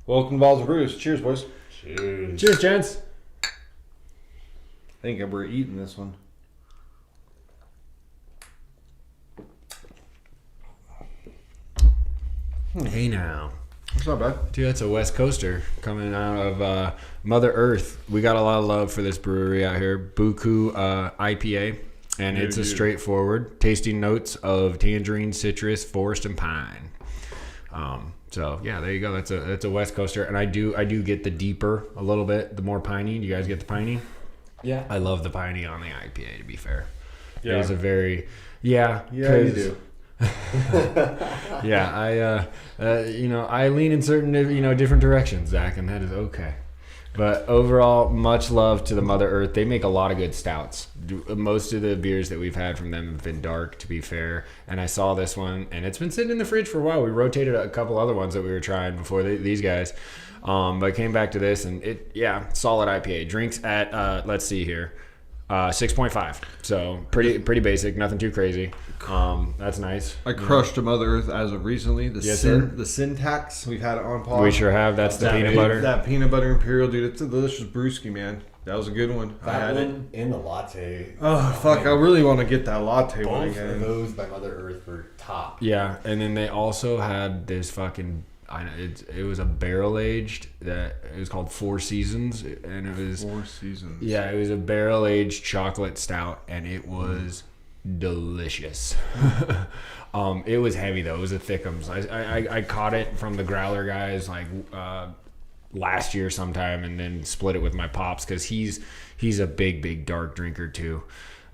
Welcome to Balls&Brews. Cheers, boys. Cheers. Cheers, gents. I think we're eating this one. Hey now. It's not bad. Dude, that's a West Coaster coming out of Mother Earth. We got a lot of love for this brewery out here. Buku IPA. And it's a straightforward tasting notes of tangerine, citrus, forest, and pine. So yeah, there you go. That's a West Coaster, and I do get the deeper a little bit, the more piney. Do you guys get the piney? Yeah. I love the piney on the IPA. To be fair, Yeah. it is a very yeah You do. yeah. I lean in certain different directions, Zach, and that is okay. But overall, much love to the Mother Earth. They make a lot of good stouts. Most of the beers that we've had from them have been dark, to be fair. And I saw this one, and it's been sitting in the fridge for a while. We rotated a couple other ones that we were trying before these guys. But I came back to this, and solid IPA. Drinks at, let's see here, 6.5. So pretty basic, nothing too crazy. That's nice. I crushed a Mother Earth as of recently. The syntax, we've had it on pod. We sure have. That's the peanut butter. That peanut butter imperial, dude. It's a delicious brewski, man. That was a good one. I had it. And the latte. Oh fuck! I really want to get that latte one Both again. of those by Mother Earth were top. Yeah, and then they also had this fucking. I know it was a barrel aged that it was called Four Seasons, and it was 4 seasons. Yeah, it was a barrel aged chocolate stout, and it was delicious. It was heavy though. It was a thickums. I caught it from the Growler guys like last year sometime, and then split it with my pops because he's a big dark drinker too.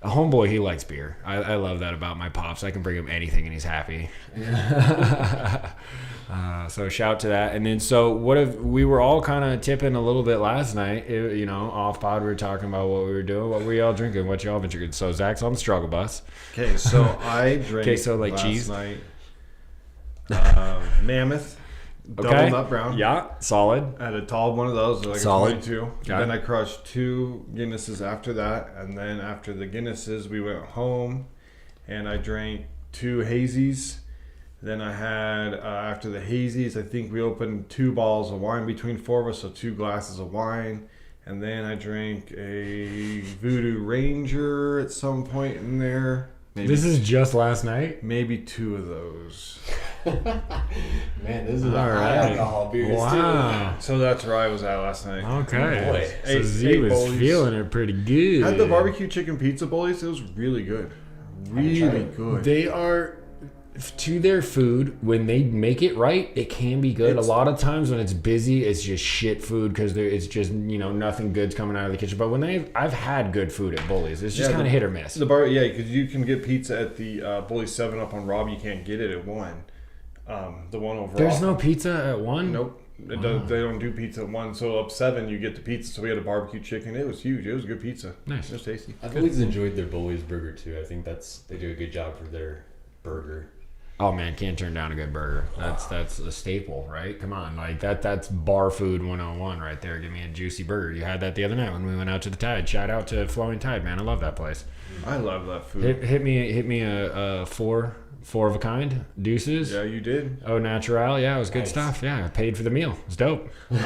A homeboy, he likes beer. I love that about my pops. I can bring him anything and he's happy. So shout to that. And then we were all kind of tipping a little bit last night, off pod. We were talking about what we were doing. What were y'all drinking? What y'all been drinking? So Zach's on the struggle bus. Okay, so I drank last cheese night Mammoth Double Nut Brown. Yeah, solid. I had a tall one of those, like Solid. a 22. Got Then it. I crushed 2 Guinnesses after that, and then after the Guinnesses, we went home, and I drank 2 hazies. Then I had after the hazies, I think we opened 2 bottles of wine between 4 of us, so 2 glasses of wine. And then I drank a Voodoo Ranger at some point in there. This is just last night. Maybe 2 of those. Man, this is All a high right. alcohol beers Wow. So that's where I was at last night. Okay. Boy. So Ate Z was bowlies. feeling it pretty good. I had the barbecue chicken pizza bowlies. It was really good. Really good. They are, to their food, when they make it right, it can be good. A lot of times when it's busy, it's just shit food because it's just, nothing good's coming out of the kitchen. But when I've had good food at Bully's, it's just kind of hit or miss. Because you can get pizza at the Bully 7 Up on Rob. You can't get it at 1. The one over. There's no pizza at 1? Nope. They don't do pizza at 1. So up 7, you get the pizza. So we had a barbecue chicken. It was huge. It was good pizza. Nice. It was tasty. I've always enjoyed their Bully's burger too. I think they do a good job for their burger. Oh man, can't turn down a good burger. That's a staple, right? Come on, like that's bar food 101 right there. Give me a juicy burger. You had that the other night when we went out to the Tide. Shout out to Flowing Tide, man. I love that place. I love that food. Hit me a four of a kind deuces. Yeah, you did. Oh, natural. Yeah, it was good Nice. stuff. Yeah, I paid for the meal. It's dope. T,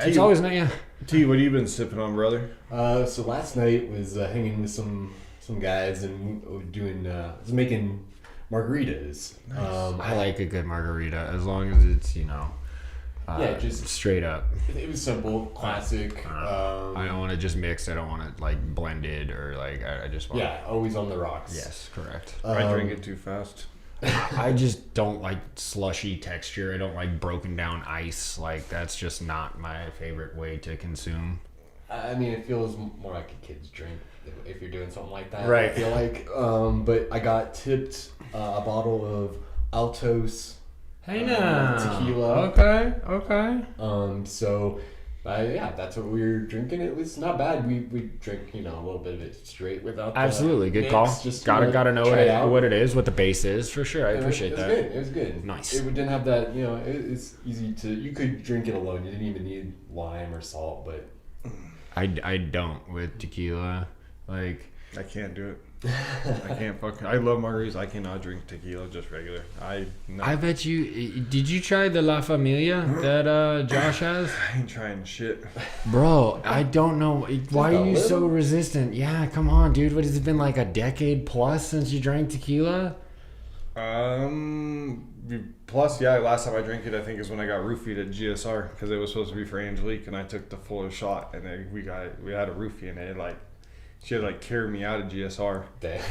It's always nice. Yeah. T, what have you been sipping on, brother? So last night was hanging with some guys and was making margaritas. I like a good margarita as long as it's just straight up. it was simple, classic. I don't want it just mixed. I don't want it like blended or like I just want. Yeah, always on the rocks. Yes, correct. I drink it too fast. I just don't like slushy texture. I don't like broken down ice. Like that's just not my favorite way to consume. I mean, it feels more like a kid's drink if you're doing something like that. Right. I feel like. But I got tipped a bottle of Altos Hey now. tequila. Okay. So, that's what we were drinking. It was not bad. We drank, a little bit of it straight without. Absolutely, good mix, call. Just Gotta know try it out. what it is, what the base is for sure. I appreciate that. It was good. Nice. It didn't have that. It's easy to. You could drink it alone. You didn't even need lime or salt, but. I don't with tequila. Like I can't do it. I can't I love margaritas. I cannot drink tequila, just regular. I bet you. Did you try the La Familia that Josh has? I ain't trying shit. Bro, I don't know. Why are you so resistant? Yeah, come on, dude. What has it been, like a decade plus since you drank tequila? Plus, yeah, last time I drank it, I think is when I got roofied at GSR because it was supposed to be for Angelique, and I took the full shot, and then we had a roofie, and it she had carried me out of GSR. Damn.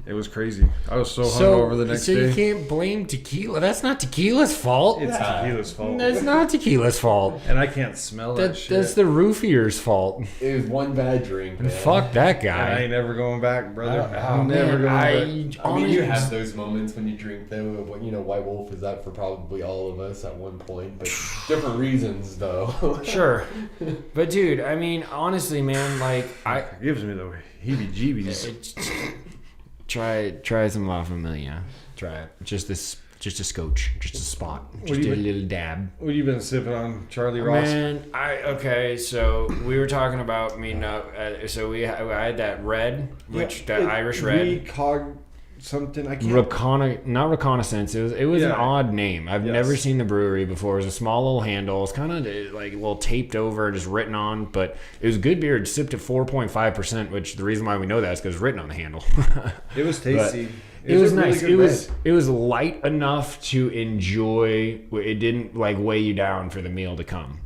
It was crazy. I was so hungover the next day. So you can't blame tequila. That's not tequila's fault. It's tequila's fault. That's not tequila's fault. And I can't smell that shit. That's the roofier's fault. It was one bad drink, man. Fuck that And guy. I ain't never going back, brother. I'm never going back. I mean, you have those moments when you drink, though. White Wolf is that for probably all of us at one point, but different reasons, though. Sure. But, dude, I mean, honestly, man, It gives me the heebie-jeebies. Try some La Familia. Try it. Just a scotch. Just a spot. Just a little dab. What have you been sipping on, Charlie Ross? Man, so we were talking about meeting up. So I had that red, Irish red. Something I can't. Not reconnaissance. It was an odd name. I've never seen the brewery before. It was a small little handle. It's kind of a little taped over, just written on. But it was good beer. It sipped at 4.5%, which the reason why we know that is because it's written on the handle. It was tasty. It was really nice. Good It was light enough to enjoy. It didn't weigh you down for the meal to come.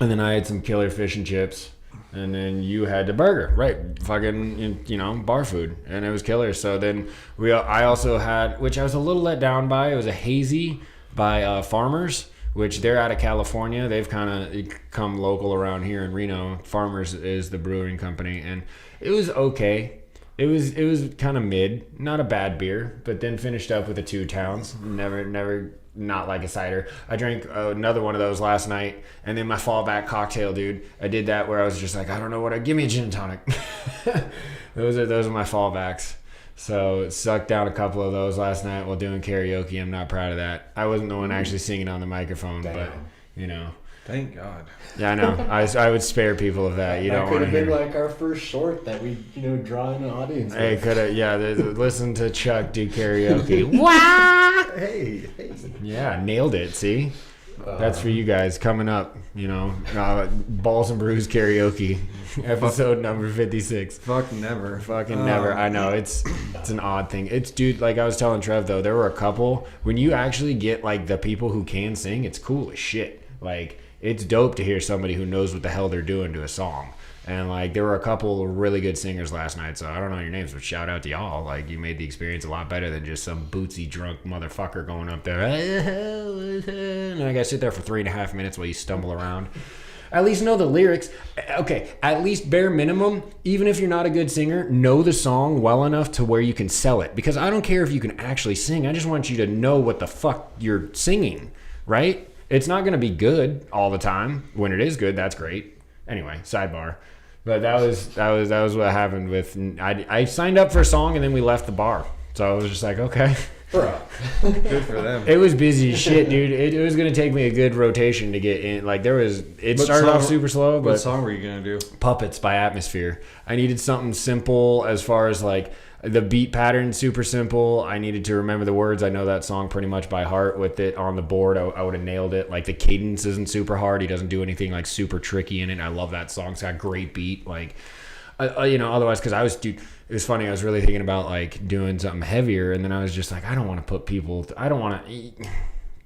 And then I had some killer fish and chips. And then you had the burger, right? Fucking, bar food, and it was killer. So then I also had, which I was a little let down by. It was a hazy by Farmers, which they're out of California. They've kind of come local around here in Reno. Farmers is the brewing company, and it was okay. It was kind of mid, not a bad beer, but then finished up with a 2 Towns. Never. Not like a cider. I drank another one of those last night, and then my fallback cocktail, dude. I did that where I was just like, I don't know give me a gin and tonic. Those are my fallbacks. So sucked down a couple of those last night while doing karaoke. I'm not proud of that. I wasn't the one actually singing on the microphone, but Thank God. Yeah, I know. I would spare people of that. You don't want to hear. That could have been our first short that we, draw in an audience. Hey, could have. Yeah, listen to Chuck do karaoke. Wow. Hey. Yeah, nailed it. See, that's for you guys coming up. Balls and Brews karaoke, episode number 56. Fucking never. I know it's an odd thing. It's dude. Like I was telling Trev though, there were a couple when you actually get the people who can sing. It's cool as shit. It's dope to hear somebody who knows what the hell they're doing to a song. And there were a couple of really good singers last night, so I don't know your names, but shout out to y'all. You made the experience a lot better than just some bootsy drunk motherfucker going up there. And I gotta sit there for 3.5 minutes while you stumble around. At least know the lyrics. Okay, at least bare minimum, even if you're not a good singer, know the song well enough to where you can sell it. Because I don't care if you can actually sing, I just want you to know what the fuck you're singing, right? It's not going to be good all the time. When it is good, that's great. Anyway, sidebar. But that was what happened with. I signed up for a song and then we left the bar. So I was just like, okay. Bro. Good for them. It was busy as shit, dude. It was going to take me a good rotation to get in. It started off super slow. But what song were you going to do? Puppets by Atmosphere. I needed something simple as far as the beat pattern, super simple. I needed to remember the words. I know that song pretty much by heart. With it on the board, I would have nailed it. The cadence isn't super hard. He doesn't do anything super tricky in it. I love that song. It's got great beat. Otherwise, because it was funny. I was really thinking about doing something heavier, and then I was just I don't want to put people.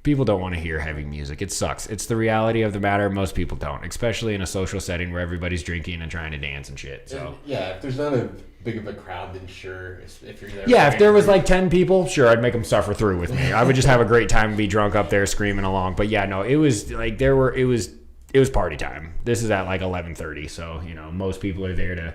People don't want to hear heavy music. It sucks. It's the reality of the matter. Most people don't, especially in a social setting where everybody's drinking and trying to dance and shit. So if there's not a big of a crowd, then sure. If you're there, if there was 10 people, sure, I'd make them suffer through with me. I would just have a great time and be drunk up there screaming along. But yeah, no, it was it was party time. This is at 11:30, so most people are there to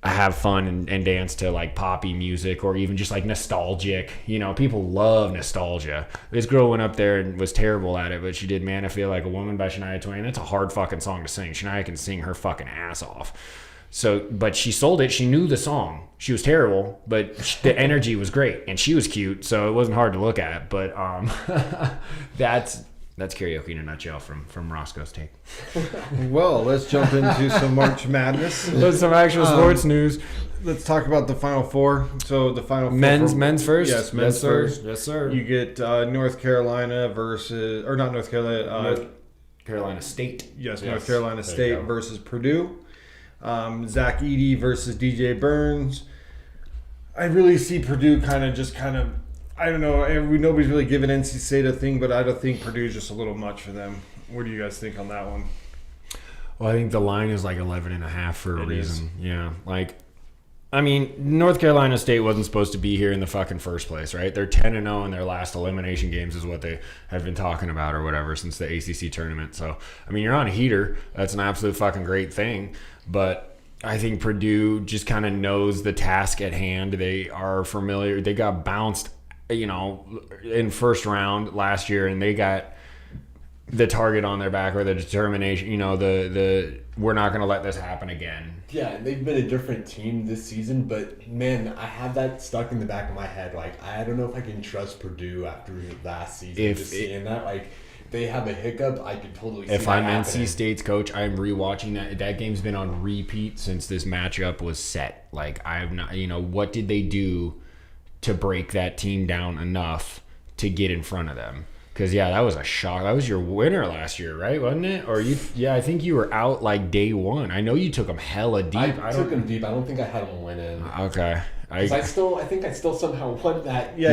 have fun and dance to poppy music or even just nostalgic. People love nostalgia. This girl went up there and was terrible at it, but she did Man I Feel Like a Woman by Shania Twain. That's a hard fucking song to sing. Shania can sing her fucking ass off. So, but she sold it. She knew the song. She was terrible, but the energy was great, and she was cute, so it wasn't hard to look at. But that's That's karaoke in a nutshell from Roscoe's take. Well, let's jump into some March Madness. There's some actual sports news. Let's talk about the Final Four. So the Final Four. Men's first? Yes, men's first. Yes, sir. You get North Carolina versus, or not North Carolina. North Carolina State. Yes, North Carolina There you State go. versus Purdue. Zach Edey versus DJ Burns. I really see Purdue kind of, I don't know. Nobody's really giving NC State a thing, but I don't think Purdue's just a little much for them. What do you guys think on that one? Well, I think the line is like 11.5 for a It reason. Yeah, like, I mean, North Carolina State wasn't supposed to be here in the fucking first place, right? They're 10-0 in their last elimination games is what they have been talking about or whatever since the ACC tournament. So, I mean, you're on a heater. That's an absolute fucking great thing. But I think Purdue just kind of knows the task at hand. They are familiar. They got bounced, in first round last year, and they got the target on their back or the determination, the we're not going to let this happen again. Yeah, and they've been a different team this season, but man, I have that stuck in the back of my head. Like, I don't know if I can trust Purdue after last season. Just seeing that, like, if they have a hiccup, I could totally see If that I'm happening. NC State's coach, I'm rewatching that. That game's been on repeat since this matchup was set. Like, I'm not, what did they do to break that team down enough to get in front of them? Because, that was a shock. That was your winner last year, right? Wasn't it? Or I think you were out like day one. I know you took them hella deep. I took them deep. I don't think I had them winning. Okay. I think I still somehow won that. Yeah,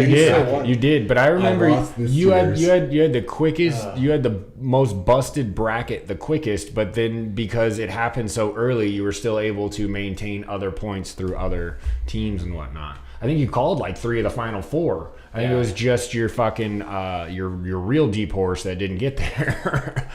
You did, but I remember lost this you had years. the quickest, you had the most busted bracket, the quickest. But then because it happened so early, you were still able to maintain other points through other teams and whatnot. I think you called like 3 of the final 4. I think it was just your fucking your real deep horse that didn't get there.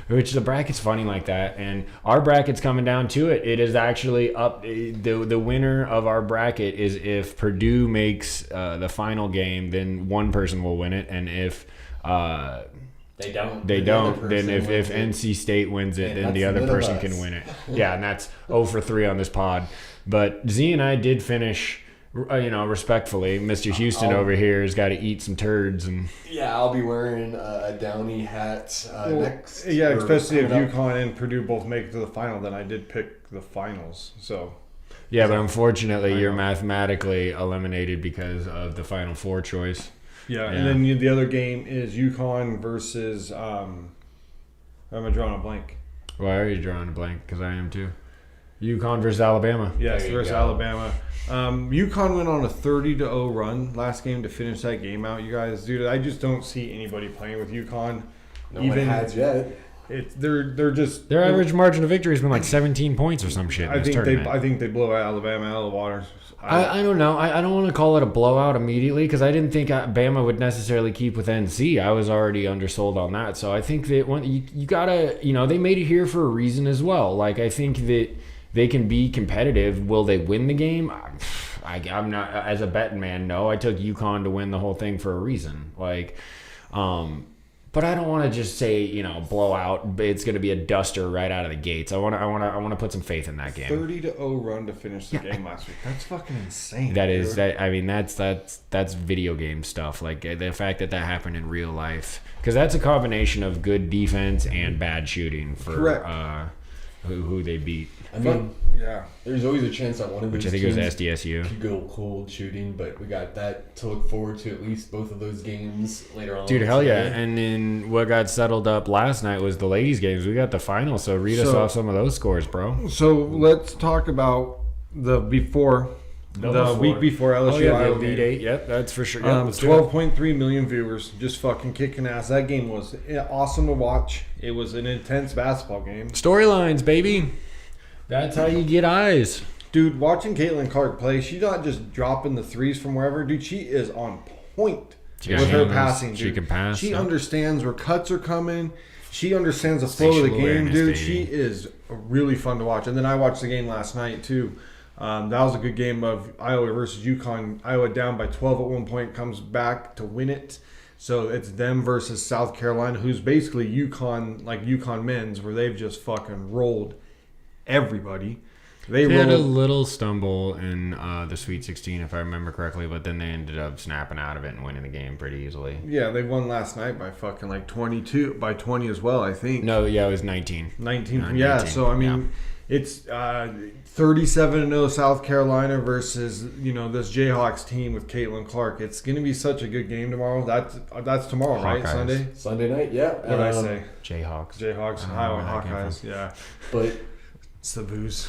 Which the bracket's funny like that, and our bracket's coming down to it. It is actually up. The winner of our bracket is if Purdue makes the final game, then one person will win it, and if they don't, then if NC State wins it, then the other person can win it. Yeah, and that's 0 for 3 on this pod. But Z and I did finish. Respectfully, Mr. Houston over here has got to eat some turds, and yeah, I'll be wearing a Downey hat next. Yeah, especially if coming up. UConn and Purdue both make it to the final, then I did pick the finals. So yeah, but unfortunately, you're mathematically eliminated because of the Final Four choice. yeah. And then the other game is UConn versus. I'm drawing a blank. Why are you drawing a blank? Because I am too. UConn versus Alabama. Yes, There you versus go. Alabama. UConn went on a 30-0 run last game to finish that game out. You guys, dude, I just don't see anybody playing with UConn. No one has yet. Their Average margin of victory has been like 17 points or some shit. In this tournament. I think they blow Alabama out of the water. I don't know. I don't want to call it a blowout immediately because I didn't think Bama would necessarily keep with NC. I was already undersold on that. So I think that you gotta, they made it here for a reason as well. Like, I think that they can be competitive. Will they win the game? I'm not, as a betting man, no. I took UConn to win the whole thing for a reason. Like, but I don't want to just say, blowout. It's going to be a duster right out of the gates. I want to put some faith in that game. 30-0 run to finish the game last week. That's fucking insane. That is that. I mean, that's video game stuff. Like the fact that happened in real life, because that's a combination of good defense and bad shooting for who they beat. I mean, yeah. There's always a chance that one of those Which I think it was teams SDSU. could go cold shooting, but we got that to look forward to, at least both of those games later on. Dude, hell yeah. today. And then what got settled up last night was the ladies' games. We got the final, so read us off some of those scores, bro. So let's talk about the week before LSU Iowa Elite game. 8. Yep, that's for sure. Yep, let's do it. 12.3 million viewers, just fucking kicking ass. That game was awesome to watch. It was an intense basketball game. Storylines, baby. That's how you get eyes. Dude, watching Caitlin Clark play, she's not just dropping the threes from wherever. Dude, she is on point She with got her handles. passing. Dude. She can pass. She yeah. understands where cuts are coming. She understands the flow of the Spatial game, awareness, dude. baby. She is really fun to watch. And then I watched the game last night, too. That was a good game of Iowa versus UConn. Iowa down by 12 at one point, comes back to win it. So it's them versus South Carolina, who's basically UConn, like UConn men's, where they've just fucking rolled everybody. They had a rolled. little stumble in the Sweet 16, if I remember correctly, but then they ended up snapping out of it and winning the game pretty easily. Yeah, they won last night by fucking like 22, by 20 as well, I think. No, yeah, it was 19. 19. Yeah, so I mean, it's 37-0 South Carolina versus this Jayhawks team with Caitlin Clark. It's going to be such a good game tomorrow. That's tomorrow, right? Hawkeyes. Sunday night, yeah. What did I say? Jayhawks. Jayhawks, Iowa Hawkeyes. Yeah, But it's the booze.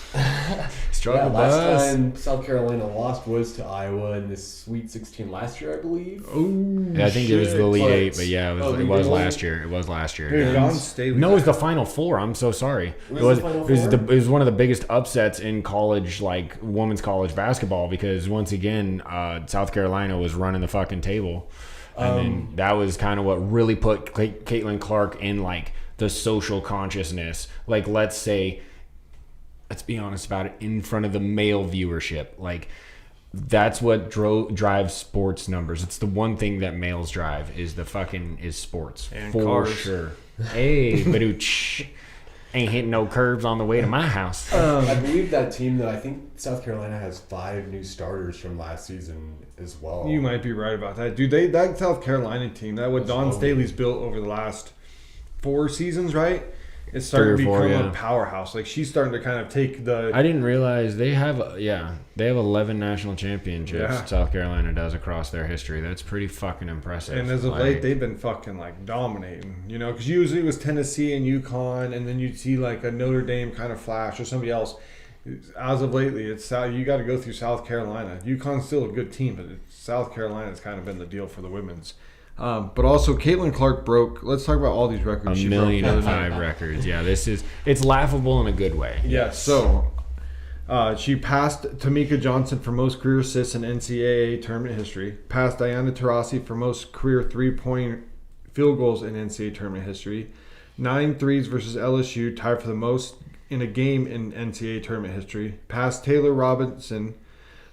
Struggle last bus. time South Carolina lost was to Iowa in the Sweet 16 last year, I believe. Oh, Yeah, I think it was the Elite But- Eight, but yeah, it was last year. It was last year. Dude, yeah. Don Staley. No, it was the Final Four. I'm so sorry. It was the Final Four? It was one of the biggest upsets in college, like women's college basketball, because once again, South Carolina was running the fucking table, and then that was kind of what really put Caitlin Clark in like the social consciousness. Like, let's be honest about it, in front of the male viewership, like. That's what drives sports numbers. It's the one thing that males drive is sports. And for cars. sure. Hey, but ain't hitting no curves on the way to my house. I believe that team, though, I think South Carolina has 5 new starters from last season as well. You might be right about that, dude. That South Carolina team, that what Don Staley's built over the last 4 seasons, right? It's starting to become a powerhouse. Like, she's starting to kind of take the. I didn't realize they have 11 national championships. Yeah. South Carolina does across their history. That's pretty fucking impressive. And as of late, they've been fucking like dominating, because usually it was Tennessee and UConn, and then you'd see like a Notre Dame kind of flash or somebody else. As of lately, it's you got to go through South Carolina. UConn's still a good team, but South Carolina's kind of been the deal for the women's. But also, Caitlin Clark broke. Let's talk about all these records. A million and 5 records. Yeah, it's laughable in a good way. Yeah. So, she passed Tamika Johnson for most career assists in NCAA tournament history. Passed Diana Taurasi for most career 3-point field goals in NCAA tournament history. 9 threes versus LSU, tied for the most in a game in NCAA tournament history. Passed Taylor Robinson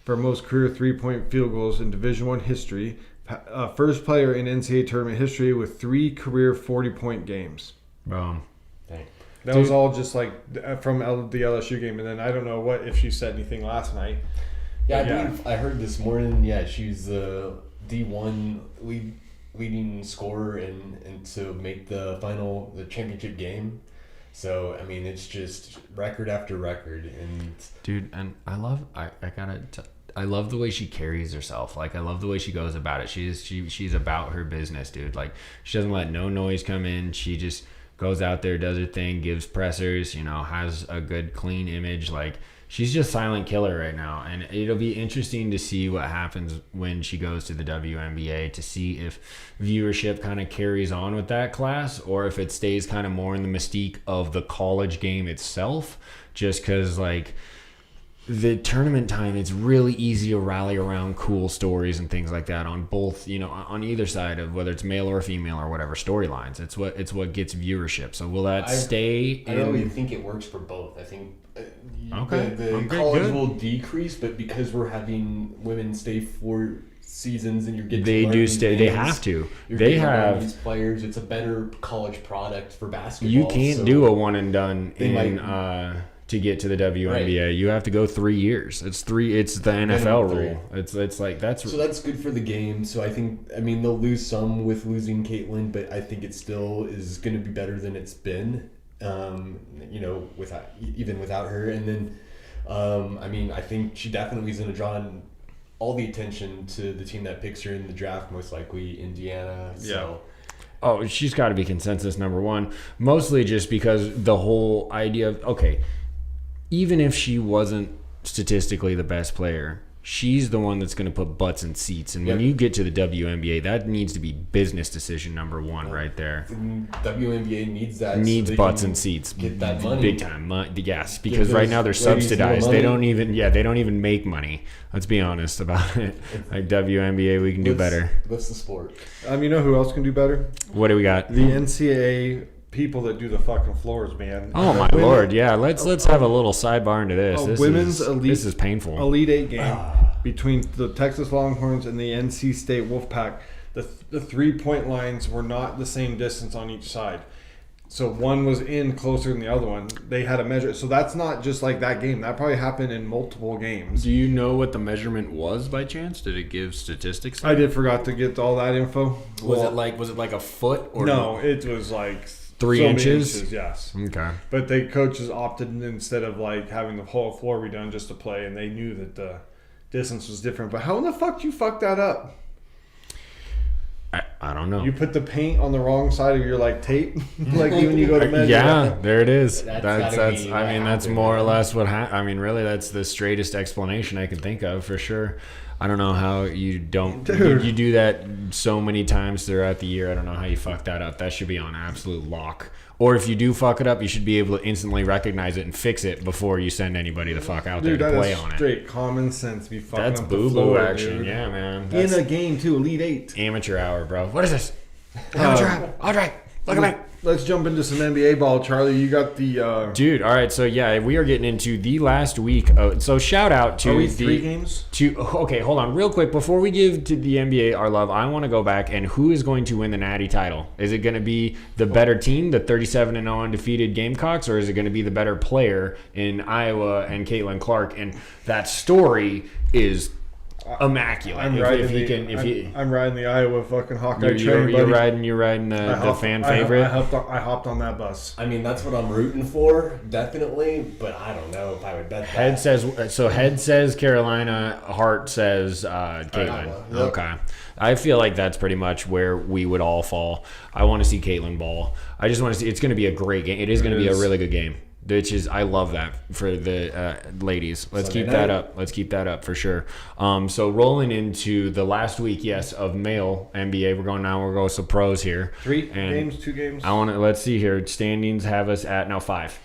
for most career 3-point field goals in Division I history. First player in NCAA tournament history with 3 career 40-point games. Boom. Dang. That was all just like from the LSU game, and then I don't know if she said anything last night. Yeah, I believe I heard this morning. Yeah, she's the D1 leading scorer and to make the championship game. So I mean, it's just record after record, and dude, and I love the way she carries herself. Like, I love the way she goes about it. She's about her business, dude. Like, she doesn't let no noise come in. She just goes out there, does her thing, gives pressers, has a good, clean image. Like, she's just silent killer right now. And it'll be interesting to see what happens when she goes to the WNBA, to see if viewership kind of carries on with that class, or if it stays kind of more in the mystique of the college game itself, just because, like, the tournament time, it's really easy to rally around cool stories and things like that on both, on either side of whether it's male or female or whatever storylines. It's what gets viewership. So will that stay? I don't even think it works for both. I think Okay. the college will decrease, but because we're having women stay 4 seasons and you're getting they to do learn stay. these They names, have to. you're They getting to learn have. these players. It's a better college product for basketball. You can't do a one and done to get to the WNBA. Right. You have to go 3 years. It's the NFL rule. It's like that's. So that's good for the game. So I mean they'll lose some with losing Caitlin, but I think it still is going to be better than it's been. Without her, and then I mean I think she definitely is going to draw in all the attention to the team that picks her in the draft, most likely Indiana. So. Oh, she's got to be consensus number 1, mostly just because the whole idea of, even if she wasn't statistically the best player, she's the one that's going to put butts in seats. And when you get to the WNBA, that needs to be business decision number 1 right there. WNBA needs that. Needs butts and seats. Get that money. Big time. Yes, because right now they're subsidized. They don't even make money. Let's be honest about it. Like, WNBA, we can do better. That's the sport. You know who else can do better? What do we got? The NCAA people that do the fucking floors, man. Oh my lord, yeah. Let's have a little sidebar into this. This is painful. Elite 8 game between the Texas Longhorns and the NC State Wolfpack. The 3-point lines were not the same distance on each side. So one was in closer than the other one. They had a measure. So that's not just like that game. That probably happened in multiple games. Do you know what the measurement was by chance? Did it give statistics? I did forgot to get all that info. Was it like a foot or no? It was like 3 inches? Yes. Okay. But the coaches opted instead of like having the whole floor redone just to play, and they knew that the distance was different. But how in the fuck did you fuck that up? I don't know. You put the paint on the wrong side of your like tape, like when you go to measure. Yeah, there it is. That's I mean, that's more or less what I mean, really, that's the straightest explanation I can think of for sure. I don't know how you don't. You do that so many times throughout the year. I don't know how you fuck that up. That should be on absolute lock. Or if you do fuck it up, you should be able to instantly recognize it and fix it before you send anybody the fuck out there to play on it. Straight common sense. Be fucking That's up boo the boo floor, action. dude. Yeah, man. In a game too, Elite Eight. Amateur hour, bro. What is this? Amateur hour. All right. Look at me. Let's jump into some NBA ball, Charlie. You got the dude. All right, so yeah, we are getting into the last week. So shout out to are we 3 games. Okay, hold on, real quick before we give to the NBA our love. I want to go back and who is going to win the Natty title? Is it going to be the better team, the 37-0 undefeated Gamecocks, or is it going to be the better player in Iowa and Caitlin Clark? And that story is immaculate. I'm riding the Iowa fucking Hawkeye train, you're riding the fan favorite. I hopped on that bus. I mean, that's what I'm rooting for, definitely. But I don't know if I would bet that. Head says Carolina. Heart says Caitlin. Yep. Okay, I feel like that's pretty much where we would all fall. I want to see Caitlin ball. I just want to see. It's going to be a great game. It is going to be a really good game. Which is, I love that for the ladies. Let's keep that up. Let's keep that up for sure. So rolling into the last week, yes, of male NBA. We're going some pros here. 2 games. Let's see here. Standings have us at now 5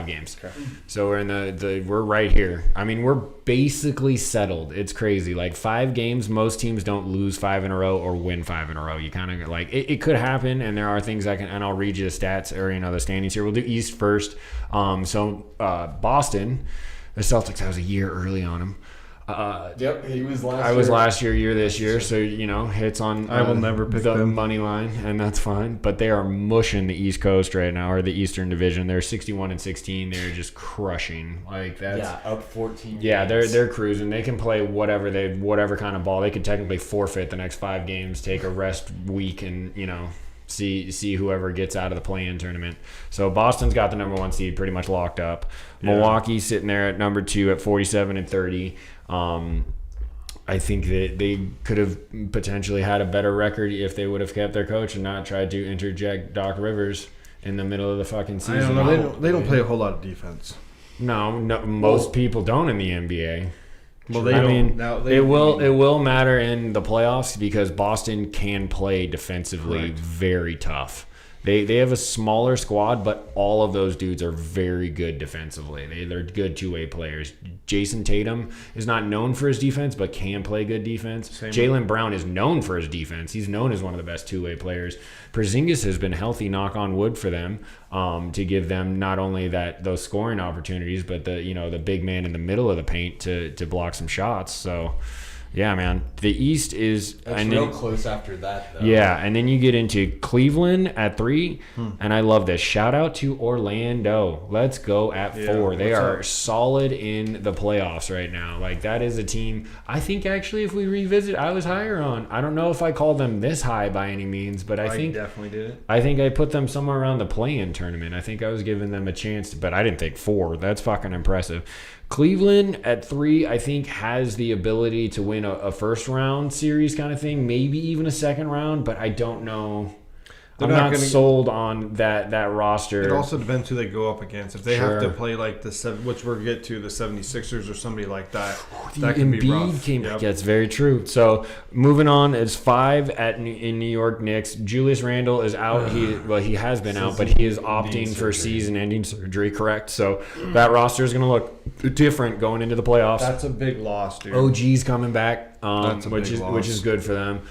games. Okay. So we're in we're right here. I mean, we're basically settled. It's crazy. Like 5 games, most teams don't lose 5 in a row or win 5 in a row. You kind of like it could happen, and there are things and I'll read you the stats or the standings here. We'll do East first. Boston, the Celtics. I was a year early on them. Yep, he was last year. I was last year this year, so hits on I will never pick the them. money line, and that's fine. But they are mushing the East Coast right now, or the Eastern Division. They're 61-16. They're just crushing. Like that's up 14. Yeah, they're cruising. They can play whatever kind of ball. They could technically forfeit the next 5 games, take a rest week, and see whoever gets out of the play-in tournament. So Boston's got the number 1 seed pretty much locked up. Yeah. Milwaukee's sitting there at number 2 at 47-30. I think that they could have potentially had a better record if they would have kept their coach and not tried to interject Doc Rivers in the middle of the fucking season. I don't know. They don't play a whole lot of defense. No, most people don't in the NBA. Well, it will matter in the playoffs because Boston can play defensively very tough. They have a smaller squad, but all of those dudes are very good defensively. They're good two-way players. Jason Tatum is not known for his defense, but can play good defense. Jaylen Brown is known for his defense. He's known as one of the best two-way players. Porzingis has been healthy, knock on wood for them, to give them not only those scoring opportunities, but the big man in the middle of the paint to block some shots. So. Yeah, man. The East is... It's real close after that, though. Yeah, and then you get into Cleveland at 3, and I love this. Shout out to Orlando. Let's go at 4. They are solid in the playoffs right now. Like, that is a team... I think, actually, if we revisit, I was higher on. I don't know if I called them this high by any means, but I think... definitely did. I think I put them somewhere around the play-in tournament. I think I was giving them a chance, but I didn't think 4. That's fucking impressive. Cleveland at 3, I think, has the ability to win a first round series kind of thing, maybe even a second round, but I don't know. I'm not sold on that roster. It also depends who they go up against. If they have to play like which we'll get to, the 76ers or somebody like that, that can be rough. Yeah, it's very true. So moving on, it's 5 in New York Knicks. Julius Randle is out. He has been out, but he is opting for season-ending surgery, correct? So that roster is going to look different going into the playoffs. That's a big loss, dude. OG's coming back, That's a which is good for them.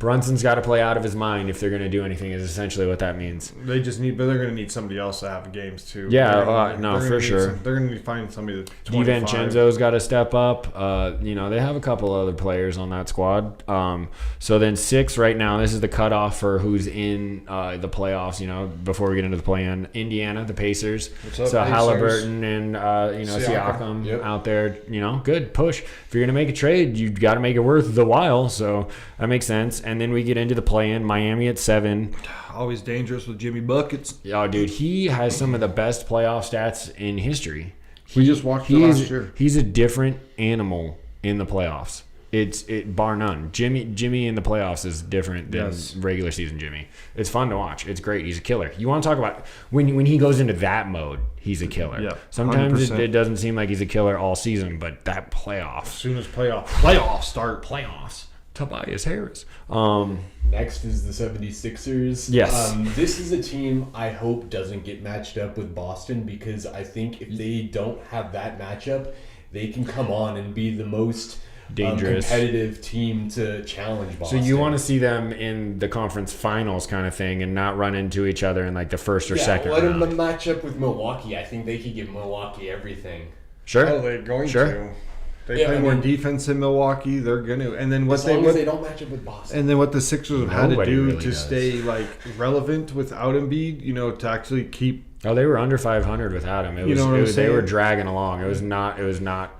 Brunson's got to play out of his mind if they're going to do anything. Is essentially what that means. They just need, but they're going to need somebody else to have games too. Yeah, for sure. They're going to need to find somebody that's 25. DiVincenzo's got to step up. They have a couple other players on that squad. So then 6 right now. This is the cutoff for who's in the playoffs. Before we get into the play-in, Indiana, the Pacers. What's up, so Pacers? Halliburton and Siakam out there. Good push. If you're going to make a trade, you've got to make it worth the while. So that makes sense. And then we get into the play-in. Miami at 7. Always dangerous with Jimmy Buckets. Oh, dude, he has some of the best playoff stats in history. We just watched it last year. He's a different animal in the playoffs. It's bar none. Jimmy in the playoffs is different than regular season Jimmy. It's fun to watch. It's great. He's a killer. You want to talk about when he goes into that mode, he's a killer. Yeah, sometimes it doesn't seem like he's a killer all season, but that playoffs. As soon as playoffs start. Playoffs. Tobias Harris. Next is the 76ers. Yes. This is a team I hope doesn't get matched up with Boston, because I think if they don't have that matchup, they can come on and be the most dangerous competitive team to challenge Boston. So you want to see them in the conference finals kind of thing and not run into each other in like the first or second let round. them match up with Milwaukee. I think they could give Milwaukee everything. Sure. Oh, they're going to. They play more defense in Milwaukee. They're going to. And then as long as they don't match up with Boston. And then what the Sixers have had to do really to does. stay relevant without Embiid, to actually keep. Oh, they were under 500 without him. They were dragging along. It was not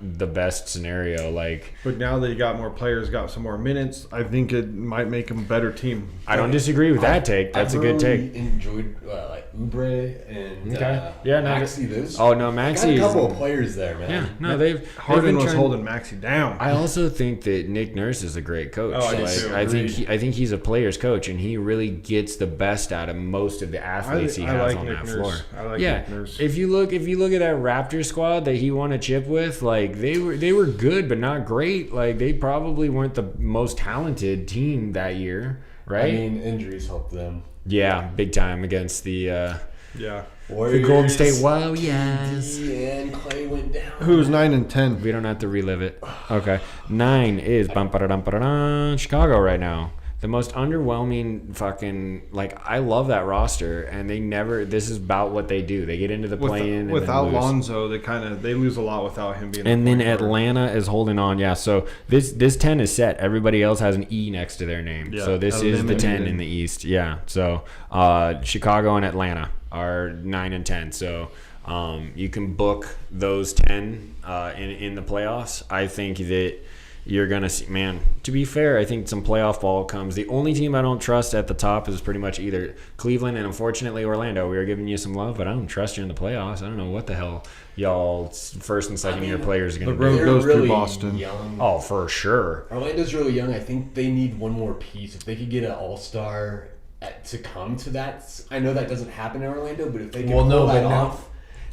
the best scenario. But now they got more players, got some more minutes. I think it might make them a better team. I don't disagree with that take. That's a good take. Enjoyed Oubre and Maxey. Maxey. Got a couple of players there, man. Yeah, Harden was holding Maxey down. I also think that Nick Nurse is a great coach. Oh, I think he's a player's coach, and he really gets the best out of most of the athletes he has on that floor. I like Nick Nurse. If you look at that Raptors squad that he won a chip with, they were good but not great. They probably weren't the most talented team that year, right? I mean, injuries helped them. Yeah, big time against the Warriors, the Golden State Warriors. And Clay went down. Who's 9 and 10? We don't have to relive it. Okay, 9 is Chicago right now. The most underwhelming fucking I love that roster, and they never. This is about what they do. They get into the play-in without Lonzo. They lose a lot without him being. And then Atlanta is holding on. Yeah, so this 10 is set. Everybody else has an E next to their name. Yeah, so this is the 10 in the East. Yeah. So Chicago and Atlanta are 9 and 10. So you can book those 10 in the playoffs. I think that. You're going to see, man, to be fair, I think some playoff ball comes. The only team I don't trust at the top is pretty much either Cleveland and, unfortunately, Orlando. We are giving you some love, but I don't trust you in the playoffs. I don't know what the hell y'all's first and second year players are going to do. The road goes really through Boston. Young. Oh, for sure. Orlando's really young. I think they need one more piece. If they could get an all-star to come to that, I know that doesn't happen in Orlando, but if they can pull that off,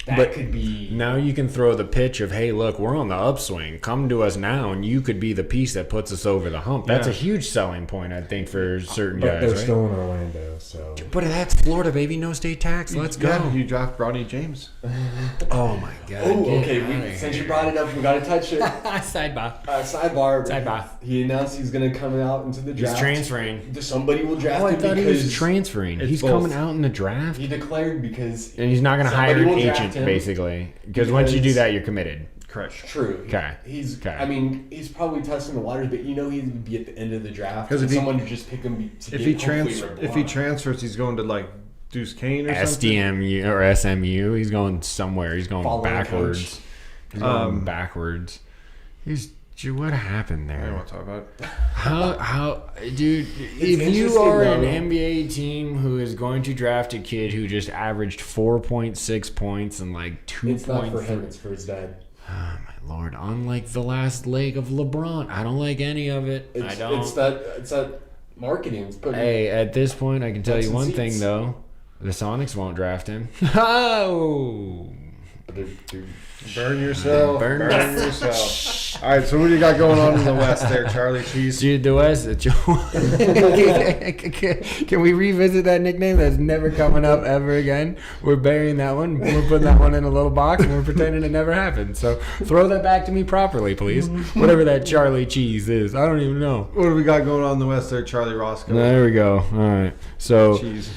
that could be. Now you can throw the pitch of, hey, look, we're on the upswing. Come to us now, and you could be the piece that puts us over the hump. That's a huge selling point, I think, for certain guys. But they're still in Orlando, so. But that's Florida, baby. No state tax. Let's go. Yeah, you draft Bronny James. Oh my God. Oh, okay. Since you brought it up, we got to touch it. Sidebar. He announced he's going to come out into the draft. He's transferring. Somebody will draft him. I thought he was transferring. He's coming out in the draft. He declared because. And he's not going to hire an agent. Basically, because once you do that, you're committed. Correct. True. Okay. I mean, he's probably testing the waters, but he'd be at the end of the draft. Because someone would just pick him. If he transfers, he's going to Deuce Kane or something. SDMU or SMU. He's going somewhere. He's going backwards. He's going backwards. What happened there? I don't want to talk about it. How, dude? If you are an NBA team who is going to draft a kid who just averaged 4.6 points and 2. It's not for him. It's for his dad. Oh my Lord! Unlike the last leg of LeBron, I don't like any of it. I don't. It's that marketing. Hey, at this point, I can tell you one thing though: the Sonics won't draft him. Oh. Burn yourself. Burn yourself. All right, so what do you got going on in the West there, Charlie Cheese? Dude, the West. Can we revisit that nickname that's never coming up ever again? We're burying that one. We're putting that one in a little box and we're pretending it never happened. So throw that back to me properly, please. Whatever that Charlie Cheese is. I don't even know. What do we got going on in the West there, Charlie Roscoe? There we go. All right. So Cheese.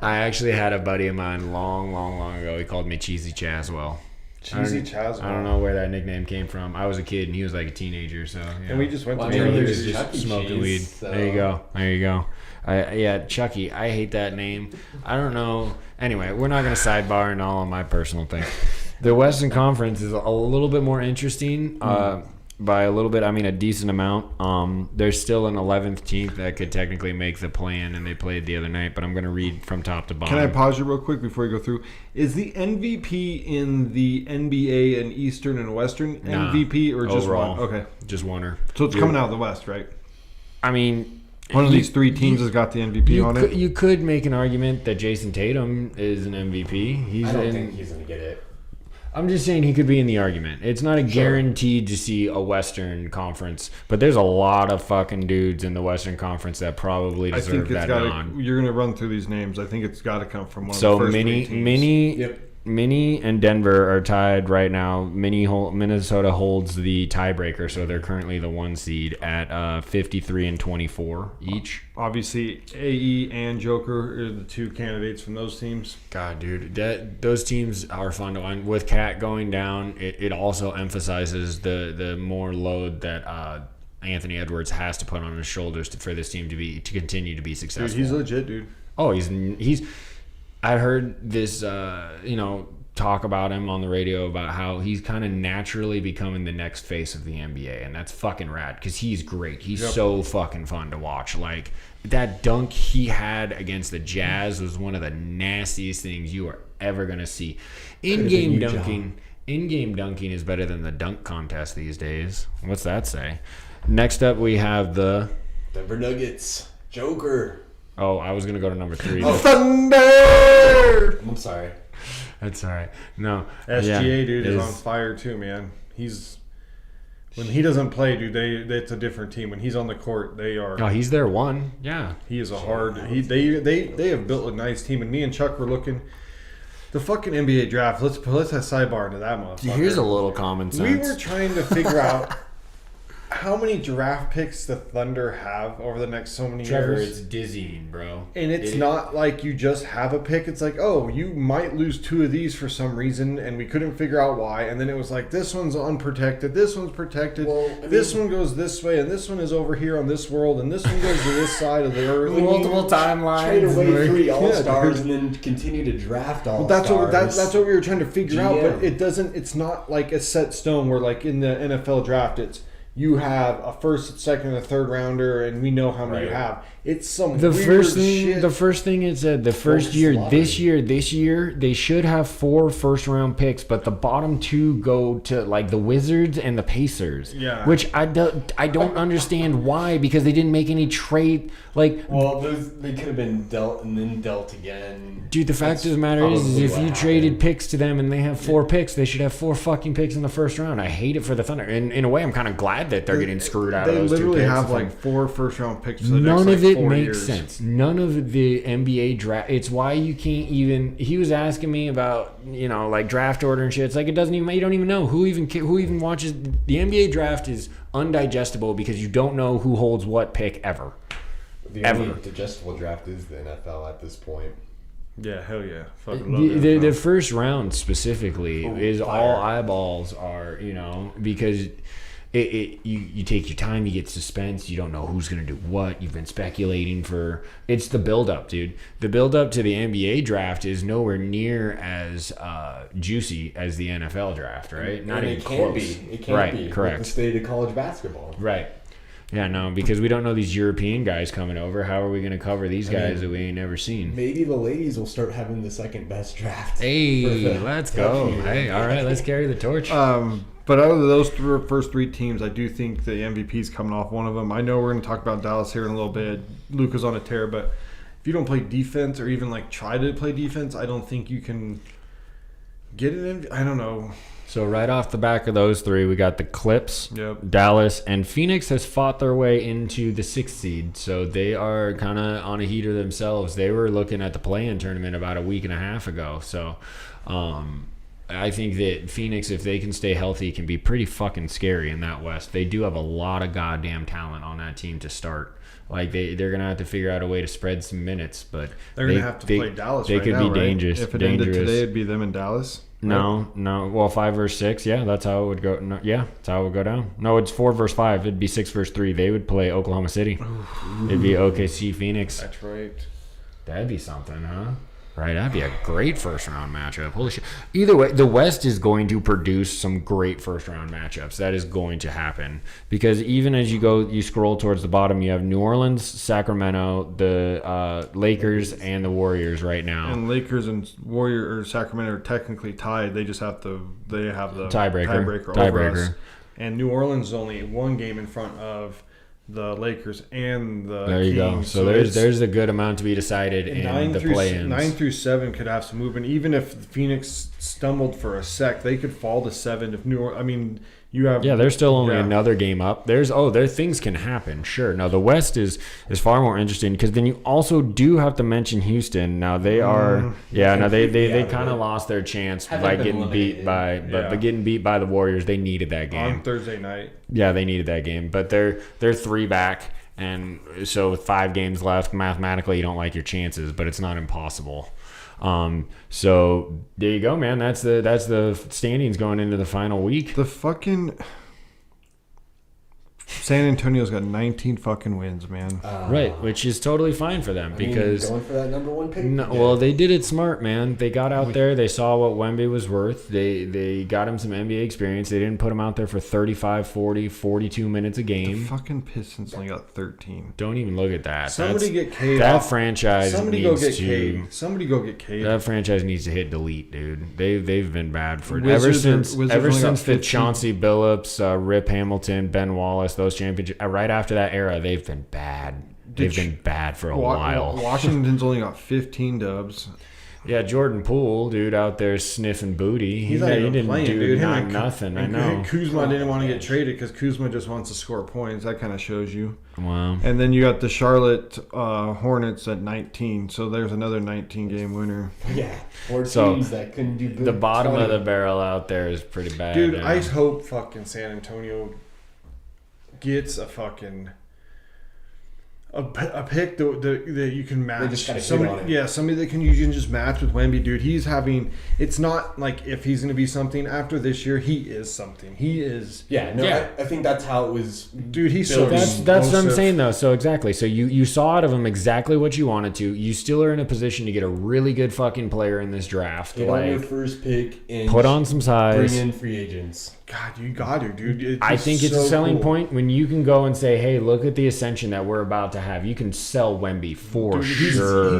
I actually had a buddy of mine long ago. He called me Cheesy Chaswell. Cheesy Chaswell. I don't know where that nickname came from. I was a kid and he was like a teenager, so yeah. And we just went to He was Cheese. just Chucky smoking Cheese, weed. so. There you go. Yeah, Chucky. I hate that name. I don't know. Anyway, we're not going to sidebar into all of my personal things. The Western Conference is a little bit more interesting. By a little bit, I mean a decent amount. There's still an 11th team that could technically make the play-in, and they played the other night. But I'm going to read from top to bottom. Can I pause you real quick before you go through? Is the MVP in the NBA an Eastern and Western MVP or just overall, one? Okay, just one. so it's coming out of the West, right? I mean, One of these three teams has got the MVP on it. You could make an argument that Jason Tatum is an MVP. I don't think he's going to get it. I'm just saying he could be in the argument. It's not a guaranteed to see a Western Conference, but there's a lot of fucking dudes in the Western Conference that probably deserve that nod. You're going to run through these names. I think it's got to come from one of the first three teams. Minnie and Denver are tied right now. Minnesota holds the tiebreaker, so they're currently the 1 seed at 53 and 24 each. Obviously, AE and Joker are the two candidates from those teams. God, dude, those teams are fun to win. With Cat going down, it also emphasizes the more load that Anthony Edwards has to put on his shoulders for this team to continue to be successful. Dude, he's legit, dude. Oh, he's. I heard this, talk about him on the radio about how he's kind of naturally becoming the next face of the NBA, and that's fucking rad because he's great. He's so fucking fun to watch. Like that dunk he had against the Jazz was one of the nastiest things you are ever gonna see. In-game dunking is better than the dunk contest these days. What's that say? Next up, we have the Denver Nuggets, Joker. Oh, I was going to go to number 3. Oh. Thunder! I'm sorry. That's all right. No. SGA, dude, is on fire too, man. When he doesn't play, dude, it's a different team. When he's on the court, they are. Oh, he's their one. Yeah. He is a hard. They have built a nice team, and me and Chuck were looking. The fucking NBA draft. Let's a sidebar into that motherfucker. Here's a little common sense. We were trying to figure out how many draft picks the Thunder have over the next so many years. It's dizzying, bro. And it's not like you just have a pick. It's like, oh, you might lose 2 of these for some reason, and we couldn't figure out why. And then it was like, this one's unprotected, this one's protected, this one goes this way, and this one is over here on this world, and this one goes to this side of the earth. Multiple timelines. Trade away 3 all-stars and then continue to draft all-stars. Well, that's what we were trying to figure out, but it doesn't. It's not like a set stone where, like in the NFL draft, it's you have a first, second, and a third rounder, and we know how many you have. It's some weird shit. The first thing it said, the first year, this year, they should have 4 first-round picks, but the bottom 2 go to like the Wizards and the Pacers. Yeah. Which I don't understand why, because they didn't make any trade. Like, well, they could have been dealt and then dealt again. Dude, the fact of the matter is if you traded picks to them and they have 4 picks, they should have 4 fucking picks in the first round. I hate it for the Thunder. And in a way, I'm kind of glad that they're getting screwed out of those 2 picks. They literally have like 4 first-round picks for the None next, of it 4 makes years. sense. None of the NBA draft. It's why you can't even. He was asking me about like draft order and shit. It's like it doesn't even. You don't even know who even watches the NBA draft is undigestible because you don't know who holds what pick ever. The only digestible draft is the NFL at this point. Yeah, hell yeah. Fucking love the first round specifically is fire. All eyeballs are because. You take your time, you get suspense, you don't know who's going to do what, you've been speculating it's the build-up, dude. The build-up to the NBA draft is nowhere near as juicy as the NFL draft, right? Not even close. It can't be. Correct. With the state of college basketball. Right. Yeah, no, because we don't know these European guys coming over. How are we going to cover these guys that we ain't never seen? Maybe the ladies will start having the second best draft. Hey, let's go. Hey, all right, let's carry the torch. But out of those first 3 teams, I do think the MVP's coming off one of them. I know we're going to talk about Dallas here in a little bit. Luka's on a tear, but if you don't play defense or even like try to play defense, I don't think you can Get it in. I don't know. So right off the back of those three, we got the Clips, Dallas, and Phoenix has fought their way into the 6th seed. So they are kind of on a heater themselves. They were looking at the play-in tournament about a week and a half ago. So I think that Phoenix, if they can stay healthy, can be pretty fucking scary in that West. They do have a lot of goddamn talent on that team to start. Like they're gonna have to figure out a way to spread some minutes, but they're gonna have to play Dallas. They could be dangerous. If it ended today, it'd be them in Dallas. No. Well, 5 versus 6. Yeah, that's how it would go. No, yeah, that's how it would go down. No, it's 4 versus 5. It'd be 6 versus 3. They would play Oklahoma City. It'd be OKC Phoenix. That's right. That'd be something, huh? Right, that'd be a great first-round matchup. Holy shit. Either way, the West is going to produce some great first-round matchups. That is going to happen. Because even as you scroll towards the bottom, you have New Orleans, Sacramento, the Lakers, and the Warriors right now. And Lakers and Sacramento are technically tied. They just have the tiebreaker over us. And New Orleans is only 1 game in front of the Lakers and the there you Kings. go. So there's a good amount to be decided in the play-ins. 9 through 7 could have some movement. Even if Phoenix stumbled for a sec, they could fall to 7. If New Orleans, I mean, you have there's still only another game up. There things can happen. Sure. Now the West is far more interesting because then you also do have to mention Houston. Now they are they kind of lost their chance by getting beat by getting beat by the Warriors. They needed that game on Thursday night. Yeah, they needed that game, but they're 3 back, and so with 5 games left, mathematically you don't like your chances, but it's not impossible. So there you go, man. That's the standings going into the final week. The fucking San Antonio's got 19 fucking wins, man. Right, which is totally fine for them because going for that number 1 pick. No, well, they did it smart, man. They got out there. They saw what Wemby was worth. They got him some NBA experience. They didn't put him out there for 35, 40, 42 minutes a game. The fucking Pistons only got 13. Don't even look at that. Somebody get Cade. That franchise Somebody needs go get Cade. Somebody go get Cade. That franchise needs to hit delete, dude. They've been bad for ever since the Chauncey Billups, Rip Hamilton, Ben Wallace, those championships. Right after that era, they've been bad. They've been bad for a while. Washington's only got 15 dubs. Yeah, Jordan Poole, dude, out there sniffing booty. He's not even playing, dude. Nothing. I know. Kuzma didn't want to get traded because Kuzma just wants to score points. That kind of shows you. Wow. And then you got the Charlotte Hornets at 19. So there's another 19-game winner. Yeah, 4 teams that couldn't do good. The bottom of the barrel out there is pretty bad. Dude, I hope fucking San Antonio gets a fucking a pick that you can match. They just gotta hit on it. Somebody that you can just match with Wemby, dude. He's having. It's not like if he's going to be something after this year. He is something. He is. Yeah. No. Yeah. I think that's how it was. Dude, he's so. That's what I'm saying though. So exactly. So you saw out of him exactly what you wanted to. You still are in a position to get a really good fucking player in this draft. Get on your first pick and put on some size. Bring in free agents. God, you got to, dude. I think it's a selling point when you can go and say, "Hey, look at the ascension that we're about to have." You can sell Wemby for sure.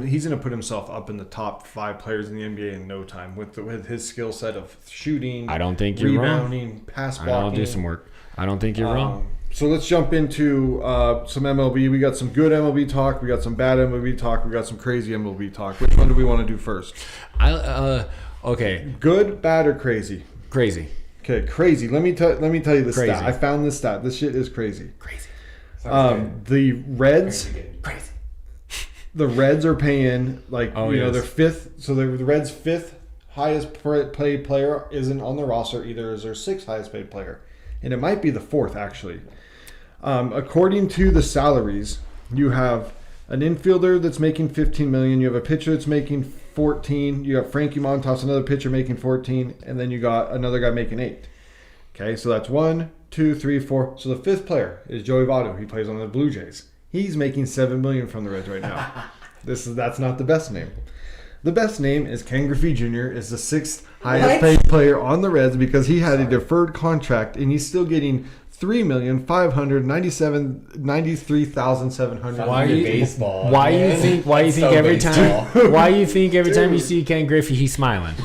He's going to put himself up in the top 5 players in the NBA in no time with his skill set of shooting. I don't think you're rebounding, wrong. Pass blocking. I'll do some work. I don't think you're wrong. So let's jump into some MLB. We got some good MLB talk. We got some bad MLB talk. We got some crazy MLB talk. Which one do we want to do first? Okay. Good, bad, or crazy? Crazy. Okay, crazy. Let me tell you the stat. I found this stat. This shit is crazy. Crazy. The Reds. Crazy. The Reds are paying their 5th. So the Reds' 5th highest paid player isn't on the roster. Either is their 6th highest paid player, and it might be the 4th actually. According to the salaries, you have an infielder that's making $15 million. You have a pitcher that's making $14. You got Frankie Montas, another pitcher making $14, and then you got another guy making $8. Okay, so that's 1, 2, 3, 4. So the 5th player is Joey Votto. He plays on the Blue Jays. He's making $7 million from the Reds right now. That's not the best name. The best name is Ken Griffey Jr. is the 6th highest paid player on the Reds because he had a deferred contract and he's still getting $3,593,700. Why you think every time you see Ken Griffey he's smiling?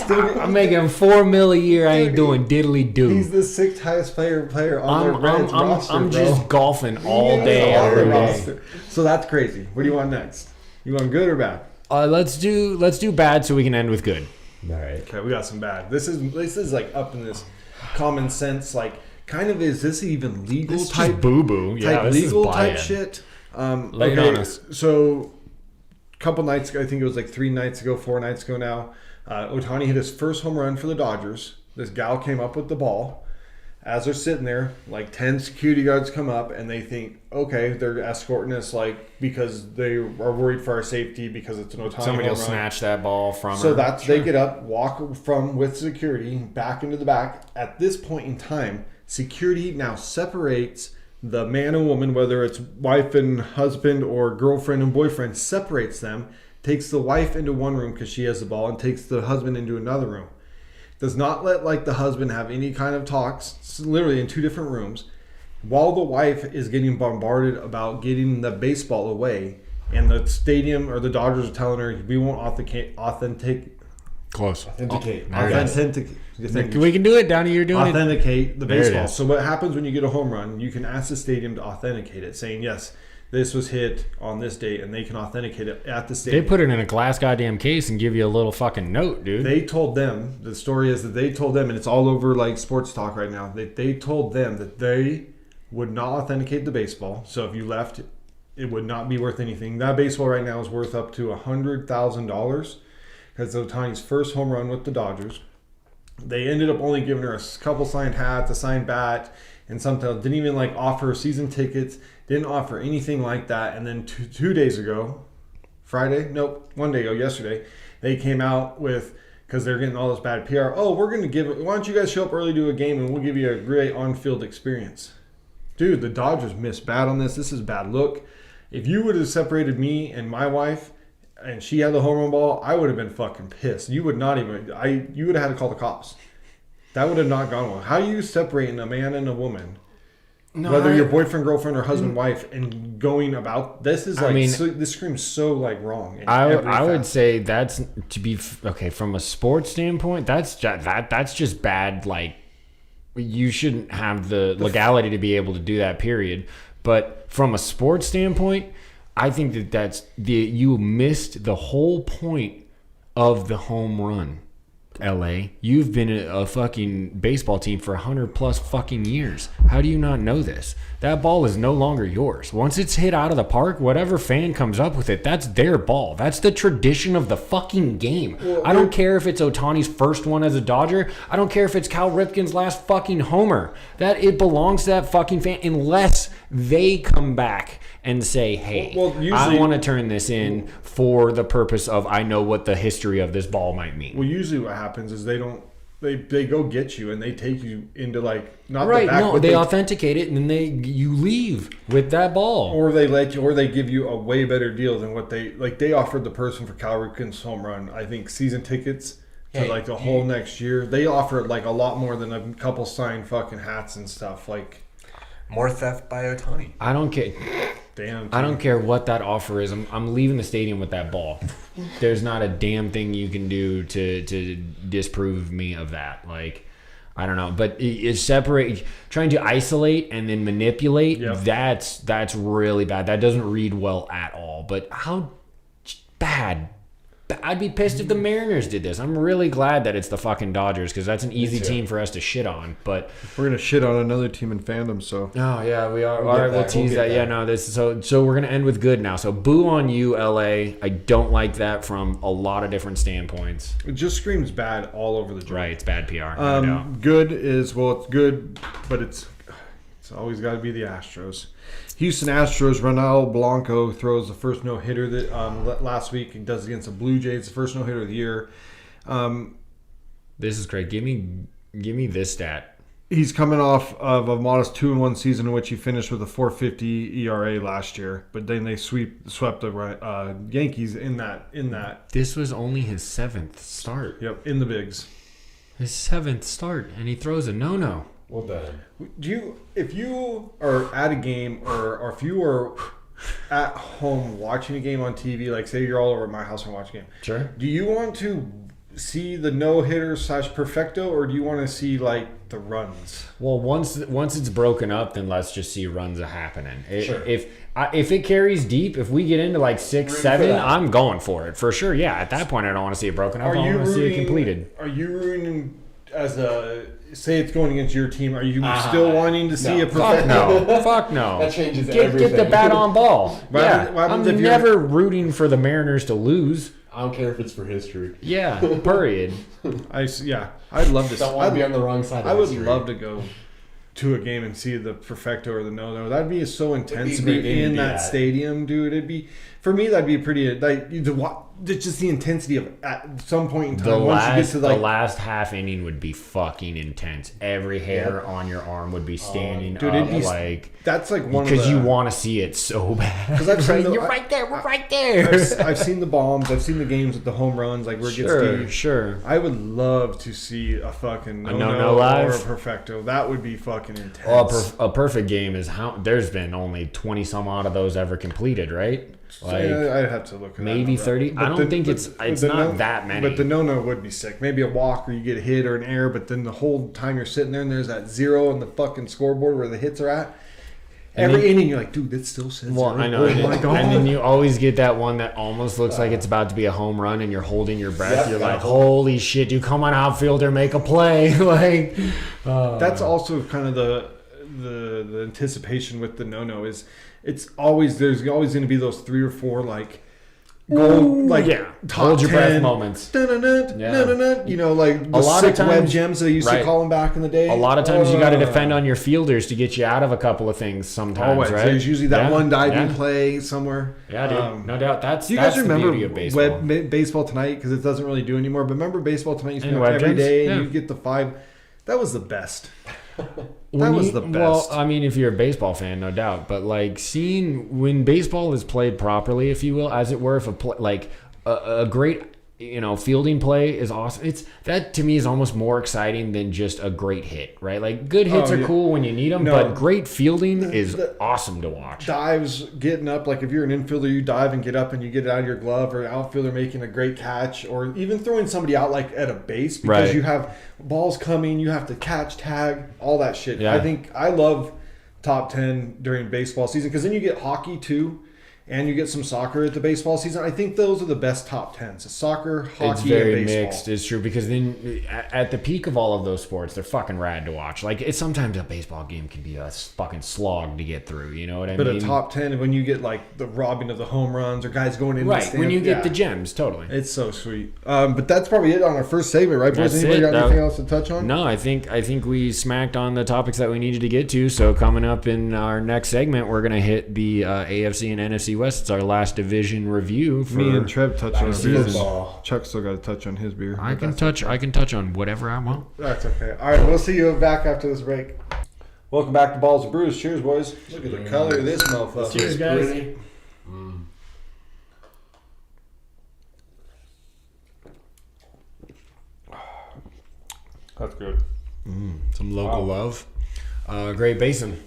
I'm making $4 million a year. I ain't doing diddly do. He's the 6th highest player on the Reds roster. I'm just golfing all day every day. So that's crazy. What do you want next? You want good or bad? Let's do bad so we can end with good. All right. Okay, we got some bad. This is like up in this common sense, like kind of is this even legal This type boo boo? Yeah, type this legal is type buy-in. shit. Lay it on us. So a couple nights ago, I think it was like 4 nights ago now, Ohtani hit his first home run for the Dodgers. This gal came up with the ball. As they're sitting there, like 10 security guards come up and they think, okay, they're escorting us like because they are worried for our safety because it's an Ohtani Somebody will home run. snatch that ball from her. So they get up, walk from with security back into the back. At this point in time, security now separates the man and woman, whether it's wife and husband or girlfriend and boyfriend, separates them, takes the wife into one room because she has the ball and takes the husband into another room. Does not let like the husband have any kind of talks. It's literally in 2 different rooms, while the wife is getting bombarded about getting the baseball away, and the stadium or the Dodgers are telling her we won't authenticate. Close. Authenticate. We can do it, Downey. You're doing Authenticate the There it baseball. is. So what happens when you get a home run? You can ask the stadium to authenticate it, saying yes, this was hit on this date, and they can authenticate it at the it. stadium. They put it in a glass goddamn case and give you a little fucking note, dude. They told them, the story is that they told them, and it's all over like sports talk right now, they told them that they would not authenticate the baseball. So if you left, it would not be worth anything. That baseball right now is worth up to $100,000 because Ohtani's first home run with the Dodgers. They ended up only giving her a couple signed hats, a signed bat, and something else. Didn't even like offer season tickets. Didn't offer anything like that. And then 2 days ago, one day ago, yesterday, they came out with, because they're getting all this bad PR. Oh, we're going to give it. Why don't you guys show up early to a game and we'll give you a great on-field experience. Dude, the Dodgers missed bad on this. This is bad look. If you would have separated me and my wife and she had the home run ball, I would have been fucking pissed. You would not even, you would have had to call the cops. That would have not gone well. How are you separating a man and a woman? Whether you're boyfriend, girlfriend, or husband, wife, and going about this is like this screams so like wrong. I would say that's to be okay from a sports standpoint. That's just bad. Like you shouldn't have the legality to be able to do that. Period. But from a sports standpoint, I think that's you missed the whole point of the home run. LA, you've been a fucking baseball team for 100 plus fucking years. How do you not know this? That ball is no longer yours. Once it's hit out of the park, whatever fan comes up with it, that's their ball. That's the tradition of the fucking game. Well, I don't care if it's Ohtani's first one as a Dodger. I don't care if it's Cal Ripken's last fucking homer. That it belongs to that fucking fan unless they come back and say, hey, I want to turn this in for the purpose of I know what the history of this ball might mean. Well, usually what happens is they go get you and they take you into like not right. The back, no, they authenticate it and then you leave with that ball, or they give you a way better deal than what they offered the person for Cal Ripken's home run. I think season tickets to like the whole next year. They offer like a lot more than a couple signed fucking hats and stuff like. More theft by Ohtani. I don't care. Damn. I don't care what that offer is. I'm leaving the stadium with that ball. There's not a damn thing you can do to disprove me of that. Like, I don't know. But it's separate. Trying to isolate and then manipulate, that's really bad. That doesn't read well at all. But how bad? I'd be pissed if the Mariners did this. I'm really glad that it's the fucking Dodgers because that's an easy team for us to shit on. But we're gonna shit on another team in Fandom. So oh yeah, we are. All right, we'll tease that. Yeah, no, this so we're gonna end with good now. So boo on you, LA. I don't like that from a lot of different standpoints. It just screams bad all over the joint. Right, it's bad PR. No doubt. Good is it's good, but it's always got to be the Astros. Houston Astros, Ronaldo Blanco throws the first no-hitter that last week. He does against the Blue Jays, the first no-hitter of the year. This is great. Give me this stat. He's coming off of a modest 2-1 season in which he finished with a 4.50 ERA last year, but then they swept the Yankees in that. This was only his 7th start. Yep, in the bigs. His 7th start, and he throws a no-no. Well done. If you are at a game or if you are at home watching a game on TV, like say you're all over at my house and watching a game. Sure. Do you want to see the no-hitter / perfecto, or do you want to see like the runs? Well, once it's broken up, then let's just see runs happening. Sure. If it carries deep, if we get into like 6, 7, I'm going for it for sure. Yeah, at that point, I don't want to see it broken up. I want to see it completed. Are you rooting as a say it's going against your team? Are you still wanting to see a perfecto? Fuck no. That changes everything. Get the bat on ball. Yeah, I'm never rooting for the Mariners to lose. I don't care if it's for history. Yeah, period. I'd love to. Don't want to be on the wrong side. I would love to go to a game and see the perfecto or the no. That'd be so intense to be in that stadium, dude. It'd be for me. That'd be pretty like just the intensity of at some point in time. The last half inning would be fucking intense. Every hair on your arm would be standing dude, up. Like that's like one because you want to see it so bad. Because I've seen you're right there. We're right there. I've seen the bombs. I've seen the games with the home runs. Like where it gets deep. Sure. I would love to see a fucking no live or a perfecto. That would be fucking intense. Well, a perfect game is how there's been only 20 some odd of those ever completed, right? Like I'd have to look at maybe that 30. I don't think it's not that many. But the no would be sick. Maybe a walk or you get a hit or an error, but then the whole time you're sitting there and there's that 0 on the fucking scoreboard where the hits are at. Every inning you're like, dude, that still says 0. I know. And then you always get that one that almost looks like it's about to be a home run and you're holding your breath. You're like, holy shit, dude, come on, outfielder, make a play. Like that's also kind of the anticipation with the no is there's always going to be those 3 or 4 like gold, like top hold your 10 breath moments. You know, like the a lot sick of times, web gems they used to call them back in the day. A lot of times you got to defend on your fielders to get you out of a couple of things. Sometimes, always, right? There's usually that one diving play somewhere. Yeah, dude, no doubt. That's do you guys remember the beauty of baseball. Baseball Tonight? Because it doesn't really do anymore. But remember Baseball Tonight? You spent every gems? day and you get the 5. That was the best. That was the best. Well, I mean, if you're a baseball fan, no doubt. But like seeing when baseball is played properly, if you will, as it were, if a great fielding play is awesome. That to me is almost more exciting than just a great hit, right? Like good hits are cool when you need them, but great fielding is awesome to watch. Dives, getting up, like if you're an infielder, you dive and get up and you get it out of your glove, or an outfielder making a great catch, or even throwing somebody out like at a base because you have balls coming, you have to catch, tag, all that shit. Yeah. I love top 10 during baseball season because then you get hockey too. And you get some soccer at the baseball season. I think those are the best top 10s. Soccer, hockey, and baseball. It's very mixed. It's true. Because then at the peak of all of those sports, they're fucking rad to watch. Like, sometimes a baseball game can be a fucking slog to get through. You know what I mean? But a top 10, when you get, like, the robbing of the home runs or guys going in the stand. When you get the gems, totally. It's so sweet. But that's probably it on our first segment, right, boys? Anybody got anything else to touch on? No, I think we smacked on the topics that we needed to get to. So coming up in our next segment, we're going to hit the AFC and NFC West. It's our last division review. Me and Trev touched on his. Chuck still got to touch on his beer. I can touch on whatever I want. That's okay. All right, we'll see you back after this break. Welcome back to Balls and Brews. Cheers, boys. Look at the color of this motherfucker. Cheers, guys. That's good. Some local love. Great Basin.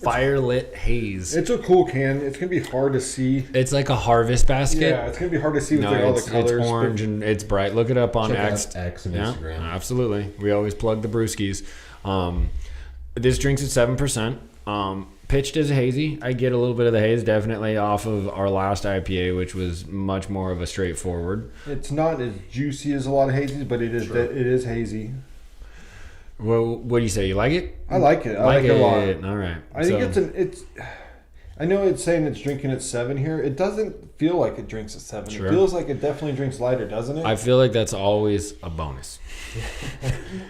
Fire-lit haze. It's a cool can. It's going to be hard to see. It's like a harvest basket. Yeah, it's going to be hard to see with all the colors. It's orange and it's bright. Look it up on X and Instagram. Absolutely. We always plug the brewskis. This drink's at 7%. Pitched as a hazy. I get a little bit of the haze definitely off of our last IPA, which was much more of a straightforward. It's not as juicy as a lot of hazies, but it is hazy. Well, what do you say? You like it? I like it. I like it a lot. All right. I think I know it's saying it's drinking at 7 here. It doesn't feel like it drinks at 7. Sure. It feels like it definitely drinks lighter, doesn't it? I feel like that's always a bonus.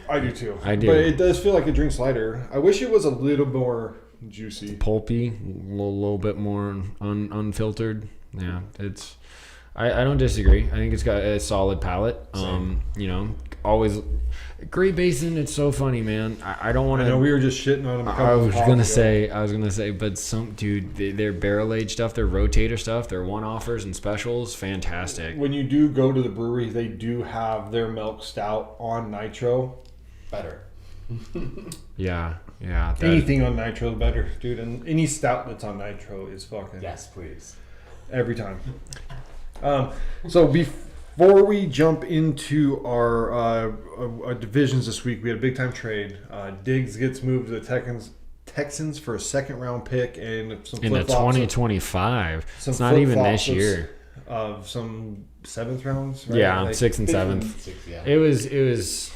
I do too. I do. But it does feel like it drinks lighter. I wish it was a little more juicy. Pulpy, a little bit more unfiltered. Yeah, it's... I don't disagree. I think it's got a solid palate. Always... Great Basin, it's so funny, man. I don't want to. I know we were just shitting on them. I was gonna say, but their barrel aged stuff, their rotator stuff, their one-offers and specials, fantastic. When you do go to the brewery, they do have their milk stout on nitro. Better. Yeah. Anything on nitro is better, dude. And any stout that's on nitro is fucking. Yes, please. Every time. So Before we jump into our divisions this week, we had a big time trade. Diggs gets moved to the Texans for a second round pick and some in the 2025. It's not even this year. Of some 7th rounds, right? Yeah, like 6th and 7th. 6, yeah. It was.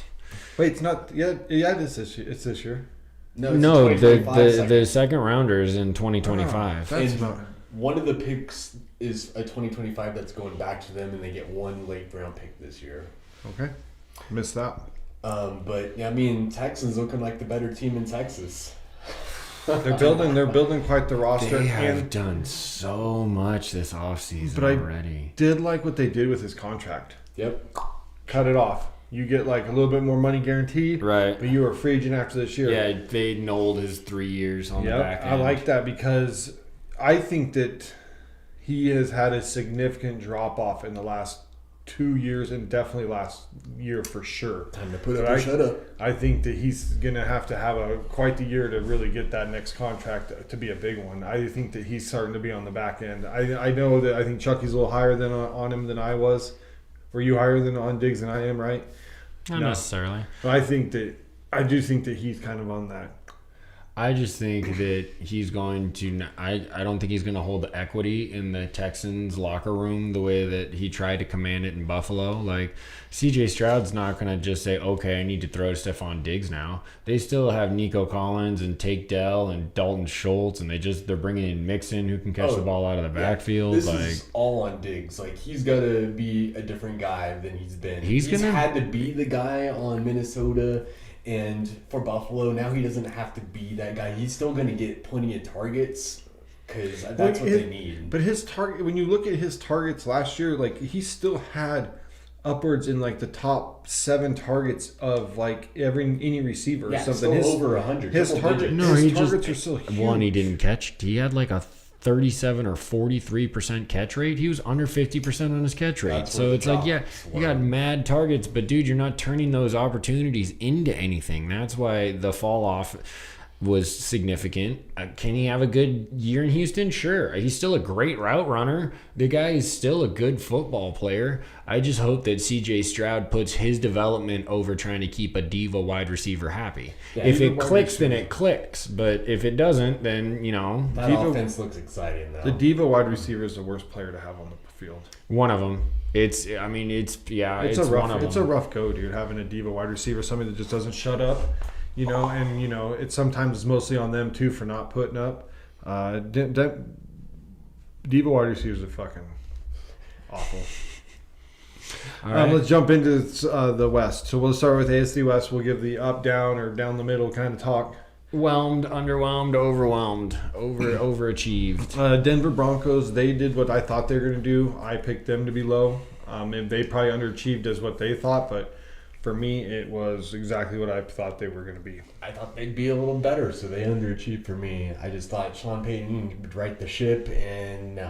Wait, it's not. Yeah, it is this year. It's this year. No, the second rounder is in 2025. That's not. One of the picks is a 2025 that's going back to them, and they get one late round pick this year. Okay, missed that. But yeah, I mean, Texans looking like the better team in Texas. They're building quite the roster. They have done so much this offseason already. I did like what they did with his contract. Yep. Cut it off. You get like a little bit more money guaranteed, right? But you are a free agent after this year. Yeah, they nulled his 3 years on the back end. I like that because I think that he has had a significant drop off in the last 2 years and definitely last year for sure. Time to put up or shut up. I think that he's gonna have to have quite the year to really get that next contract to be a big one. I think that he's starting to be on the back end. I know that I think Chucky's a little higher than on him than I was. Were you higher than on Diggs than I am, right? Not necessarily. But I do think that he's kind of on that. I just think that he's going to. I don't think he's going to hold the equity in the Texans locker room the way that he tried to command it in Buffalo. Like C.J. Stroud's not going to just say, "Okay, I need to throw to Stephon Diggs now." They still have Nico Collins and Take Dell and Dalton Schultz, and they're bringing in Mixon who can catch the ball out of the backfield. This is all on Diggs. Like he's got to be a different guy than he's been. He's had to be the guy on Minnesota. And for Buffalo, now he doesn't have to be that guy. He's still going to get plenty of targets because that's what they need. But his target, when you look at his targets last year, like he still had upwards in like the top 7 targets of like any receiver or something. Still over 100. His targets are still huge. One he didn't catch. He had like a 37 or 43% catch rate. He was under 50% on his catch rate. So it's like, you got mad targets, but dude, you're not turning those opportunities into anything. That's why the fall off was significant. Can he have a good year in Houston? Sure. He's still a great route runner. The guy is still a good football player. I just hope that C.J. Stroud puts his development over trying to keep a diva wide receiver happy. Yeah, if it clicks, then it clicks. But if it doesn't, then, That offense looks exciting, though. The diva wide receiver is the worst player to have on the field. One of them. It's one of them. It's a rough go, dude, having a diva wide receiver, somebody that just doesn't shut up. It's sometimes mostly on them too for not putting up. Diva wide receivers are fucking awful. All right. Let's jump into the West. So we'll start with AFC West. We'll give the up, down, or down the middle kind of talk. Whelmed, underwhelmed, overwhelmed, overachieved. Denver Broncos, they did what I thought they were going to do. I picked them to be low. And they probably underachieved as what they thought, but for me, it was exactly what I thought they were going to be. I thought they'd be a little better, so they underachieved for me. I just thought Sean Payton would right the ship, and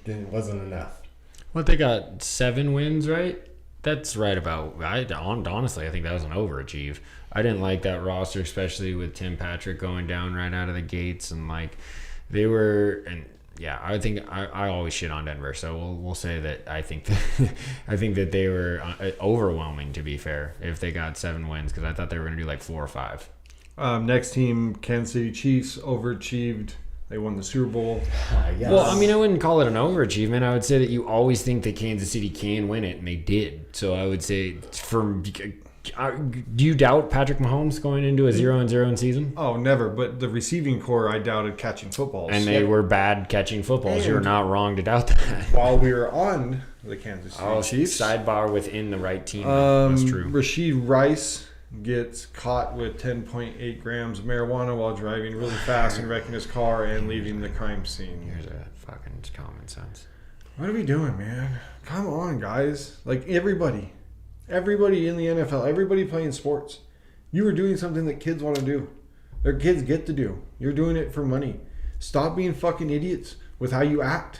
it wasn't enough. What, they got 7 wins, right? That's right about. Honestly, I think that was an overachieve. I didn't like that roster, especially with Tim Patrick going down right out of the gates, and they were. And yeah, I think I always shit on Denver, so we'll say that I think that they were overwhelming, to be fair, if they got 7 wins, because I thought they were going to do like 4 or 5. Next team, Kansas City Chiefs, overachieved. They won the Super Bowl. Yes. Well, I mean, I wouldn't call it an overachievement. I would say that you always think that Kansas City can win it, and they did. So I would say, do you doubt Patrick Mahomes going into a 0-0 season? Oh, never. But the receiving core, I doubted catching footballs. And they were bad catching footballs. You're not wrong to doubt that. While we were on the Kansas City Chiefs. Sidebar within the right team. That's true. Rashid Rice gets caught with 10.8 grams of marijuana while driving really fast and wrecking his car and leaving the crime scene. Here's a fucking common sense. What are we doing, man? Come on, guys. Like, everybody in the NFL, everybody playing sports. You were doing something that kids want to do. Their kids get to do. You're doing it for money. Stop being fucking idiots with how you act.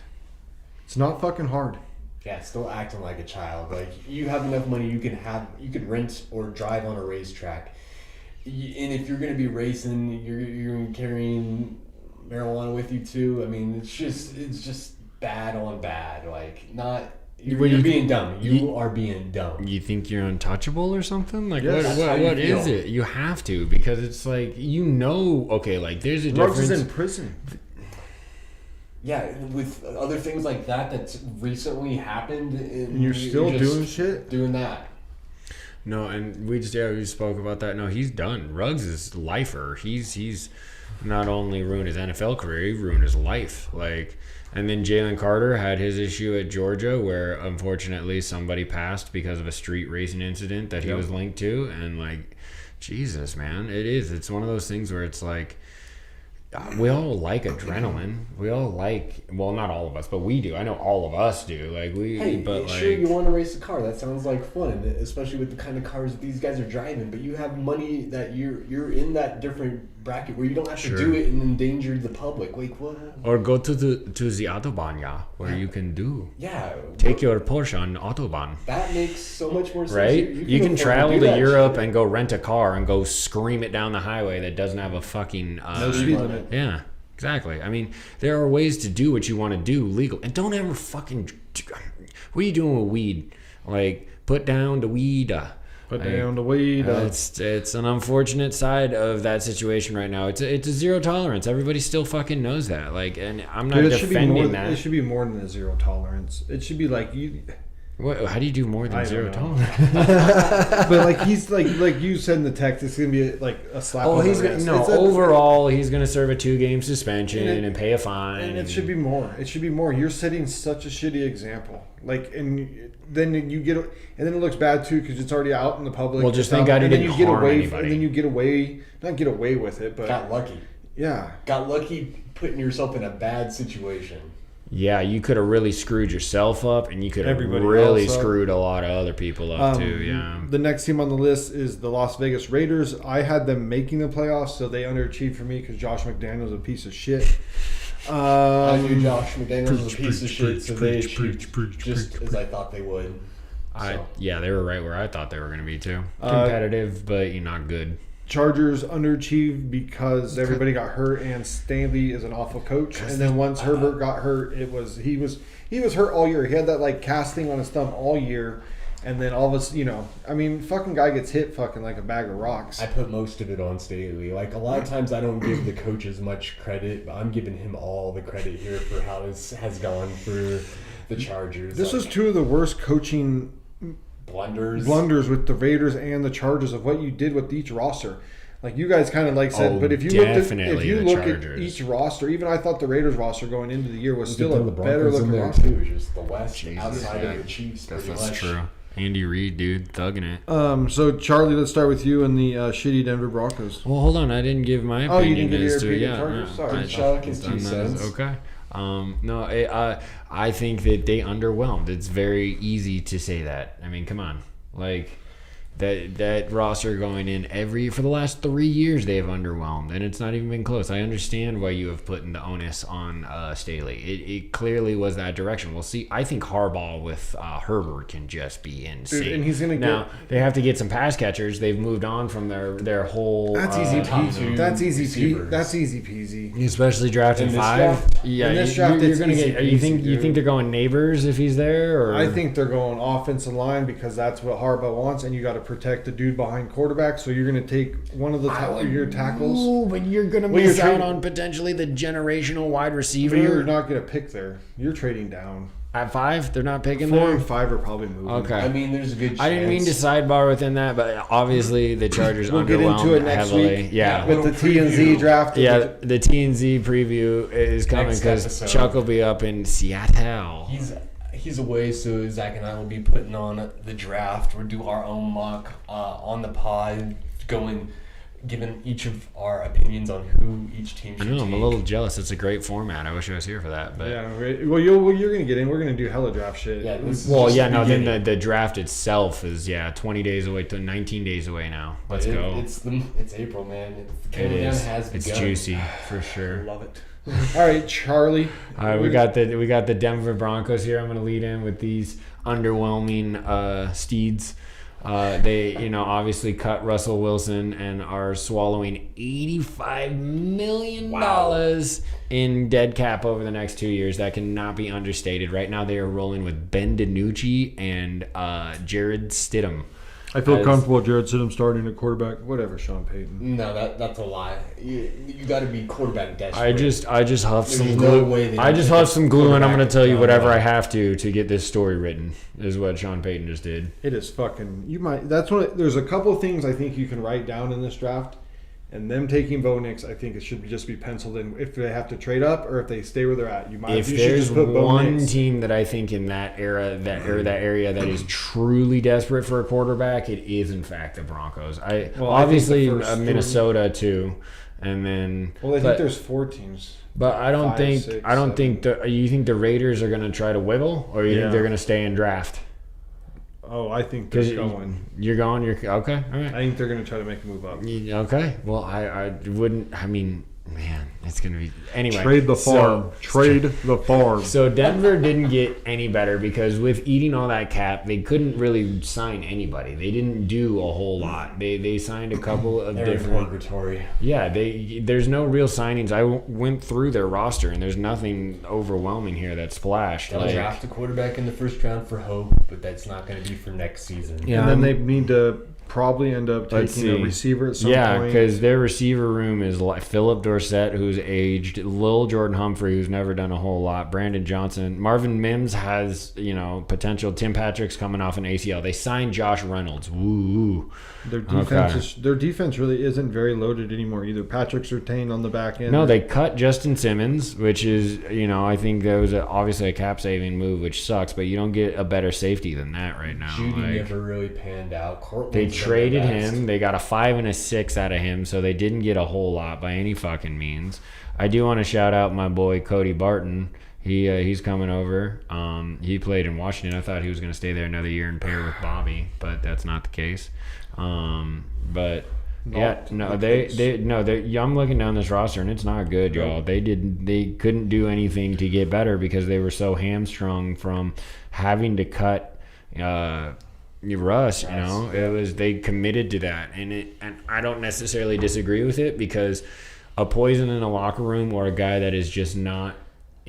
It's not fucking hard. Yeah, still acting like a child. Like, you have enough money, you could rent or drive on a racetrack. And if you're going to be racing, you're carrying marijuana with you too. I mean, it's just bad on bad. Like, not You're being dumb. You are being dumb. You think you're untouchable or something? Like, Yes, what is it? You have to, because it's like, okay, like, there's a difference. Ruggs is in prison. Yeah, with other things like that's recently happened. And you're still doing shit? Doing that. No, and we spoke about that. No, he's done. Ruggs is lifer. He's not only ruined his NFL career, he ruined his life. Like, and then Jalen Carter had his issue at Georgia, where unfortunately somebody passed because of a street racing incident that he was linked to, and like, Jesus, man, it's one of those things where it's like, we all like adrenaline. We all like, well, not all of us, but we do. I know all of us do. Like sure, you want to race a car. That sounds like fun, especially with the kind of cars that these guys are driving. But you have money that you're in that different bracket where you don't have to do it and endanger the public. Like what? Or go to the Autobahn, where you can do. Yeah. Take your Porsche on Autobahn. That makes so much more sense. Right? You can travel to Europe and go rent a car and go scream it down the highway that doesn't have a fucking no speed limit. Yeah, exactly. I mean, there are ways to do what you want to do legal. And don't ever fucking... What are you doing with weed? Like, put down the weed. Put down the weed. It's an unfortunate side of that situation right now. It's a zero tolerance. Everybody still fucking knows that. Like, and I'm not defending that. It should be more than a zero tolerance. It should be like you... What? How do you do more than zero tolerance? But like he's like you said in the text, it's gonna be like a slap. Oh, he's gonna overall he's gonna serve a 2-game suspension and pay a fine. And it should be more. It should be more. You're setting such a shitty example. Like, and then you get, and then it looks bad too because it's already out in the public. Well, just thank God he didn't harm anybody. And then you get away, not get away with it, but got lucky. Yeah, got lucky putting yourself in a bad situation. Yeah, you could have really screwed yourself up, and you could have screwed a lot of other people up too. Yeah. The next team on the list is the Las Vegas Raiders. I had them making the playoffs, so they underachieved for me because Josh McDaniels is a piece of shit. I knew Josh McDaniels was a piece of shit, so they achieved just as I thought they would. Yeah, they were right where I thought they were going to be too. Competitive, but you're not good. Chargers underachieved because everybody got hurt and Stanley is an awful coach. And then once Herbert got hurt, he was hurt all year. He had that like casting on his thumb all year, and then all of us, fucking guy gets hit fucking like a bag of rocks. I put most of it on Staley. Like a lot of times, I don't give the coaches much credit, but I'm giving him all the credit here for how this has gone for the Chargers. This was two of the worst coaching blunders with the Raiders and the Chargers of what you did with each roster. Like you guys kind of like said, but if you look at each roster, even I thought the Raiders roster going into the year was still a better looking roster. Too. Just the West outside of the Chiefs. That's true. Andy Reid, dude, thugging it. So Charlie, let's start with you and the shitty Denver Broncos. Well, hold on, I didn't give my opinion. Oh, you didn't give your opinion. Sorry, Chuck is 2 cents. Okay. I think that they underwhelmed. It's very easy to say that. I mean, come on, like that roster going in for the last 3 years they have underwhelmed, and it's not even been close. I understand why you have put in the onus on Staley. It clearly was that direction. We'll see. I think Harbaugh with Herbert can just be insane. Dude, and he's gonna they have to get some pass catchers. They've moved on from their whole. That's easy peasy. That's easy peasy. Especially drafting 5. Yeah, you're gonna get. You think they're going Neighbors if he's there? Or? I think they're going offensive line because that's what Harbaugh wants, and you got to protect the dude behind quarterback. So you're going to take one of your tackles. Ooh, but you're going to miss out on potentially the generational wide receiver. But you're not going to pick there. You're trading down. At 5, they're not picking 4 there? and 5 are probably moving. Okay. I mean, there's a good chance. I didn't mean to sidebar within that, but obviously the Chargers we'll get into it next heavily. Week. Yeah. With the T&Z draft. Yeah, the T&Z preview is coming because Chuck will be up in Seattle. He's away, so Zach and I will be putting on the draft. We'll do our own mock on the pod, giving each of our opinions on who each team should take. I'm a little jealous. It's a great format. I wish I was here for that. But yeah, well, you're going to get in. We're going to do hella draft shit. Yeah, then the draft itself is 20 days away to 19 days away now. Let's go. It's April, man. It is. It's juicy for sure. I love it. All right, Charlie. All right, we got the Denver Broncos here. I'm going to lead in with these underwhelming steeds. They, obviously cut Russell Wilson and are swallowing $85 million in dead cap over the next 2 years. That cannot be understated. Right now, they are rolling with Ben DiNucci and Jared Stidham. I feel comfortable Jared Stidham starting at quarterback. Whatever, Sean Payton. No, that's a lie. You got to be quarterback desperate. I just huffed some glue. I just huffed some glue, and I'm going to tell you whatever I have to get this story written. Is what Sean Payton just did. It is fucking. You might. That's what. There's a couple of things I think you can write down in this draft. And them taking Bo Nix, I think it should just be penciled in if they have to trade up or if they stay where they're at. If there's one team that I think in that area that is truly desperate for a quarterback, it is in fact the Broncos. Obviously Minnesota too, and then. Well, I think there's 4 teams. But I don't think you think the Raiders are going to try to wiggle, or you think they're going to stay and draft. Oh, I think they're going. You're going? You're okay? All right. I think they're going to try to make a move up. Okay. Well, I wouldn't. I mean, man, it's going to be... Anyway. Trade the farm. Trade the farm. So Denver didn't get any better because with eating all that cap, they couldn't really sign anybody. They didn't do a whole lot. They signed a couple of different... Purgatory. Yeah, there's no real signings. I went through their roster, and there's nothing overwhelming here that splashed. They'll draft a quarterback in the first round for hope, but that's not going to be for next season. Yeah, and then they need to probably end up taking a receiver at some point. Yeah, because their receiver room is like Philip Dorsett, who's aged, Lil Jordan Humphrey, who's never done a whole lot, Brandon Johnson, Marvin Mims has potential. Tim Patrick's coming off an ACL. They signed Josh Reynolds. Woo. Their defense really isn't very loaded anymore either. Patrick's retained on the back end. No, they cut Justin Simmons, which is I think that was obviously a cap saving move, which sucks. But you don't get a better safety than that right now. Judy never really panned out. They traded him. They got a 5 and a 6 out of him, so they didn't get a whole lot by any fucking means. I do want to shout out my boy Cody Barton. He's coming over. He played in Washington. I thought he was going to stay there another year and pair with Bobby, but that's not the case. I'm looking down this roster and it's not good, y'all. They couldn't do anything to get better because they were so hamstrung from having to cut Russ. They committed to that, and I don't necessarily disagree with it because a poison in a locker room or a guy that is just not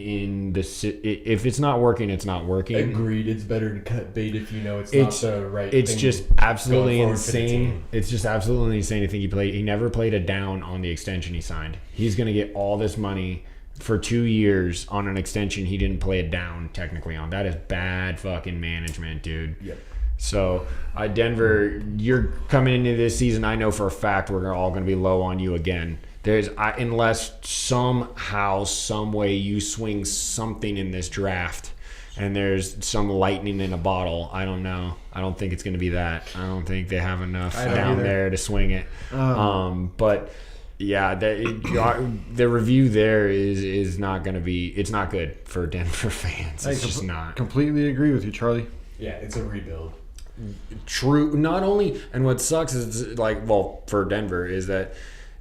if it's not working, it's not working. Agreed. It's better to cut bait if it's not the right thing. It's just absolutely insane. It's just absolutely insane to think he never played a down on the extension he signed. He's going to get all this money for 2 years on an extension he didn't play a down technically on. That is bad fucking management, dude. Yep. So, Denver, you're coming into this season, I know for a fact we're all going to be low on you again. Unless somehow, some way you swing something in this draft and there's some lightning in a bottle. I don't know. I don't think it's going to be that. I don't think they have enough down there to swing it. But yeah, the review there is not going to be. It's not good for Denver fans. It's just not. Completely agree with you, Charlie. Yeah, it's a rebuild. True. Not only, and what sucks is for Denver is that.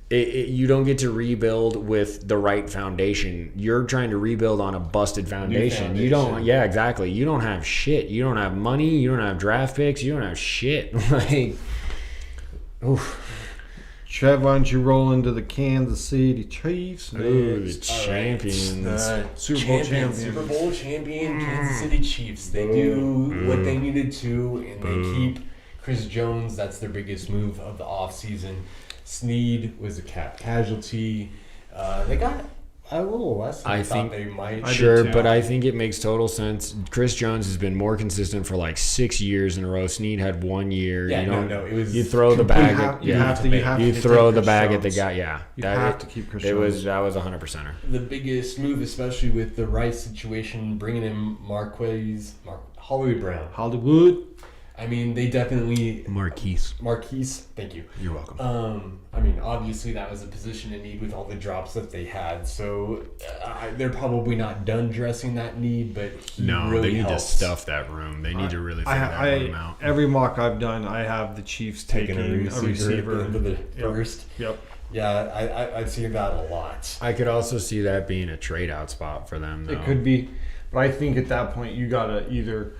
You don't get to rebuild with the right foundation. You're trying to rebuild on a busted foundation. You don't. Yeah, exactly. You don't have shit. You don't have money. You don't have draft picks. You don't have shit. Oof. Trev, why don't you roll into the Kansas City Chiefs? Ooh, the champions. Super Bowl champion, Kansas City Chiefs. They do what they needed to, and they keep Chris Jones. That's their biggest move of the offseason. Snead was a cap casualty. They got a little less than I thought they might. Sure, but I think it makes total sense. Chris Jones has been more consistent for 6 years in a row. Snead had 1 year. Yeah, it was. You throw the bag. You throw the bag at the guy. Yeah, you have to keep Chris Jones. That was 100%er. The biggest move, especially with the Rice situation, bringing in Hollywood Brown. Hollywood. I mean, they definitely... Marquise. Thank you. You're welcome. Obviously that was a position in need with all the drops that they had. So they're probably not done dressing that need, but they need to stuff that room. They need to really figure that room out. Every mock I've done, I have the Chiefs taking a receiver. Into the first. Yep. Yeah, I've seen that a lot. I could also see that being a trade-out spot for them, though. It could be. But I think at that point, you got to either...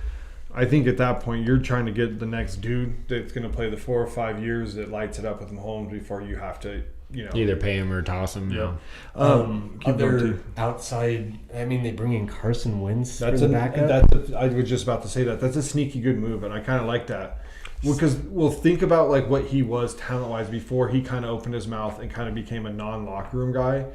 I think at that point you're trying to get the next dude that's going to play the 4 or 5 years that lights it up with Mahomes before you have to, either pay him or toss him. Yeah. Other outside, I mean, they bring in Carson Wentz for the backup. I was just about to say that. That's a sneaky good move, and I kind of like that. Because think about like what he was talent-wise before he kind of opened his mouth and kind of became a non-locker room guy.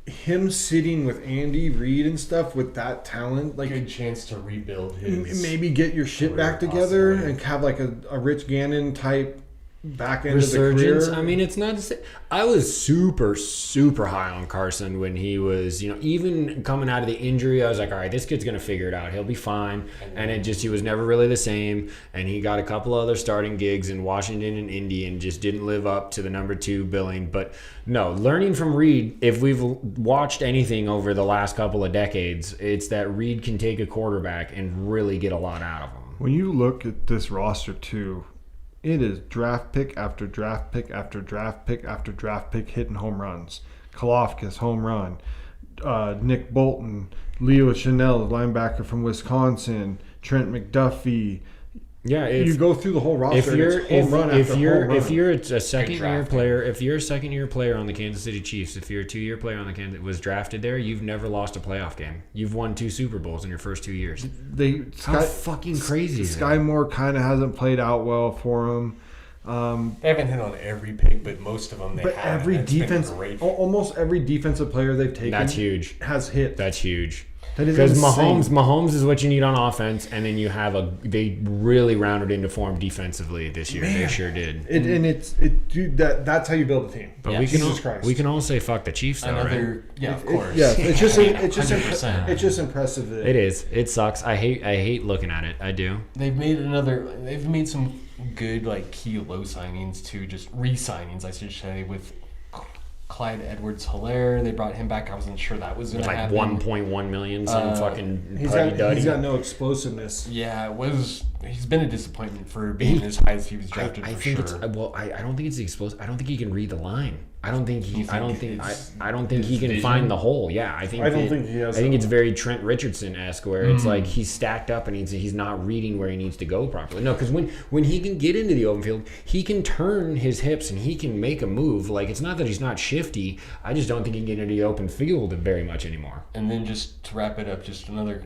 Him sitting with Andy Reid and stuff with that talent, like good chance to rebuild his maybe get your shit back together and have like a Rich Gannon type back end resurgence. of the career. I mean, it's not to say I was super, super high on Carson when he was, even coming out of the injury. I was like, all right, this kid's gonna figure it out. He'll be fine. And he was never really the same. And he got a couple other starting gigs in Washington and Indy, and just didn't live up to the number 2 billing. But no, learning from Reid, if we've watched anything over the last couple of decades, it's that Reid can take a quarterback and really get a lot out of him. When you look at this roster too, it is draft pick after draft pick after draft pick after draft pick hitting home runs. Kalofkas, home run. Nick Bolton, Leo Chanel, linebacker from Wisconsin, Trent McDuffie. Yeah, you go through the whole roster. If you're a second year player, if you're a second year player on the Kansas City Chiefs, if you're a 2-year player on the Kansas was drafted there, you've never lost a playoff game. You've won 2 Super Bowls in your first 2 years. How fucking crazy is Sky Moore kind of hasn't played out well for him. They haven't hit on every pick, but most of them they have. But every defense, almost every defensive player they've taken, that's huge, has hit. That's huge. Because Mahomes is what you need on offense, and then you have they really rounded into form defensively this year. Man. They sure did. Dude, that's how you build a team. But yeah, we can all say fuck the Chiefs though, right? Yeah, of course. It's just impressive. It is. It sucks. I hate looking at it. I do. They've made some good key low signings too, just re-signings I should say, with Clyde Edwards-Helaire. They brought him back. I wasn't sure that was going to happen. 1.1 million, some fucking he's got no explosiveness. Yeah, he's been a disappointment for being as high as he was drafted. I think I don't think it's the explosive. I don't think he can read the line. I don't think he can find the hole. Yeah, I think it's very Trent Richardson-esque, where it's like he's stacked up and he's not reading where he needs to go properly. No, because when he can get into the open field, he can turn his hips and he can make a move. Like, it's not that he's not shifty. I just don't think he can get into the open field very much anymore. And then just to wrap it up, just another.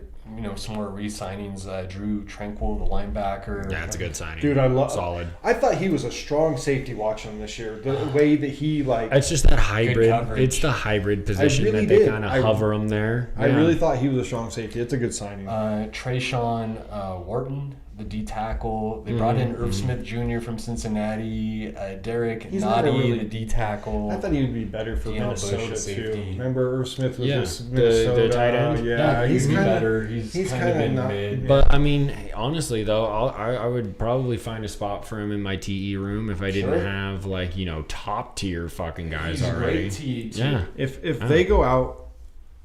Some more re-signings. Drew Tranquil, the linebacker. Yeah, it's a good signing. Dude, solid. I thought he was a strong safety watching him this year. The way that he it's just that hybrid. It's the hybrid position that they kind of hover him there. I really thought he was a strong safety. It's a good signing. Trayshawn Wharton, the D tackle. They brought in Irv Smith Jr. from Cincinnati. Derek Noddy, the D tackle. I thought he would be better for Minnesota too. Remember Irv Smith was Minnesota, the tight end. Yeah, he's better. He's kind of been mid. But I mean, honestly though, I would probably find a spot for him in my TE room if I didn't have top tier fucking guys already. Great TE too. Yeah. If they go out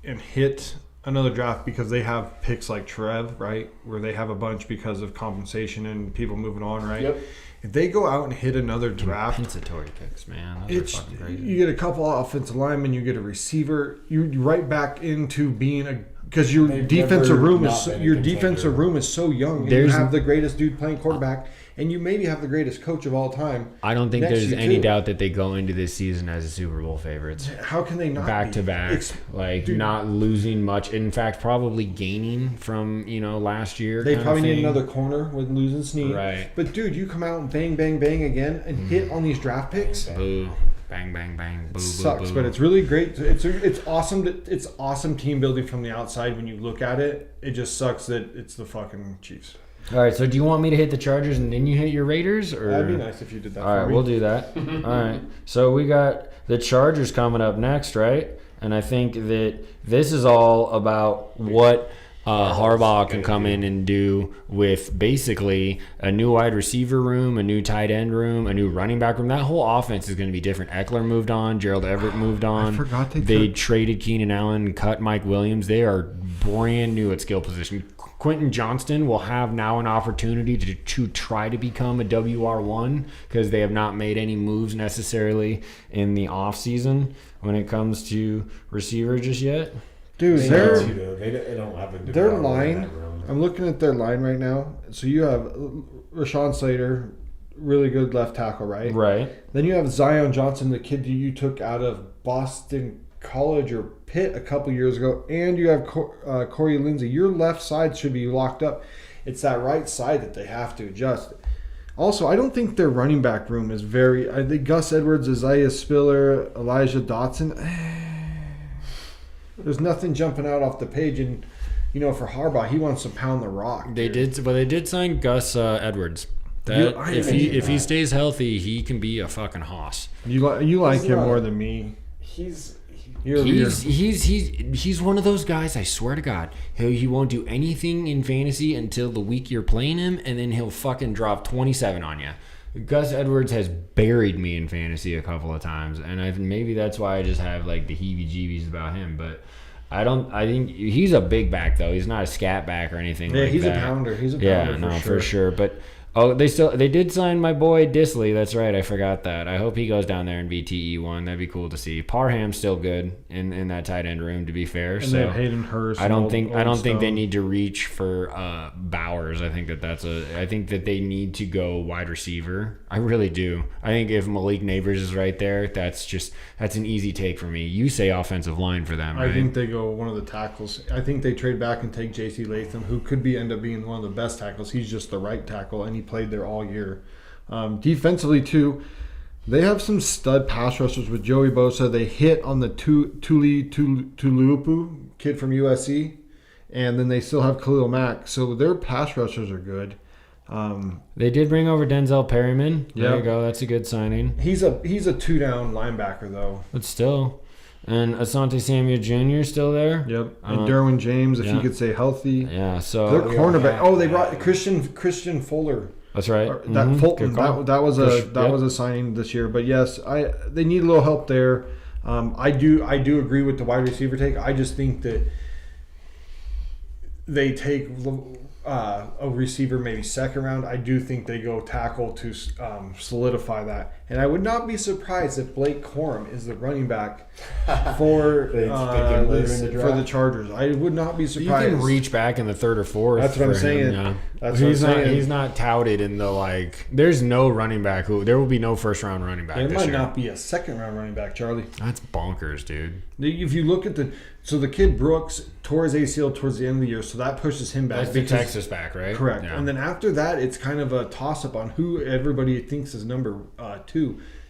and hit another draft because they have picks like Trev, right, where they have a bunch because of compensation and people moving on, right? Yep. If they go out and hit another draft, compensatory picks, man. Those are fucking crazy. You get a couple of offensive linemen, you get a receiver, you're right back into being because your defensive room is so young. You have the greatest dude playing quarterback, and you maybe have the greatest coach of all time. I don't think there's any doubt that they go into this season as a Super Bowl favorites. How can they not back to back, not losing much? In fact, probably gaining from last year. They probably need another corner with losing Snead. Right. But dude, you come out and bang, bang, bang again and hit on these draft picks. Boo. Bang, bang, bang. Boo, sucks, boo. But it's really great. It's awesome. It's awesome team building from the outside when you look at it. It just sucks that it's the fucking Chiefs. All right, so do you want me to hit the Chargers and then you hit your Raiders? Or? That'd be nice if you did that. All right, we'll do that. All right, so we got the Chargers coming up next, right? And I think that this is all about what Harbaugh can come in and do with basically a new wide receiver room, a new tight end room, a new running back room. That whole offense is going to be different. Eckler moved on. Gerald Everett moved on. I forgot they traded Keenan Allen, cut Mike Williams. They are brand new at skill position. Quentin Johnston will have now an opportunity to try to become a WR1 because they have not made any moves necessarily in the offseason when it comes to receiver just yet. Dude, they don't have a their line. I'm looking at their line right now. So you have Rashawn Slater, really good left tackle, right? Right. Then you have Zion Johnson, the kid you took out of Boston College or Pitt a couple years ago, and you have Corey Lindsey. Your left side should be locked up. It's that right side that they have to adjust. Also, I don't think their running back room is very... I think Gus Edwards, Isaiah Spiller, Elijah Dotson... There's nothing jumping out off the page, and for Harbaugh, he wants to pound the rock. They did sign Gus Edwards. If he stays healthy, he can be a fucking hoss. You like him more than me. He's one of those guys, I swear to God. He won't do anything in fantasy until the week you're playing him, and then he'll fucking drop 27 on you. Gus Edwards has buried me in fantasy a couple of times, and maybe that's why I just have like the heebie-jeebies about him. But I think he's a big back though. He's not a scat back or anything like that. Yeah, he's a pounder. He's a pounder for sure. But they did sign my boy Disley. That's right. I forgot that. I hope he goes down there in VTE one. That'd be cool to see. Parham's still good in that tight end room, to be fair. And so Hayden Hurst. I don't think they need to reach for Bowers. I think that they need to go wide receiver. I really do. I think if Malik Neighbors is right there, that's an easy take for me. You say offensive line for them, right? I think they go one of the tackles. I think they trade back and take J.C. Latham, who could end up being one of the best tackles. He's just the right tackle, and he played there all year. Defensively, too, they have some stud pass rushers with Joey Bosa. They hit on the Tuli Tulupu kid from USC, and then they still have Khalil Mack. So their pass rushers are good. They did bring over Denzel Perryman. There you go. That's a good signing. He's a two-down linebacker, though. But still. And Asante Samuel Jr. still there. Yep. And Derwin James, if he could stay healthy. Yeah. So their cornerback. They brought Christian Fuller. That's right. Fulton. That was a signing this year. But yes, they need a little help there. I do agree with the wide receiver take. I just think that they take a receiver maybe second round. I do think they go tackle to solidify that. And I would not be surprised if Blake Corum is the running back for the Chargers. I would not be surprised. You can reach back in the third or fourth. That's what I'm saying. Yeah. That's what I'm saying. He's not touted in the there's no running back there will be no first round running back. There might not be a second round running back, Charlie. That's bonkers, dude. If you look at the kid Brooks tore his ACL towards the end of the year, so that pushes him back. That's the Texas back, right? Correct. Yeah. And then after that, it's kind of a toss up on who everybody thinks is number 2.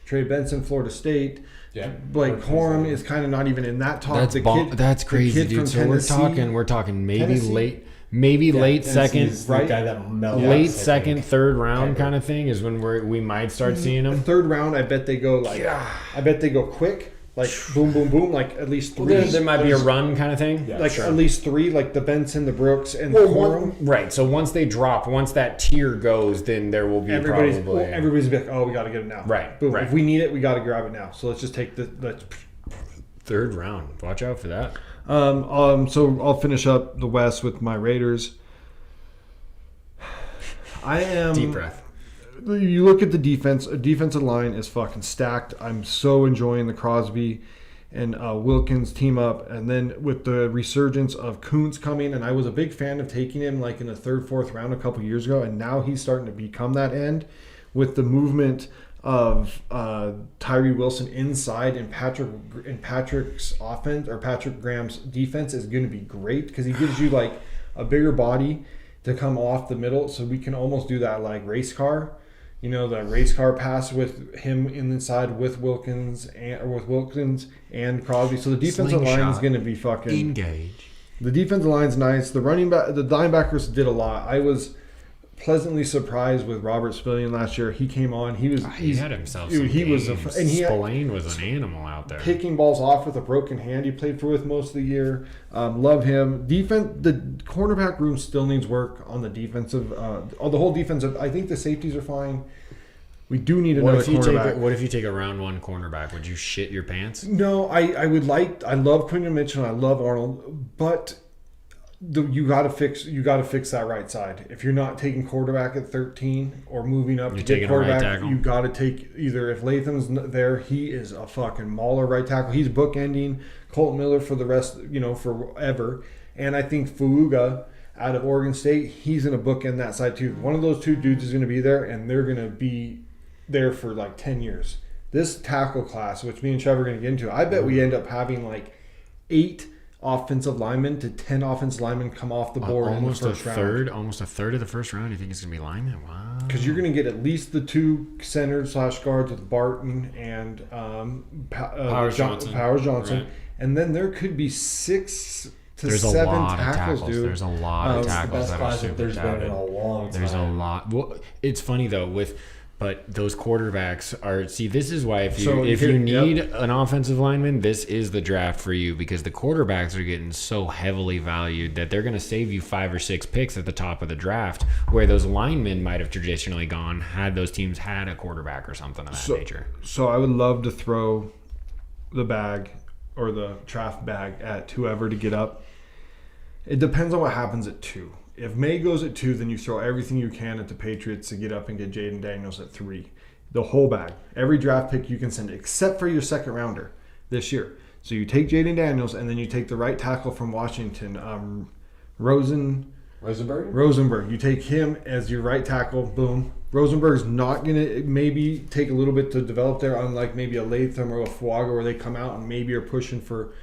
Trey Benson, Florida State. Yeah. Blake Corum is kind of not even in that talk. That's crazy, dude. So we're talking maybe Tennessee? late second, right? Guy that late second, third round kind of thing is when we might start seeing him. Third round, I bet they go I bet they go quick. Like boom, boom, boom, like at least 3. There might be a run kind of thing. Yeah, at least 3, like the Benson, the Brooks, and the Corum. Right. So once that tier goes, then there will be everybody's like, we got to get it now. Right. Boom. Right. If we need it, we got to grab it now. So let's just take the third round. Watch out for that. So I'll finish up the West with my Raiders. Deep breath. You look at the defense. A defensive line is fucking stacked. I'm so enjoying the Crosby and Wilkins team up. And then with the resurgence of Kuntz coming, and I was a big fan of taking him in the third, fourth round a couple years ago, and now he's starting to become that end with the movement of Tyree Wilson inside, and Patrick's offense, or Patrick Graham's defense is going to be great because he gives you a bigger body to come off the middle, so we can almost do that race car. The race car pass with him inside with Wilkins and Crosby. So the defensive line is going to be fucking engage. The defensive line's nice. The linebackers did a lot. I was pleasantly surprised with Robert Spillane last year. He came on. He had himself some games. Spillane was an animal out there. Picking balls off with a broken hand. He played with most of the year. Love him. The cornerback room still needs work on the defensive. The whole defensive. I think the safeties are fine. We do need another cornerback. What if you take a round 1 cornerback? Would you shit your pants? No, I love Quinton Mitchell. I love Arnold, but you got to fix that right side. If you're not taking quarterback at 13 or moving up to get quarterback, you got to take either. If Latham's there, he is a fucking mauler right tackle. He's bookending Colton Miller for the rest, forever. And I think Fuuga out of Oregon State, he's going to bookend that side too. One of those two dudes is going to be there, and they're going to be there for like 10 years. This tackle class, which me and Trevor are going to get into, I bet we end up having like 8 offensive linemen to 10 offensive linemen come off the board in the first round. Almost a third of the first round. You think it's going to be linemen? Wow. Because you're going to get at least the 2 centers/guards with Barton and Powers Johnson. Right. And then there could be 6 to There's 7 a lot tackles, of tackles, dude. There's a lot of tackles that are best super there's been in a long time. There's a lot. Well, it's funny though but those quarterbacks are. See, this is why if you need an offensive lineman, this is the draft for you, because the quarterbacks are getting so heavily valued that they're going to save you 5 or 6 picks at the top of the draft, where those linemen might have traditionally gone had those teams had a quarterback or something of that nature. So I would love to throw the bag or the draft bag at whoever to get up. It depends on what happens at 2. If May goes at 2, then you throw everything you can at the Patriots to get up and get Jaden Daniels at 3. The whole bag. Every draft pick you can send, except for your second rounder this year. So you take Jaden Daniels, and then you take the right tackle from Washington, Rosenberg. You take him as your right tackle. Boom. Rosenberg's not going to maybe take a little bit to develop there, unlike maybe a Latham or a Fuaga, where they come out and maybe are pushing for,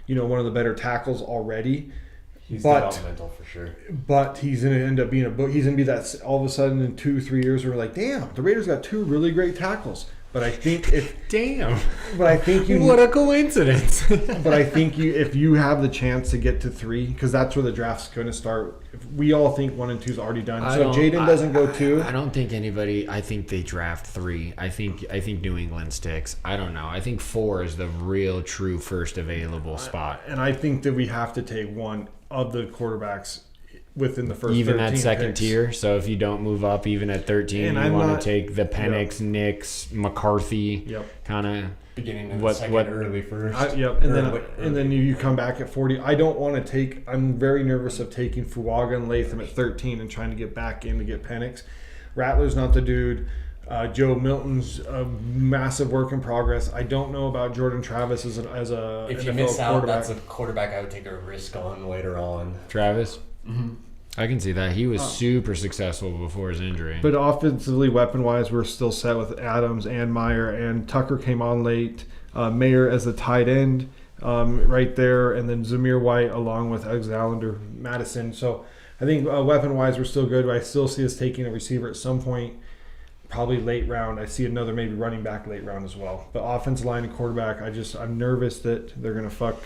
one of the better tackles already. He's developmental for sure. But he's going to end up being he's going to be that all of a sudden in 2-3 years we're like, damn, the Raiders got 2 really great tackles. But I think what a coincidence. But I think if you have the chance to get to 3, because that's where the draft's going to start. If we all think 1 and 2 is already done. So Jaden doesn't go 2. I don't think anybody. I think they draft 3. I think New England sticks. I don't know. I think 4 is the real true first available spot. And I think that we have to take one of the quarterbacks within the first even 13 that second picks. tier. So if you don't move up even at 13, you want to take the Penix, Nix, McCarthy, kind of beginning of the second, early first. And then you come back at 40. I don't want to take. I'm very nervous of taking Fuaga and Latham at 13 and trying to get back in to get Penix. Rattler's not the dude. Joe Milton's a massive work in progress. I don't know about Jordan Travis as a if you NFL miss out, quarterback. that's a quarterback I would take a risk on later on. Travis? Mm-hmm. I can see that. He was super successful before his injury. But offensively, weapon-wise, we're still set with Adams and Meyer. And Tucker came on late. Mayer as the tight end right there. And then Zamir White along with Alexander Madison. So I think weapon-wise, we're still good. But I still see us taking a receiver at some point. Probably late round. I see another maybe running back late round as well. But offensive line and quarterback, I'm nervous that they're going to fuck.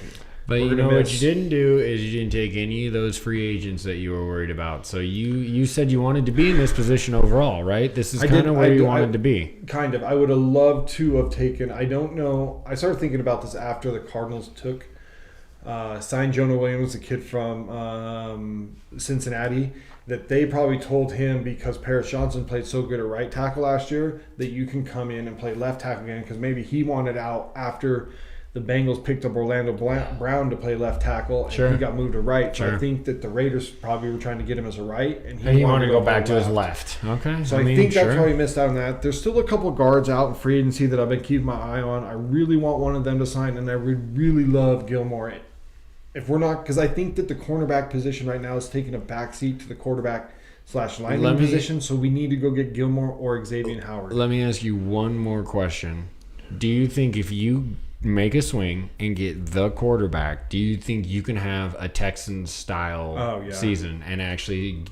But you know what you didn't do is you didn't take any of those free agents that you were worried about. So you said you wanted to be in this position overall, right? This is kind of where you wanted to be. Kind of. I would have loved to have taken. I don't know. I started thinking about this after the Cardinals signed Jonah Williams, a kid from Cincinnati. That they probably told him because Paris Johnson played so good at right tackle last year that you can come in and play left tackle again, because maybe he wanted out after the Bengals picked up Orlando Brown to play left tackle, and he got moved to right. So I think that the Raiders probably were trying to get him as a right, and he wanted to go back to his left. Okay. So I think that's how he missed out on that. There's still a couple guards out in free agency that I've been keeping my eye on. I really want one of them to sign, and I would really love Gilmore. If we're not, because I think that the cornerback position right now is taking a backseat to the quarterback/lineman position, so we need to go get Gilmore or Xavier Howard. Let me ask you one more question. Do you think if you make a swing and get the quarterback, do you think you can have a Texans-style season and actually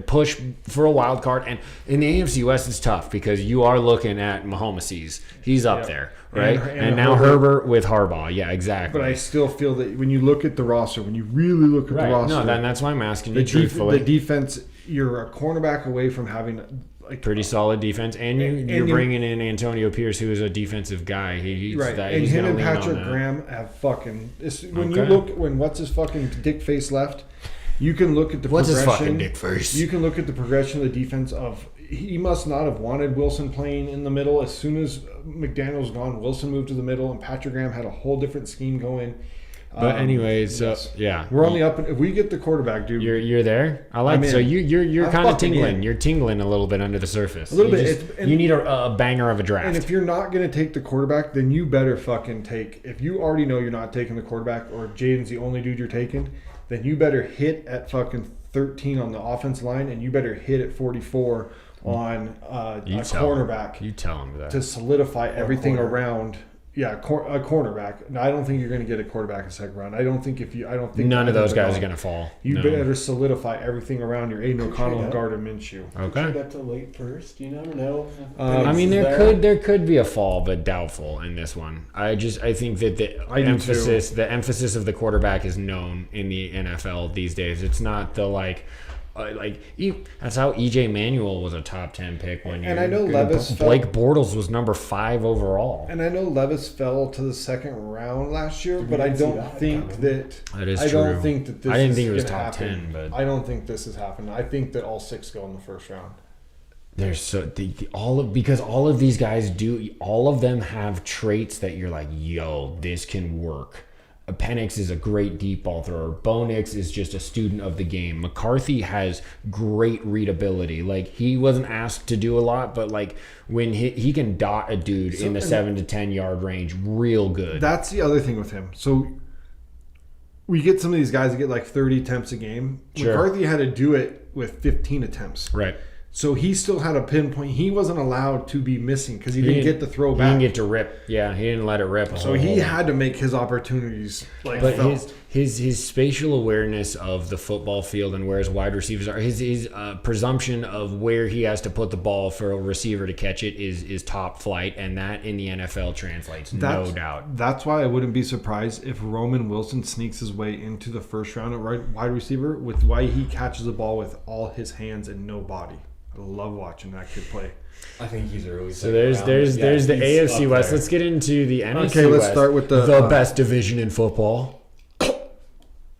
push for a wild card? And in the AFC West, it's tough because you are looking at Mahomes. He's up there, right? And now Herbert with Harbaugh. Yeah, exactly. But I still feel that when you look at the roster, when you really look at the roster... No, that's why I'm asking you truthfully. The defense, you're a cornerback away from having... pretty solid defense, and you're bringing in Antonio Pierce, who is a defensive guy. He's him and Patrick Graham have fucking. You look when what's his fucking dick face left, you can look at the what's progression. His fucking dick face? You can look at the progression of the defense of. He must not have wanted Wilson playing in the middle. As soon as McDaniel's gone, Wilson moved to the middle, and Patrick Graham had a whole different scheme going. But anyways, we're on the up. If we get the quarterback, dude, you're there. I like so you're kind of tingling. You're tingling a little bit under the surface. A little bit. You need a banger of a draft. And if you're not going to take the quarterback, then you better fucking take. If you already know you're not taking the quarterback, or Jaden's the only dude you're taking, then you better hit at fucking 13 on the offensive line, and you better hit at 44 on a cornerback. You tell him that. To solidify everything around. Yeah, a cornerback. No, I don't think you're going to get a quarterback in the second round. I don't think none of those guys are going to fall. You better solidify everything around your Aiden O'Connell and Gardner Minshew. Okay. Trade up to late first. You never know. I mean, there could be a fall, but doubtful in this one. I think that the emphasis of the quarterback is known in the NFL these days. It's not the that's how EJ Manuel was a top 10 pick one year. And I know Blake Bortles was number 5 overall. And I know Levis fell to the second round last year, but I don't think that. That is true. I don't think that this. I didn't think it was top 10, but I don't think this has happened. I think that all 6 go in the first round. There's because all of these guys all of them have traits that you're like, yo, this can work. Penix is a great deep ball thrower. Bo Nix is just a student of the game. McCarthy has great readability. Like, he wasn't asked to do a lot, but like when he can dot a dude in the 7 to 10 yard range real good. That's the other thing with him. So we get some of these guys that get like 30 attempts a game. Sure. McCarthy had to do it with 15 attempts. Right. So he still had a pinpoint. He wasn't allowed to be missing because he didn't get the throw back. He didn't get to rip. Yeah, he didn't let it rip. So he had to make his opportunities. But his spatial awareness of the football field and where his wide receivers are, his presumption of where he has to put the ball for a receiver to catch it is top flight, and that in the NFL translates, no doubt. That's why I wouldn't be surprised if Roman Wilson sneaks his way into the first round at wide receiver with why he catches the ball with all his hands and no body. I love watching that kid play. I think he's early. So there's the AFC West. Let's get into the NFC West. Okay, let's start with the best division in football.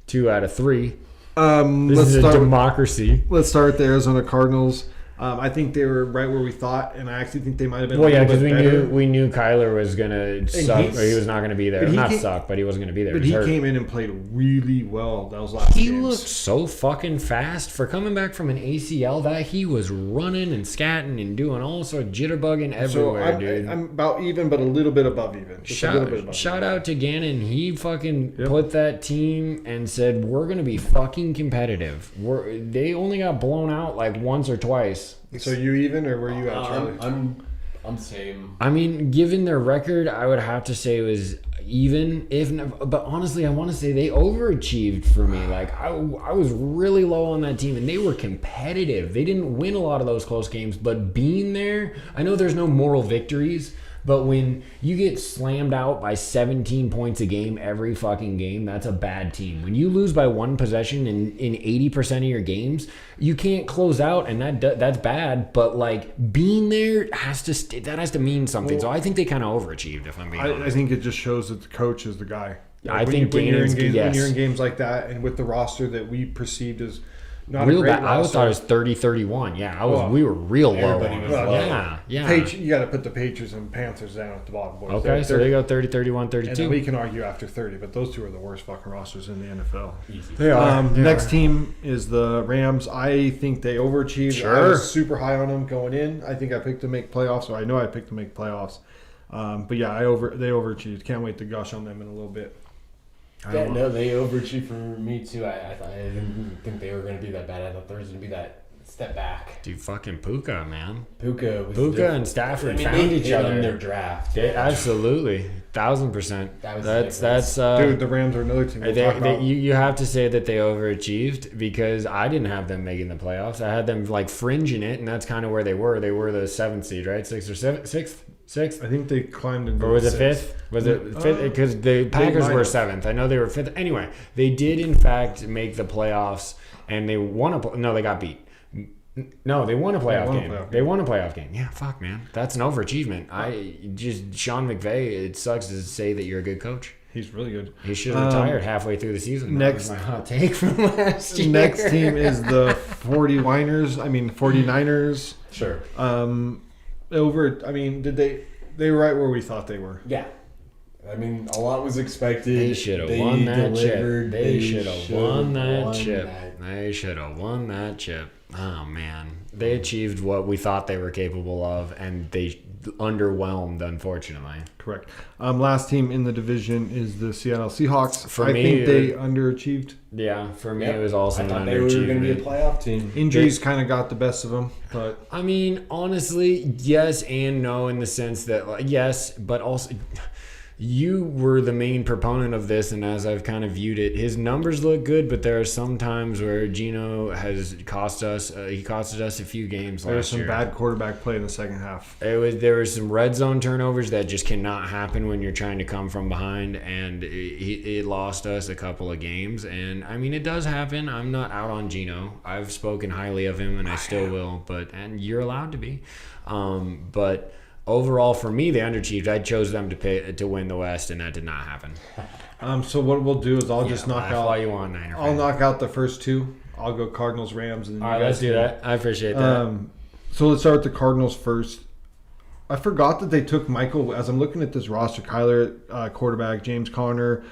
2 out of 3. This is a democracy. Let's start with the Arizona Cardinals. I think they were right where we thought, and I actually think they might have been. Well, yeah, because we knew Kyler was gonna suck, or he was not gonna be there. Not suck, but he wasn't gonna be there. But he came in and played really well those last games. He looked so fucking fast for coming back from an ACL. That he was running and scatting and doing all sorts of jitterbugging everywhere, dude. I'm about even, but a little bit above even. Shout out to Gannon. He fucking put that team and said, "We're gonna be fucking competitive." They only got blown out like once or twice. So you even, or were you at, Charlie? I'm same. I mean, given their record, I would have to say it was even. But honestly, I want to say they overachieved for me. Like I was really low on that team, and they were competitive. They didn't win a lot of those close games, but being there, I know there's no moral victories. But when you get slammed out by 17 points a game every fucking game, that's a bad team. When you lose by 1 possession in 80% of your games, you can't close out, and that's bad. But like being there has to mean something. So I think they kind of overachieved. If I'm being honest, I think it just shows that the coach is the guy. Like when you're in games like that, and with the roster that we perceived as. Not real bad. I thought it was 30-31. Yeah, we were real low. Yeah. You got to put the Patriots and Panthers down at the bottom, boys. Okay, so they go 30-31, 32. And then we can argue after 30, but those two are the worst fucking rosters in the NFL. Easy. They are. Next team is the Rams. I think they overachieved. Sure. I was super high on them going in. I think I picked to make playoffs, or I know I picked to make playoffs. But yeah, they overachieved. Can't wait to gush on them in a little bit. Yeah, no, they overachieved for me too. I didn't think they were going to be that bad. I thought there was going to be that step back. Dude, fucking Puka, man. Puka and Stafford found each other in their draft. Absolutely, 1,000%. That's dude. The Rams are another team. You have to say that they overachieved because I didn't have them making the playoffs. I had them like fringing it, and that's kind of where they were. They were the 7th seed, right? 6th or 7th. 6th? I think they climbed into. Or was it 5th? Was it 5th? Because the Packers were 7th. I know they were 5th. Anyway, they did in fact make the playoffs, and they won no, they got beat. No, they won a playoff game. They won a playoff game. Yeah, fuck, man. That's an overachievement. Sean McVay, it sucks to say that you're a good coach. He's really good. He should have retired halfway through the season. Next, my hot take from last year. Next team is the 49ers. Sure. They were right where we thought they were. Yeah. I mean, a lot was expected. They should have won that chip. They should have won that chip. They should have won that chip. Oh, man. They achieved what we thought they were capable of, and they underwhelmed, unfortunately. Correct. Last team in the division is the Seattle Seahawks. For I me, think they underachieved. Yeah, for me it was also I an thought they were going to be a playoff team. Injuries kind of got the best of them, but I mean, honestly, yes and no, in the sense that yes, but also you were the main proponent of this, and as I've kind of viewed it, his numbers look good, but there are some times where Gino has cost us. He costed us a few games last year. there was some bad quarterback play in the second half. There was some red zone turnovers that just cannot happen when you're trying to come from behind, and it lost us a couple of games. And I mean, it does happen. I'm not out on Gino. I've spoken highly of him, and I still will. And you're allowed to be. But overall, for me, they underachieved. I chose them to win the West, and that did not happen. So what we'll do is I'll just knock out. All you want, Niner I'll fan. knock out the first two. I'll go Cardinals, Rams, and then All right, let's do that. I appreciate that. So let's start with the Cardinals first. I forgot that they took Michael. As I'm looking at this roster, Kyler, quarterback, James Conner,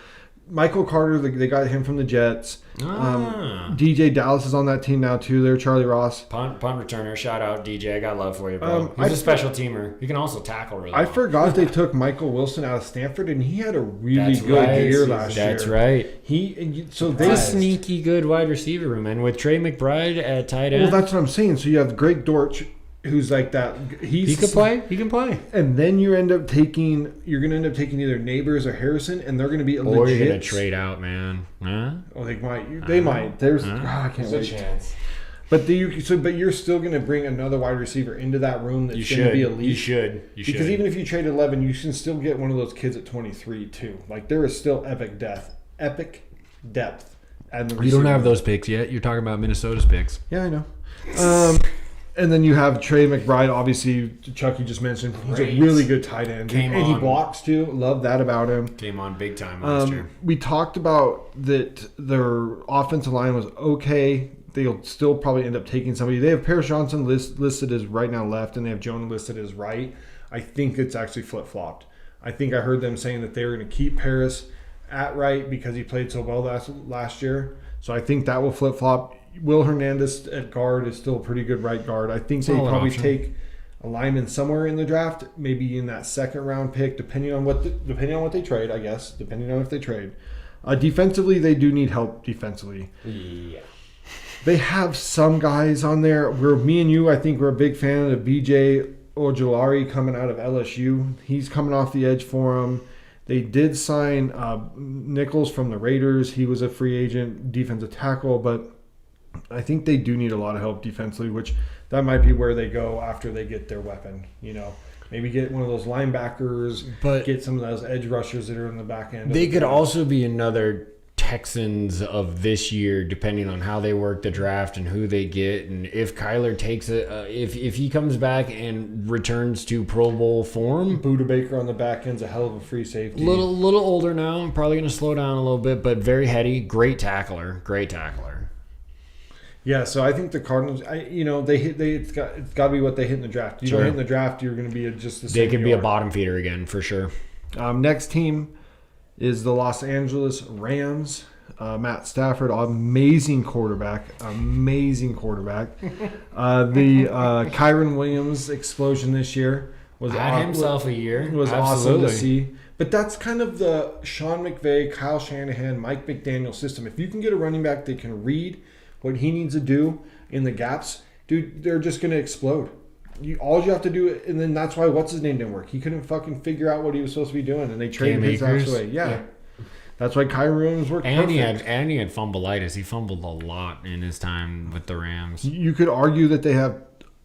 Michael Carter. They got him from the Jets. DJ Dallas is on that team now too. They're Charlie Ross. Punt returner. Shout out DJ. I got love for you, bro. He's a special teamer. He can also tackle really well. I forgot they took Michael Wilson out of Stanford, and he had a really good year last year. That's right. He's a sneaky good wide receiver room, and with Trey McBride at tight end. Well, that's what I'm saying. So you have Greg Dortch, who's like that. He could play. He can play. And then you're going to end up taking either Neighbors or Harrison, and they're going to be legit. Or you're going to trade out, man. Huh? Oh, they might. They might. I can't wait. A chance. But you're still going to bring another wide receiver into that room that's going to be elite. You should. Because even if you trade 11, you can still get one of those kids at 23 too. Like there is still epic depth at the receiver. You don't have those picks yet. You're talking about Minnesota's picks. Yeah, I know. And then you have Trey McBride, obviously, Chuck, you just mentioned. He's a really good tight end. And he blocks, too. Love that about him. Came on big time last year. We talked about that their offensive line was okay. They'll still probably end up taking somebody. They have Paris Johnson listed as right now left, and they have Jonah listed as right. I think it's actually flip-flopped. I think I heard them saying that they were going to keep Paris at right because he played so well last year. So I think that will flip-flop. Will Hernandez at guard is still a pretty good right guard. I think they probably take a lineman somewhere in the draft, maybe in that second round pick, depending on what they trade. I guess depending on if they trade. Defensively, they do need help. Defensively, Yeah. They have some guys on there. Me and you, I think we're a big fan of BJ Ojulari coming out of LSU. He's coming off the edge for them. They did sign Nichols from the Raiders. He was a free agent defensive tackle, but I think they do need a lot of help defensively, which that might be where they go after they get their weapon. Maybe get one of those linebackers, but get some of those edge rushers that are in the back end. They could also be another Texans of this year, depending on how they work the draft and who they get, and if Kyler takes it, if he comes back and returns to Pro Bowl form. Buda Baker on the back end's a hell of a free safety. Little older now, probably going to slow down a little bit, but very heady, great tackler. Yeah, so I think the Cardinals, it's got to be what they hit in the draft. You don't hit in the draft, you're going to be just the same. They could be a bottom feeder again for sure. Next team is the Los Angeles Rams. Matt Stafford, amazing quarterback. The Kyron Williams explosion this year was himself a year. Was awesome to see. But that's kind of the Sean McVay, Kyle Shanahan, Mike McDaniel system. If you can get a running back that can read what he needs to do in the gaps, dude, they're just going to explode. All you have to do, and then that's why what's his name didn't work. He couldn't fucking figure out what he was supposed to be doing, and they traded his ass away. Yeah. That's why Kyron Williams worked perfect. And he had fumbleitis. He fumbled a lot in his time with the Rams. You could argue that they have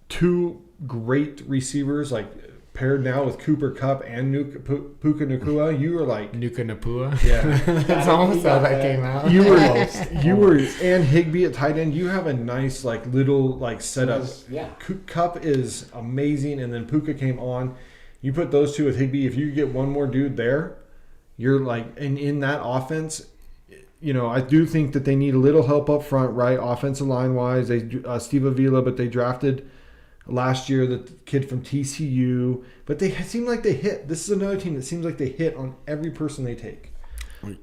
two great receivers, like paired now with Cooper Kupp and Puka Nacua. You were like Nuka Napua. Yeah, that's almost how that came out. You were and Higbee at tight end. You have a nice little setup. Yeah, Kupp is amazing, and then Puka came on. You put those two with Higbee. If you get one more dude there, you're and in that offense. I do think that they need a little help up front, right? Offensive line wise, they Steve Avila, but they drafted last year the kid from TCU, but they seem like they hit. This is another team that seems like they hit on every person they take.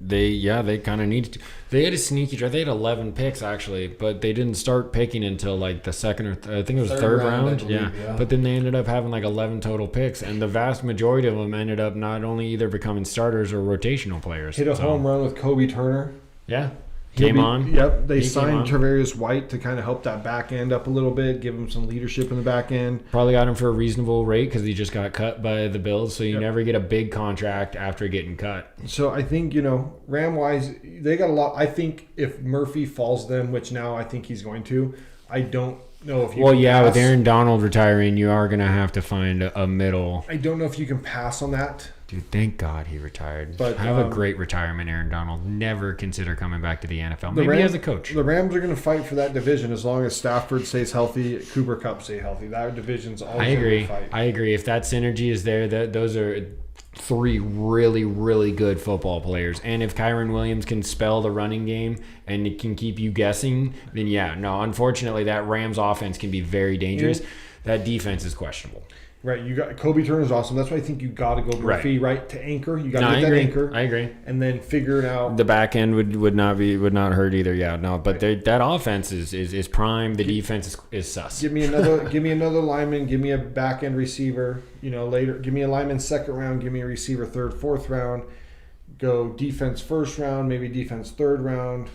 They kind of needed to. They had a sneaky draft. They had 11 picks actually, but they didn't start picking until like the second or I think it was third round. I believe, yeah. But then they ended up having like 11 total picks, and the vast majority of them ended up not only either becoming starters or rotational players. Hit a home run with Kobe Turner. Yeah. Came on. Yep, they signed Travarius White to kind of help that back end up a little bit, give him some leadership in the back end. Probably got him for a reasonable rate because he just got cut by the Bills, so you never get a big contract after getting cut. So I think, Ram-wise, they got a lot. I think if Murphy falls them, which now I think he's going to, I don't know if you can pass. With Aaron Donald retiring, you are going to have to find a middle. I don't know if you can pass on that. Dude, thank God he retired. But have a great retirement, Aaron Donald. Never consider coming back to the NFL. Maybe as a coach. The Rams are going to fight for that division as long as Stafford stays healthy, Cooper Kupp stay healthy. That division's always going to fight. I agree. If that synergy is there, those are three really, really good football players. And if Kyron Williams can spell the running game and it can keep you guessing, then unfortunately that Rams offense can be very dangerous. That defense is questionable. Right, you got Kobe Turner's awesome. That's why I think you got to go Murphy right to anchor. You got to get that anchor. I agree. And then figure it out. The back end would not hurt either. Yeah, no, but that offense is prime. The defense is sus. Give me another lineman. Give me a back end receiver. Later, give me a lineman second round. Give me a receiver third, fourth round. Go defense first round. Maybe defense third round.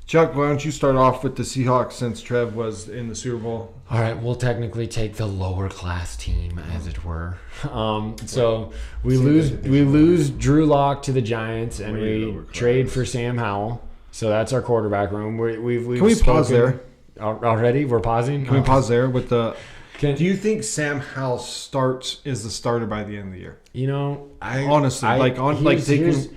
Chuck, why don't you start off with the Seahawks since Trev was in the Super Bowl? All right, we'll technically take the lower class team, as it were. So we lose Drew Lock to the Giants, and we trade for Sam Howell. So that's our quarterback room. We've Can we pause there already? We're pausing. Can we pause there with the? Do you think Sam Howell is the starter by the end of the year?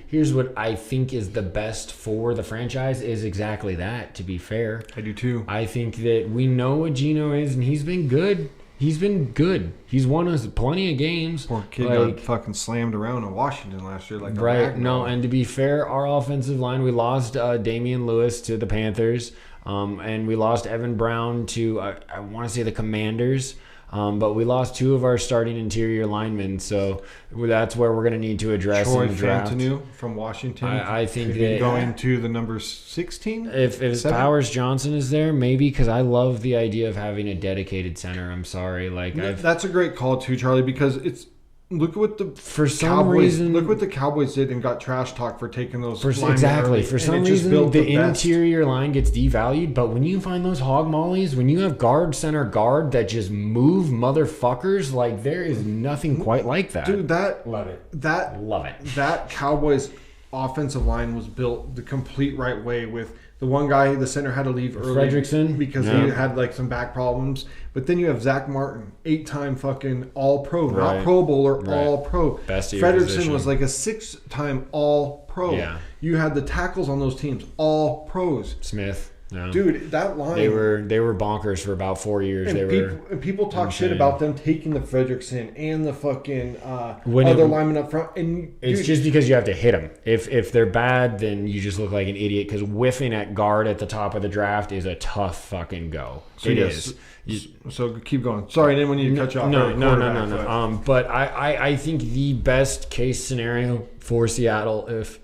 Here's what I think is the best for the franchise is exactly that. To be fair, I do too. I think that we know what Geno is, and he's been good. He's won us plenty of games. Poor kid got fucking slammed around in Washington last year. And to be fair, our offensive line, we lost Damian Lewis to the Panthers. And we lost Evan Brown to, I want to say the Commanders. But we lost two of our starting interior linemen. So that's where we're going to need to address Troy in the draft. Fantanu from Washington. I think that going to the number 16? If Powers Johnson is there, maybe, because I love the idea of having a dedicated center. I'm sorry. That's a great call too, Charlie, because it's look what the Cowboys did and got trash talk for taking those exactly. For some reason, the interior line gets devalued, but when you find those hog mollies, when you have center guard that just move motherfuckers, there is nothing quite like that. Dude, love it. That Cowboys offensive line was built the complete right way with the one guy, the center had to leave early. Fredrickson. Because he had some back problems. But then you have Zack Martin, 8-time fucking All-Pro. Not Pro Bowler, All-Pro. Best of Fredrickson was like a 6-time All-Pro. Yeah. You had the tackles on those teams, All-Pros. Smith. No. Dude, that line. They were bonkers for about 4 years. And people talk shit about them taking the Fredrickson and the fucking other linemen up front. And it's just because you have to hit them. If they're bad, then you just look like an idiot because whiffing at guard at the top of the draft is a tough fucking go. So keep going. Sorry, I didn't want you to cut you off. No. But I think the best case scenario for Seattle, if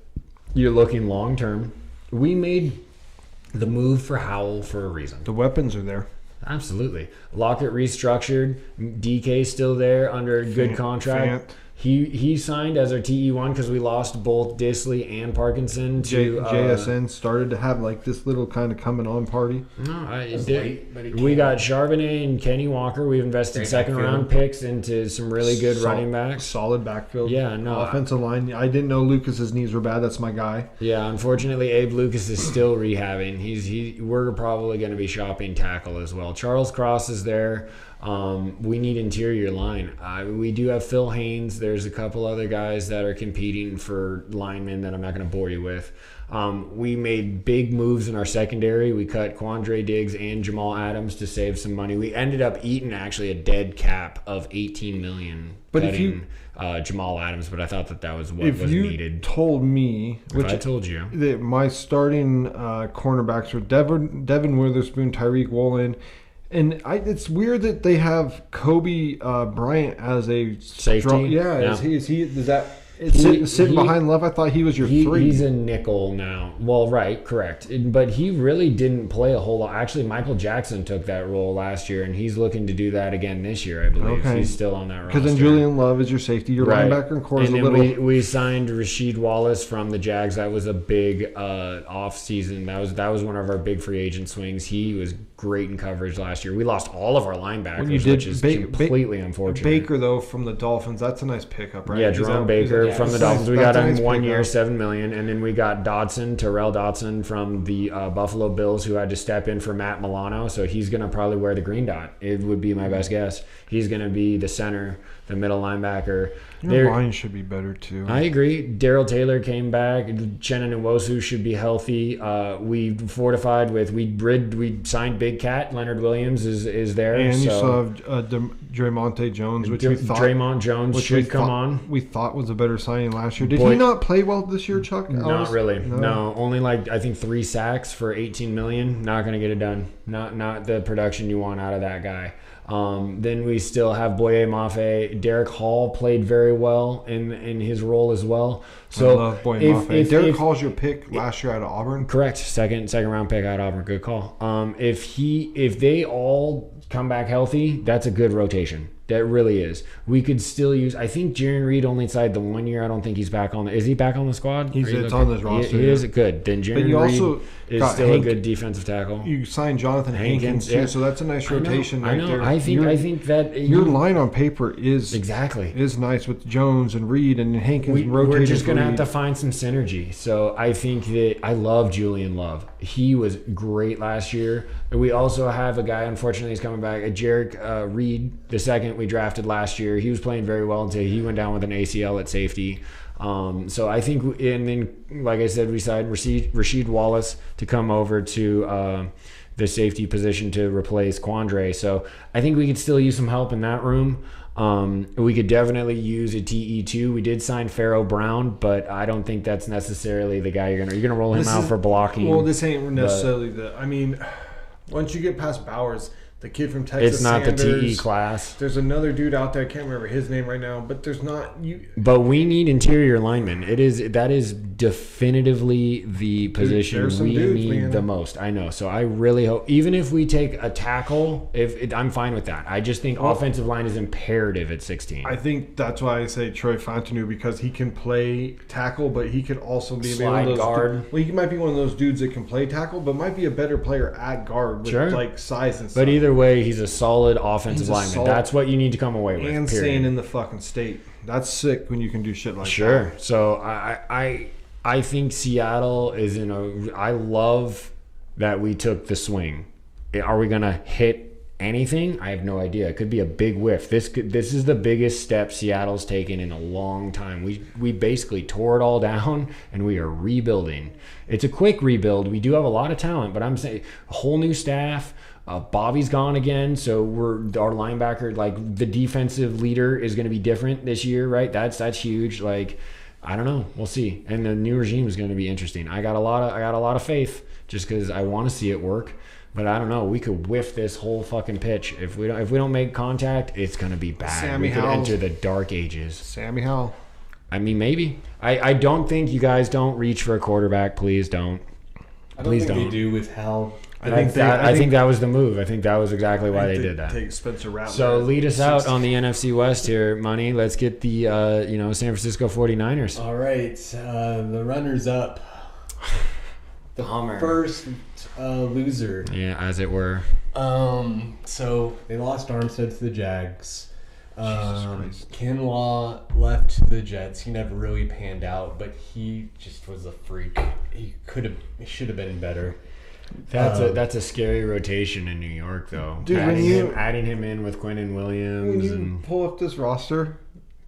you're looking long term, we made the move for Howell for a reason. The weapons are there. Absolutely. Lockett restructured. DK still there under a good contract. He signed as our TE1 because we lost both Disley and Parkinson to JSN started to have this little kind of coming on party. No, we got Charbonnet and Kenny Walker. We've invested second round picks into some really good running backs. Solid backfield. Yeah, no. Offensive line. I didn't know Lucas's knees were bad. That's my guy. Yeah, unfortunately, Abe Lucas is still rehabbing. We're probably going to be shopping tackle as well. Charles Cross is there. We need interior line. We do have Phil Haynes. There's a couple other guys that are competing for linemen that I'm not going to bore you with. We made big moves in our secondary. We cut Quandre Diggs and Jamal Adams to save some money. We ended up eating actually a dead cap of $18 million. But if you Jamal Adams, but I thought that was what was needed. If you told me, which I told you, that my starting cornerbacks were Devin Witherspoon, Tyreek Woolen. And it's weird that they have Kobe Bryant as a safety. Is Sitting behind Love, I thought he was your 3. He's a nickel now. Well, right, correct. But he really didn't play a whole lot. Actually, Michael Jackson took that role last year, and he's looking to do that again this year, I believe. Okay. He's still on that roster. Because then Julian Love is your safety. Your linebacker and core is a little... We signed Rasheed Wallace from the Jags. That was a big off-season. That was one of our big free agent swings. He was great in coverage last year. We lost all of our linebackers, which is completely unfortunate. Baker, though, from the Dolphins, that's a nice pickup, right? Yeah, Jerome Baker from the Dolphins. We got him 1 year, $7 million, and then we got Terrell Dodson from the Buffalo Bills, who had to step in for Matt Milano. So he's gonna probably wear the green dot. It would be my best guess. He's gonna be the center, the middle linebacker. Your line should be better too. I agree. Darrell Taylor came back. Chenan Nwosu should be healthy. We fortified with we signed Big Cat. Leonard Williams is there. And you still have Draymond Jones, which we thought Draymond Jones should come on. We thought was a better signing last year. Did he not play well this year, Chuck? Not really. No, only I think 3 sacks for $18 million. Not going to get it done. Not the production you want out of that guy. Then we still have Boye Mafe. Derek Hall played very well in his role as well. So I love Boye Mafe. Derek Hall's your pick last year out of Auburn. Correct. Second round pick out of Auburn. Good call. If they all come back healthy, that's a good rotation. That really is. We could still use. I think Jaron Reed only signed the 1 year. I don't think he's back on. Is he back on the squad? It's on this roster. He is good. Then Jaron Reed is still a good defensive tackle. You signed Jonathan Hankins too, so that's a nice rotation right there. I think that your line on paper is nice with Jones and Reed and Hankins. We're just gonna have to find some synergy. So I think that I love Julian Love. He was great last year. We also have a guy. Unfortunately, he's coming back. Jarek Reed, the second we drafted last year. He was playing very well until he went down with an ACL at safety. So I think, and then like I said, we signed Rasheed Wallace to come over to the safety position to replace Quandre. So I think we could still use some help in that room. We could definitely use a TE2. We did sign Pharaoh Brown, but I don't think that's necessarily the guy you're gonna roll him out for blocking. Well, this ain't necessarily once you get past Bowers, the kid from Texas, it's not Sanders, the TE class. There's another dude out there. I can't remember his name right now, but there's not you. But we need interior linemen. That is definitively the position we need the most. I know. So I really hope, even if we take a tackle, I'm fine with that. I just think offensive line is imperative at 16. I think that's why I say Troy Fontenot, because he can play tackle, but he could also be slide one of those guard. He might be one of those dudes that can play tackle, but might be a better player at guard with size and stuff. But either way, he's a solid offensive lineman. That's what you need to come away with. And staying in the fucking state. That's sick when you can do shit like that. Sure. So I think Seattle is I love that we took the swing. Are we gonna hit anything? I have no idea. It could be a big whiff. This is the biggest step Seattle's taken in a long time. We basically tore it all down and we are rebuilding. It's a quick rebuild. We do have a lot of talent, but I'm saying a whole new staff. Bobby's gone again, so our linebacker, like the defensive leader, is going to be different this year, right? That's huge. Like, I don't know, we'll see. And the new regime is going to be interesting. I got a lot of faith, just because I want to see it work. But I don't know. We could whiff this whole fucking pitch. If we don't make contact, it's going to be bad. We could enter the dark ages. Sammy Howell. I mean, maybe. I don't think you guys don't reach for a quarterback. Please don't. I don't think they do with Howell. I think that was the move. I think that was exactly why they did that. Take Spencer Rattler. So lead us out on the NFC West here, Money. Let's get the San Francisco 49ers. All right, the runners up. The first loser. Yeah, as it were. So they lost Armstead to the Jags. Kinlaw left to the Jets. He never really panned out, but he just was a freak. He should have been better. That's a scary rotation in New York, though. Dude, adding him in with Quinnen Williams. When you pull up this roster,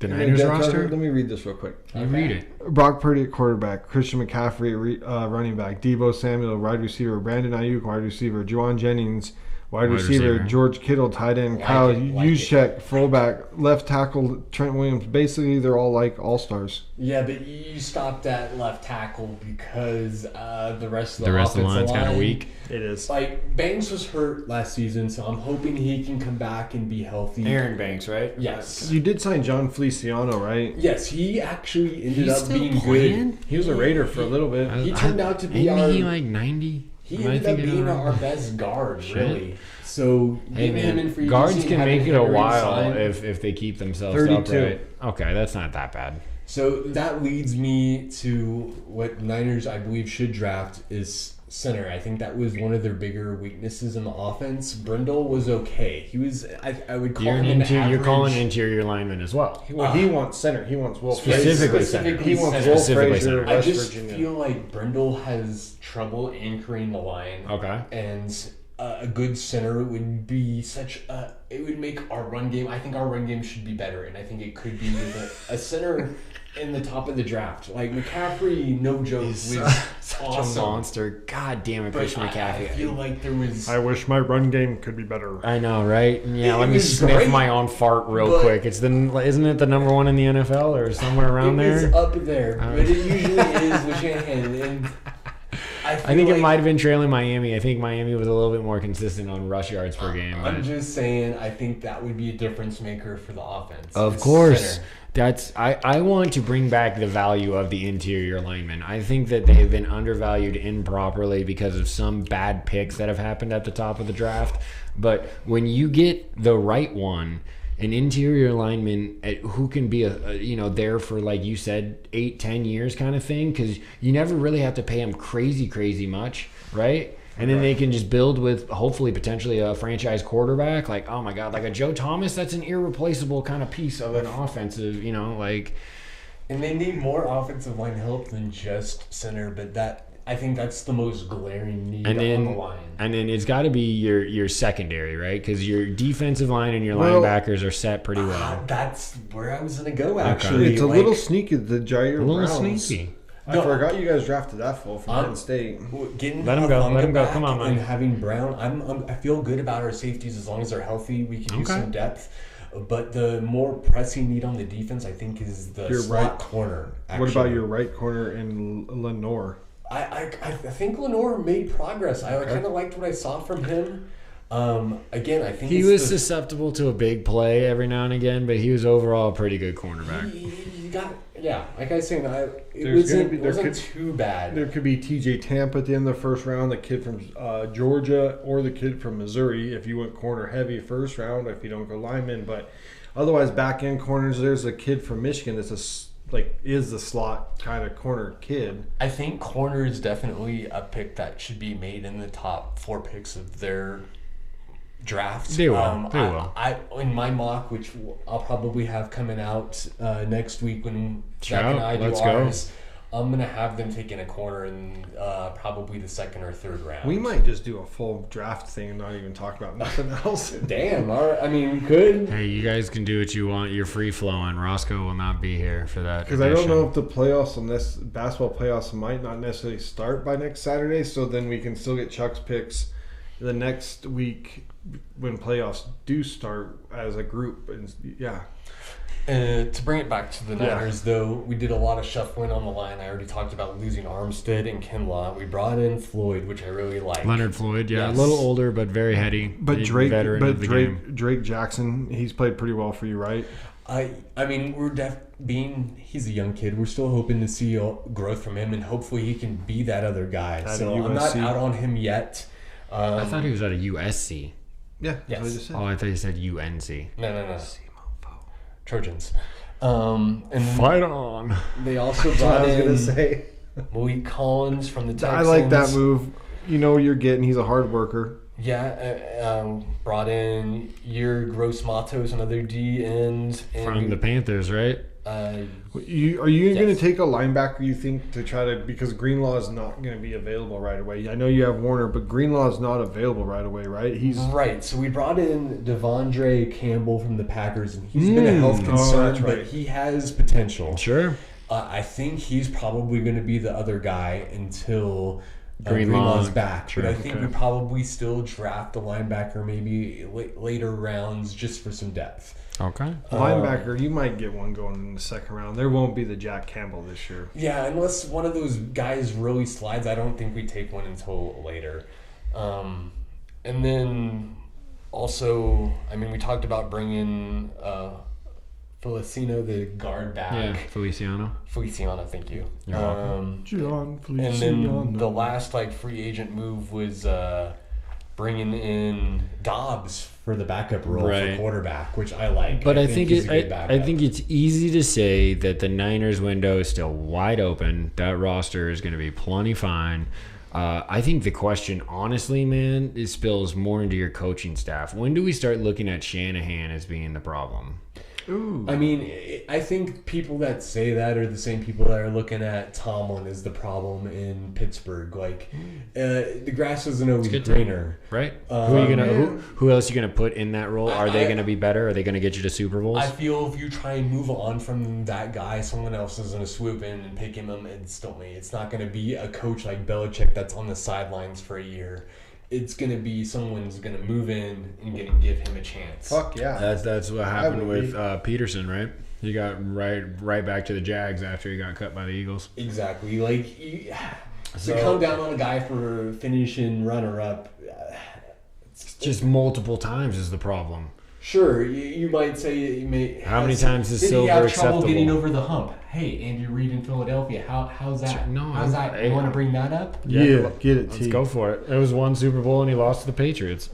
the Niners roster. Let me read this real quick. You read it. Brock Purdy at quarterback, Christian McCaffrey running back, Deebo Samuel wide receiver, Brandon Ayuk wide receiver, Juwan Jennings Wide receiver, George Kittle, tight end, Kyle Juszczyk, fullback, left tackle, Trent Williams. Basically, they're all like all-stars. Yeah, but you stopped at left tackle because the rest of the line's kind of weak. It is. Like, Banks was hurt last season, so I'm hoping he can come back and be healthy. Aaron Banks, right? Yes. You did sign John Feliciano, right? Yes, he actually ended up being good. He was a Raider for a little bit. He turned out to be Isn't he like 90? He ended up being our best guard, really. So, hey man, guards can make it a while if they keep themselves 32. upright. Okay, that's not that bad. So that leads me to what Niners, I believe, should draft is center. I think that was one of their bigger weaknesses in the offense. Brindle was okay. He was, I would call him an average. You're calling interior lineman as well. Well, he wants center. He wants Will specifically center. center. He wants Will Frazier. I just feel like Brindle has trouble anchoring the line. Okay. And a good center would be it would make our run game. I think our run game should be better, and I think it could be with a center in the top of the draft. Like McCaffrey, no joke, was such awesome. a monster. God damn it, Christian McCaffrey. I feel like there was. I wish my run game could be better. I know, right? Yeah, let me sniff great, my own fart real quick. Isn't it the number one in the NFL or somewhere around there? It's up there, but it usually is with Shanahan. And I think it might have been trailing Miami. I think Miami was a little bit more consistent on rush yards per game. I'm just saying, I think that would be a difference maker for the offense. Of course. I want to bring back the value of the interior linemen. I think that they have been undervalued improperly because of some bad picks that have happened at the top of the draft. But when you get the right one, an interior lineman who can be there for, like you said, 8-10 years kind of thing, because you never really have to pay him crazy much, right? And then they can just build with hopefully potentially a franchise quarterback. Like, oh my God, like a Joe Thomas, that's an irreplaceable kind of piece of an offensive, like. And they need more offensive line help than just center, but I think that's the most glaring need on the line. And then it's got to be your secondary, right? Because your defensive line and your linebackers are set pretty well. That's where I was going to go, actually. It's a little sneaky, the Jair Browns. A little sneaky. I forgot you guys drafted that full from Penn State. Let him go. Come on, man. And having Brown, I feel good about our safeties as long as they're healthy. We can use some depth. But the more pressing need on the defense, I think, is the slot corner. Actually. What about your right corner in Lenore? I think Lenore made progress. I kind of liked what I saw from him. Again, I think he was susceptible to a big play every now and again, but he was overall a pretty good cornerback. Like I was saying, it wasn't too bad. There could be TJ Tampa at the end of the first round, the kid from Georgia, or the kid from Missouri if you went corner heavy first round, if you don't go lineman. But otherwise, back end corners, there's a kid from Michigan that's is the slot kind of corner kid. I think corner is definitely a pick that should be made in the top 4 picks of their drafts. They will. They will. In my mock, which I'll probably have coming out next week when Zack and I do ours, I'm going to have them taking a corner in probably the 2nd or 3rd round. We might just do a full draft thing and not even talk about nothing else. Damn. I mean, we could. Hey, you guys can do what you want. You're free-flowing. Roscoe will not be here for that. Because I don't know if the playoffs on this basketball playoffs might not necessarily start by next Saturday, so then we can still get Chuck's picks the next week when playoffs do start as a group. And to bring it back to the Niners, though, we did a lot of shuffling on the line. I already talked about losing Armstead and Kinlaw. We brought in Floyd, which I really like. Leonard Floyd, yes. A little older, but very heady. But Drake Jackson, he's played pretty well for you, right? I mean, he's a young kid. We're still hoping to see growth from him, and hopefully he can be that other guy. So I'm not out on him yet. I thought he was at a USC. Yeah, that's what I just said. Oh, I thought you said UNC. No. Trojans. And fight on. They also brought in Malik Collins from the Texans. I like that move. You know what you're getting. He's a hard worker. Yeah, brought in Gross Matos, another D end. From the Panthers, right? Are you going to take a linebacker, you think, to try to, because Greenlaw is not going to be available right away? I know you have Warner, but Greenlaw is not available right away, right? Right. So we brought in Devondre Campbell from the Packers, and he's been a health concern, but he has potential. Sure. I think he's probably going to be the other guy until Greenlaw's back. Sure, but I think we probably still draft a linebacker maybe later rounds just for some depth. Okay. Linebacker, you might get one going in the second round. There won't be the Jack Campbell this year. Yeah, unless one of those guys really slides, I don't think we take one until later. And then also, I mean, we talked about bringing Feliciano, the guard, back. Yeah, Feliciano, thank you. John Feliciano. And then the last free agent move was bringing in Dobbs for the backup role for quarterback, which I like. But I think it's easy to say that the Niners window is still wide open. That roster is going to be plenty fine. I think the question, honestly, man, it spills more into your coaching staff. When do we start looking at Shanahan as being the problem? Ooh. I mean, I think people that say that are the same people that are looking at Tomlin as the problem in Pittsburgh. The grass isn't always greener, right? Who else are you gonna put in that role? Are they gonna be better? Are they gonna get you to Super Bowls? I feel if you try and move on from that guy, someone else is gonna swoop in and pick him up instantly. It's not gonna be a coach like Belichick that's on the sidelines for a year. It's going to be someone's going to move in and give him a chance. Fuck yeah. That's what happened with Peterson, right? He got right back to the Jags after he got cut by the Eagles. Exactly. To come down on a guy for finishing runner-up. Just multiple times is the problem. Sure, you might say how many times is Silver acceptable? Did he have trouble getting over the hump? Hey, Andy Reid in Philadelphia, how's that? How's that? You want to bring that up? Yeah, get it. Let's go for it. It was one Super Bowl and he lost to the Patriots.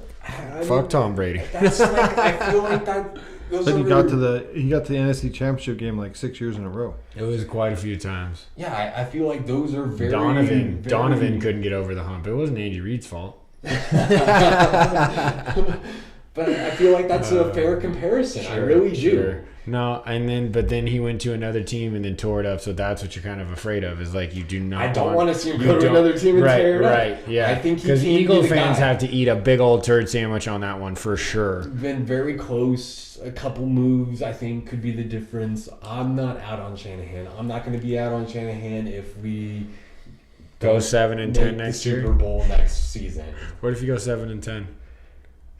Fuck Tom Brady. That's I feel like that. He got to the NFC Championship game 6 years in a row. It was quite a few times. Yeah, I feel like those are very. Donovan couldn't get over the hump. It wasn't Andy Reid's fault. But I feel like that's a fair comparison. Sure, I really do. Sure. No, but then he went to another team and then tore it up. So that's what you're kind of afraid of. Is you do not. I don't want to see him go to another team and tear it up. Right. Yeah. I think because Eagle fans have to eat a big old turd sandwich on that one for sure. Been very close. A couple moves I think could be the difference. I'm not out on Shanahan. I'm not going to be out on Shanahan if we go 7-10 next year. Super Bowl next season. What if you go 7-10?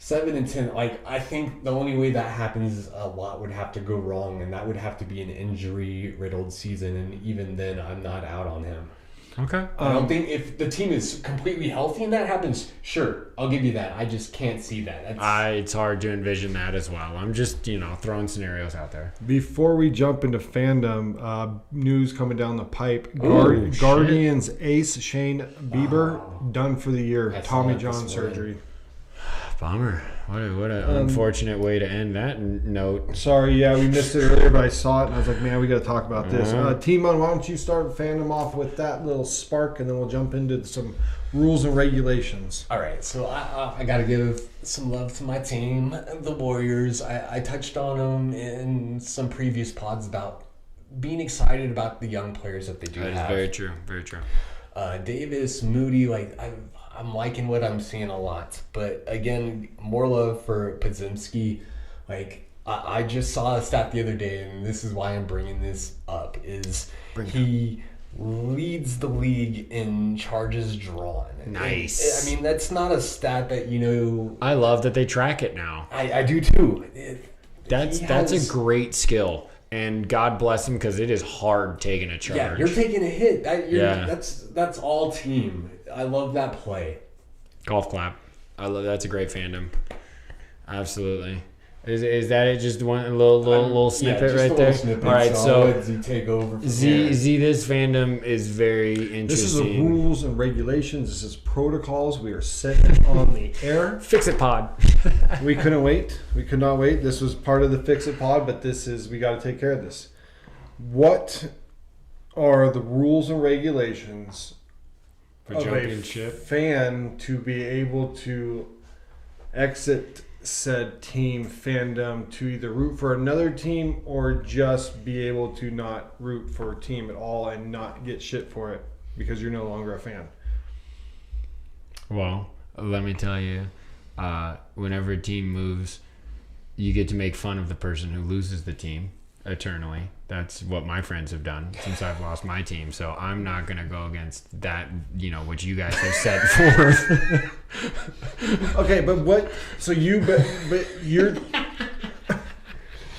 7-10, I think the only way that happens is a lot would have to go wrong, and that would have to be an injury-riddled season, and even then, I'm not out on him. Okay. I don't think if the team is completely healthy and that happens, sure, I'll give you that. I just can't see that. It's hard to envision that as well. I'm just, throwing scenarios out there. Before we jump into fandom, news coming down the pipe. Ooh, Guardians ace Shane Bieber done for the year. Tommy John surgery. Bummer. What an unfortunate way to end that note. Sorry, we missed it earlier, but I saw it and I was like, man, we got to talk about this. T-Mon, why don't you start Fandom off with that little spark and then we'll jump into some rules and regulations. All right, so I got to give some love to my team, the Warriors. I touched on them in some previous pods about being excited about the young players that they do have. That is very true, very true. Davis, Moody, I'm liking what I'm seeing a lot. But again, more love for Podzimski. I just saw a stat the other day, and this is why I'm bringing this up, he leads the league in charges drawn. Nice. And, that's not a stat that, I love that they track it now. I do too. That's a great skill. And God bless him because it is hard taking a charge. Yeah, you're taking a hit. That's all team. I love that play. Golf clap. I love that's a great fandom. Absolutely. Is that it? Just one little snippet right there. Snippet, all right, so Z take over. This fandom is very interesting. This is the rules and regulations. This is protocols. We are setting on the air. Fix It Pod. We couldn't wait. We could not wait. This was part of the Fix It Pod, but we got to take care of this. What are the rules and regulations for of championship a fan to be able to exit said team fandom to either root for another team or just be able to not root for a team at all and not get shit for it because you're no longer a fan? Well, let me tell you, whenever a team moves, you get to make fun of the person who loses the team eternally. That's what my friends have done since I've lost my team. So I'm not going to go against that, what you guys have set forth. Okay, but what? So you're.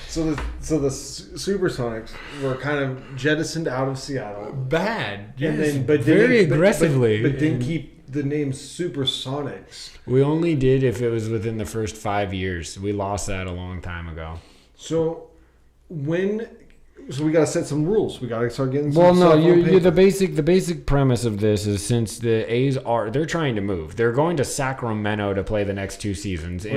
So the Supersonics were kind of jettisoned out of Seattle. Bad. Yes, Yes, but very aggressively. But didn't keep the name Supersonics. We only did if it was within the first 5 years. We lost that a long time ago. So we got to set some rules. We got to start getting some Well, no, stuff on paper. the basic premise of this is since the A's they're trying to move. They're going to Sacramento to play the next 2 seasons in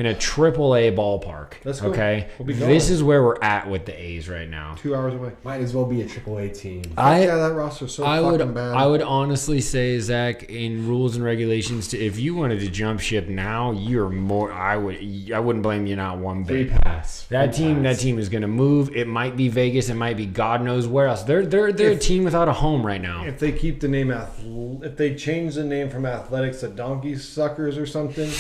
a triple A ballpark. Let's go. Okay, We'll be going. This is where we're at with the A's right now. 2 hours away. Might as well be a AAA team. That roster's so fucking bad. I would honestly say, Zach, in rules and regulations, if you wanted to jump ship now, you're more. I wouldn't blame you not one bit. Free pass. That team is going to move. It might be Vegas. It might be God knows where else. They're a team without a home right now. If they keep the name, if they change the name from Athletics to Donkey Suckers or something,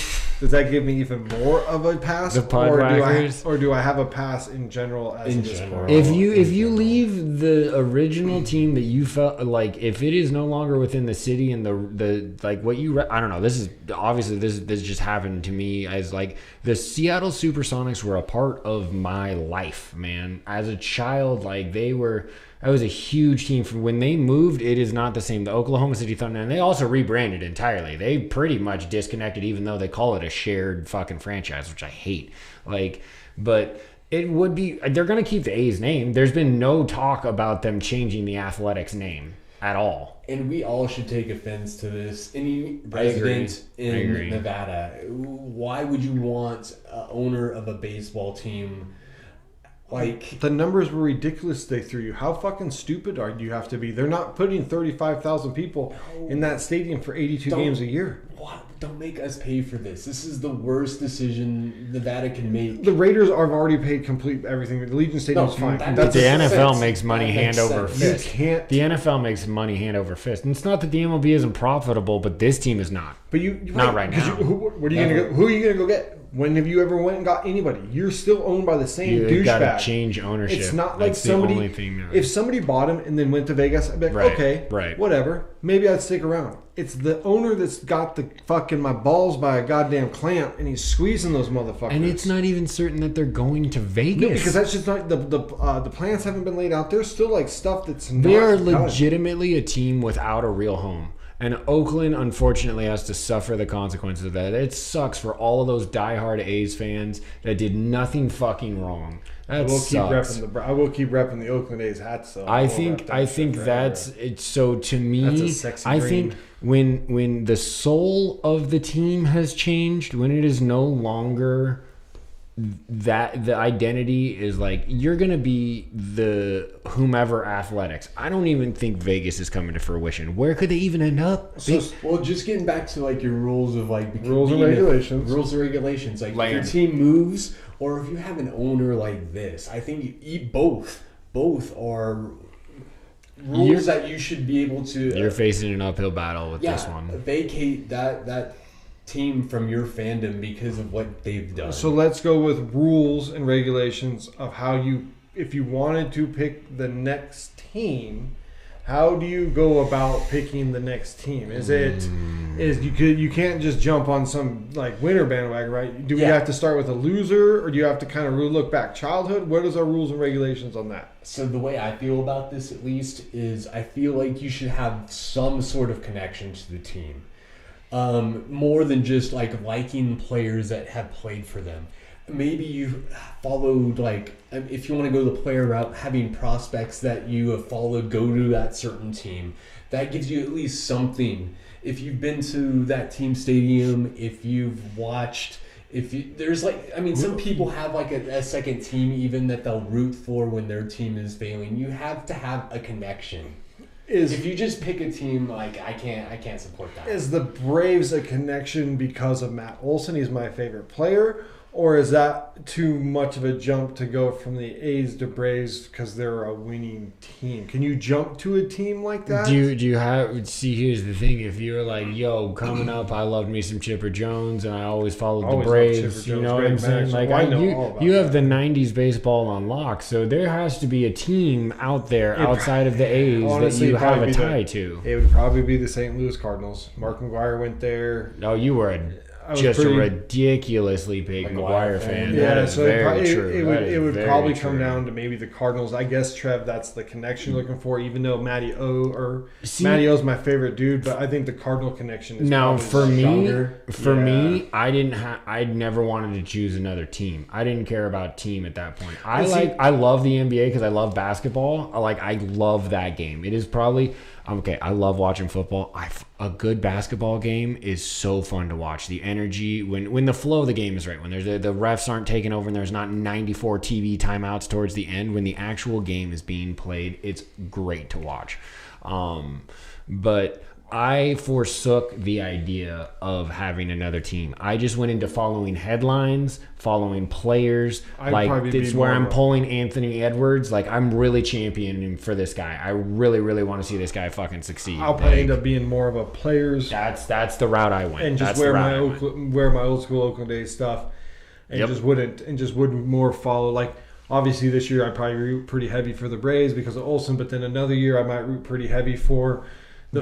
does that give me even more of a pass? The Pudwhackers? Or do I have a pass in general? If you leave the original team that you felt like, if it is no longer within the city and the like what you I don't know. This is obviously this just happened to me as like the Seattle Supersonics were a part of my life, man. As a child, like that was a huge team. From when they moved, it is not the same. The Oklahoma City Thunder, and they also rebranded entirely. They pretty much disconnected, even though they call it a shared fucking franchise, which I hate. But it would be, they're going to keep the A's name. There's been no talk about them changing the Athletics name at all. And we all should take offense to this. Any resident in Nevada, why would you want an owner of a baseball team? Like, the numbers were ridiculous they threw you. How fucking stupid do you have to be? They're not putting 35,000 people in that stadium for 82 games a year. What? Don't make us pay for this. This is the worst decision Nevada can make. The Raiders have already paid complete everything. The Legion Stadium's fine. The NFL makes money hand over fist. You can't. The NFL makes money hand over fist. And it's not that the MLB isn't profitable, but this team is not. But not right now. Who are you gonna go? Who are you gonna go get? When have you ever went and got anybody? You're still owned by the same douchebag. You got to change ownership. It's not like somebody. If somebody bought him and then went to Vegas, I'd be like, okay, whatever. Maybe I'd stick around. It's the owner that's got the fucking my balls by a goddamn clamp, and he's squeezing those motherfuckers. And it's not even certain that they're going to Vegas. No, because that's just not the plans haven't been laid out. There's still like stuff that's not. They are legitimately a team without a real home. And Oakland, unfortunately, has to suffer the consequences of that. It sucks for all of those diehard A's fans that did nothing fucking wrong. That sucks. I will keep repping the Oakland A's hats, though. I think that's it. So to me, that's a sexy green. Think when the soul of the team has changed, when it is no longer that the identity is like you're gonna be the whomever Athletics. I don't even think Vegas is coming to fruition. Where could they even end up? Well, just getting back to like your rules of like rules and regulations. Like if your team moves or if you have an owner like this, I think you eat both. Both are rules that you should be able to. You're facing an uphill battle with this one. Vacate that team from your fandom because of what they've done. So let's go with rules and regulations of how if you wanted to pick the next team, how do you go about picking the next team? You can't just jump on some like winner bandwagon, right? Do we have to start with a loser, or do you have to kind of look back childhood? What is our rules and regulations on that? So the way I feel about this, at least, is I feel like you should have some sort of connection to the team. More than just like liking players that have played for them. Maybe you followed, like, if you want to go the player route, having prospects that you have followed go to that certain team. That gives you at least something. If you've been to that team stadium, if you've watched, some people have like a second team even that they'll root for when their team is failing. You have to have a connection. If you just pick a team, like I can't support that. Is the Braves a connection because of Matt Olson? He's my favorite player, Or is that too much of a jump to go from the A's to Braves because they're a winning team? Can you jump to a team like that? Do you have? See, here's the thing. If you're like, yo, coming up, I loved me some Chipper Jones, and I always followed the Braves. You know what I'm saying? Like, you have the '90s baseball on lock, so there has to be a team out there outside of the A's that you have a tie to. It would probably be the St. Louis Cardinals. Mark McGwire went there. No, you were a ridiculously big McGwire fan. Yeah, that is so very true. It would probably come down to maybe the Cardinals. I guess, Trev, that's the connection you're looking for, even though Matty O's my favorite dude, but I think the Cardinal connection is now for stronger. me, I never wanted to choose another team. I didn't care about team at that point. I love the NBA because I love basketball. I love that game. It is probably okay. I love watching football. A good basketball game is so fun to watch. The energy when the flow of the game is right, when there's the refs aren't taking over and there's not 94 TV timeouts towards the end, when the actual game is being played, it's great to watch. But I forsook the idea of having another team. I just went into following headlines, following players. It's where I'm pulling Anthony Edwards. I'm really championing for this guy. I really, really want to see this guy fucking succeed. I'll probably end up being more of a players. That's the route I went. And just wear my old school Oakland A's stuff, and just wouldn't more follow. Obviously this year I probably root pretty heavy for the Braves because of Olsen, but then another year I might root pretty heavy for the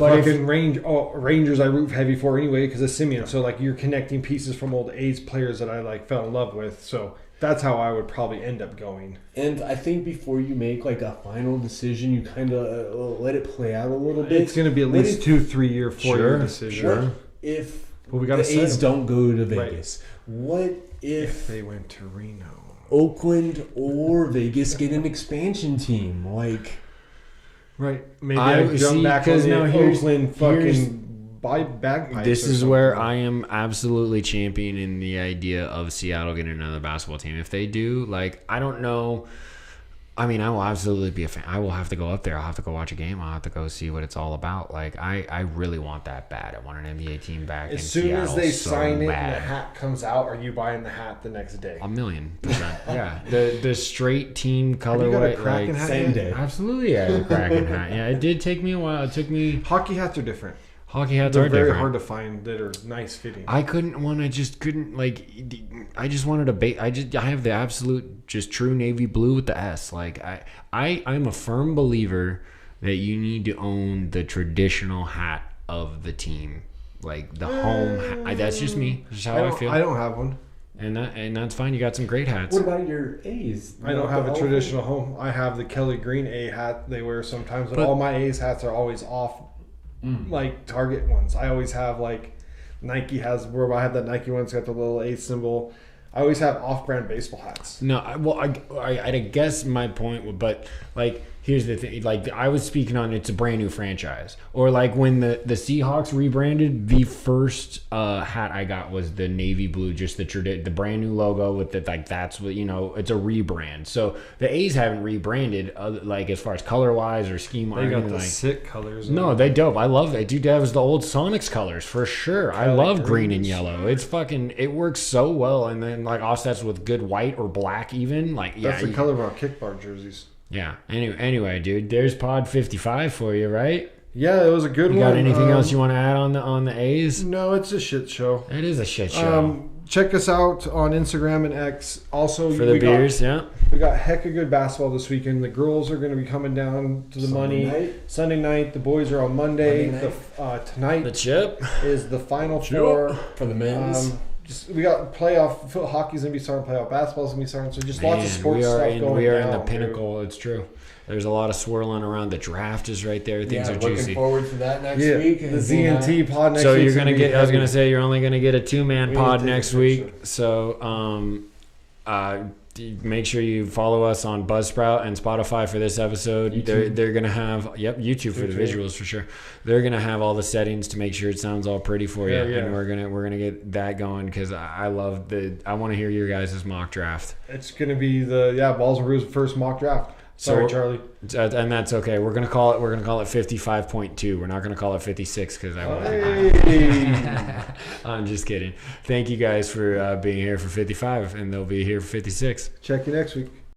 Rangers. I root heavy for anyway because of Simeon. So you're connecting pieces from old A's players that I fell in love with. So that's how I would probably end up going. And I think before you make a final decision, you kind of let it play out a little bit. It's going to be at least 2, 3 year, 4 year decision. Sure. If the A's don't go to Vegas, what if they went to Reno, Oakland, or Vegas get an expansion team Right. Maybe I jump back on the Oakland fucking bagpipes. This is where I am absolutely championing the idea of Seattle getting another basketball team. If they do, I don't know. I mean, I will absolutely be a fan. I will have to go up there. I'll have to go watch a game. I'll have to go see what it's all about. I really want that bad. I want an NBA team back in Seattle. As soon as they sign it and the hat comes out, are you buying the hat the next day? 1,000,000%. Yeah. The straight team colorway. You got a Kraken hat same day. Absolutely, I have a Kraken hat. Yeah, it did take me a while. It took me. Hockey hats are different. Hockey hats are very different. hard to find that are nice fitting. I just couldn't I just wanted I have the absolute just true navy blue with the S. I'm a firm believer that you need to own the traditional hat of the team, the home. That's just me. That's just how I feel. I don't have one, and that's fine. You got some great hats. What about your A's? I don't have a traditional home. I have the Kelly Green A hat they wear sometimes, but all my A's hats are always off. Target ones. I always have Nike has where I have that Nike one. It's got the little A symbol. I always have off-brand baseball hats. No, I guess my point, but here's the thing. I was speaking on, it's a brand new franchise, or when the Seahawks rebranded, the first hat I got was the navy blue, just the brand new logo with the that's what it's a rebrand. So the A's haven't rebranded as far as color wise or scheme. They got the sick colors. No, they dope. I love it, dude. That was the old Sonics colors for sure. I love green and yellow. It's it works so well, and then offsets with good white or black even. That's the color of our kickbar jerseys. Yeah. Anyway, dude, there's Pod 55 for you, right? Yeah, it was a good one. You got anything else you want to add on the A's? No, it's a shit show. It is a shit show. Check us out on Instagram and X. Also, for the beers, we got hecka good basketball this weekend. The girls are going to be coming down to the Sunday night. The boys are on Monday. Tonight the chip is the final four for the men's. We got playoff hockey's gonna be starting, playoff basketball's gonna be starting, so just lots of sports stuff going on. We are in the pinnacle. Dude. It's true. There's a lot of swirling around. The draft is right there. Things are juicy. Looking forward to that next week. The ZNT pod next week. So you're gonna get. I was gonna say you're only gonna get a 2-man pod next week. So make sure you follow us on Buzzsprout and Spotify for this episode. YouTube. They're gonna have YouTube for the visuals for sure. They're gonna have all the settings to make sure it sounds all pretty for you. And we're gonna get that going because I love I want to hear your guys' mock draft. It's gonna be the Balls and Brews first mock draft. Sorry, Charlie. And that's okay. We're gonna call it 55.2. We're not gonna call it 56 because I won't. Hey. I'm just kidding. Thank you guys for being here for 55, and they'll be here for 56. Check you next week.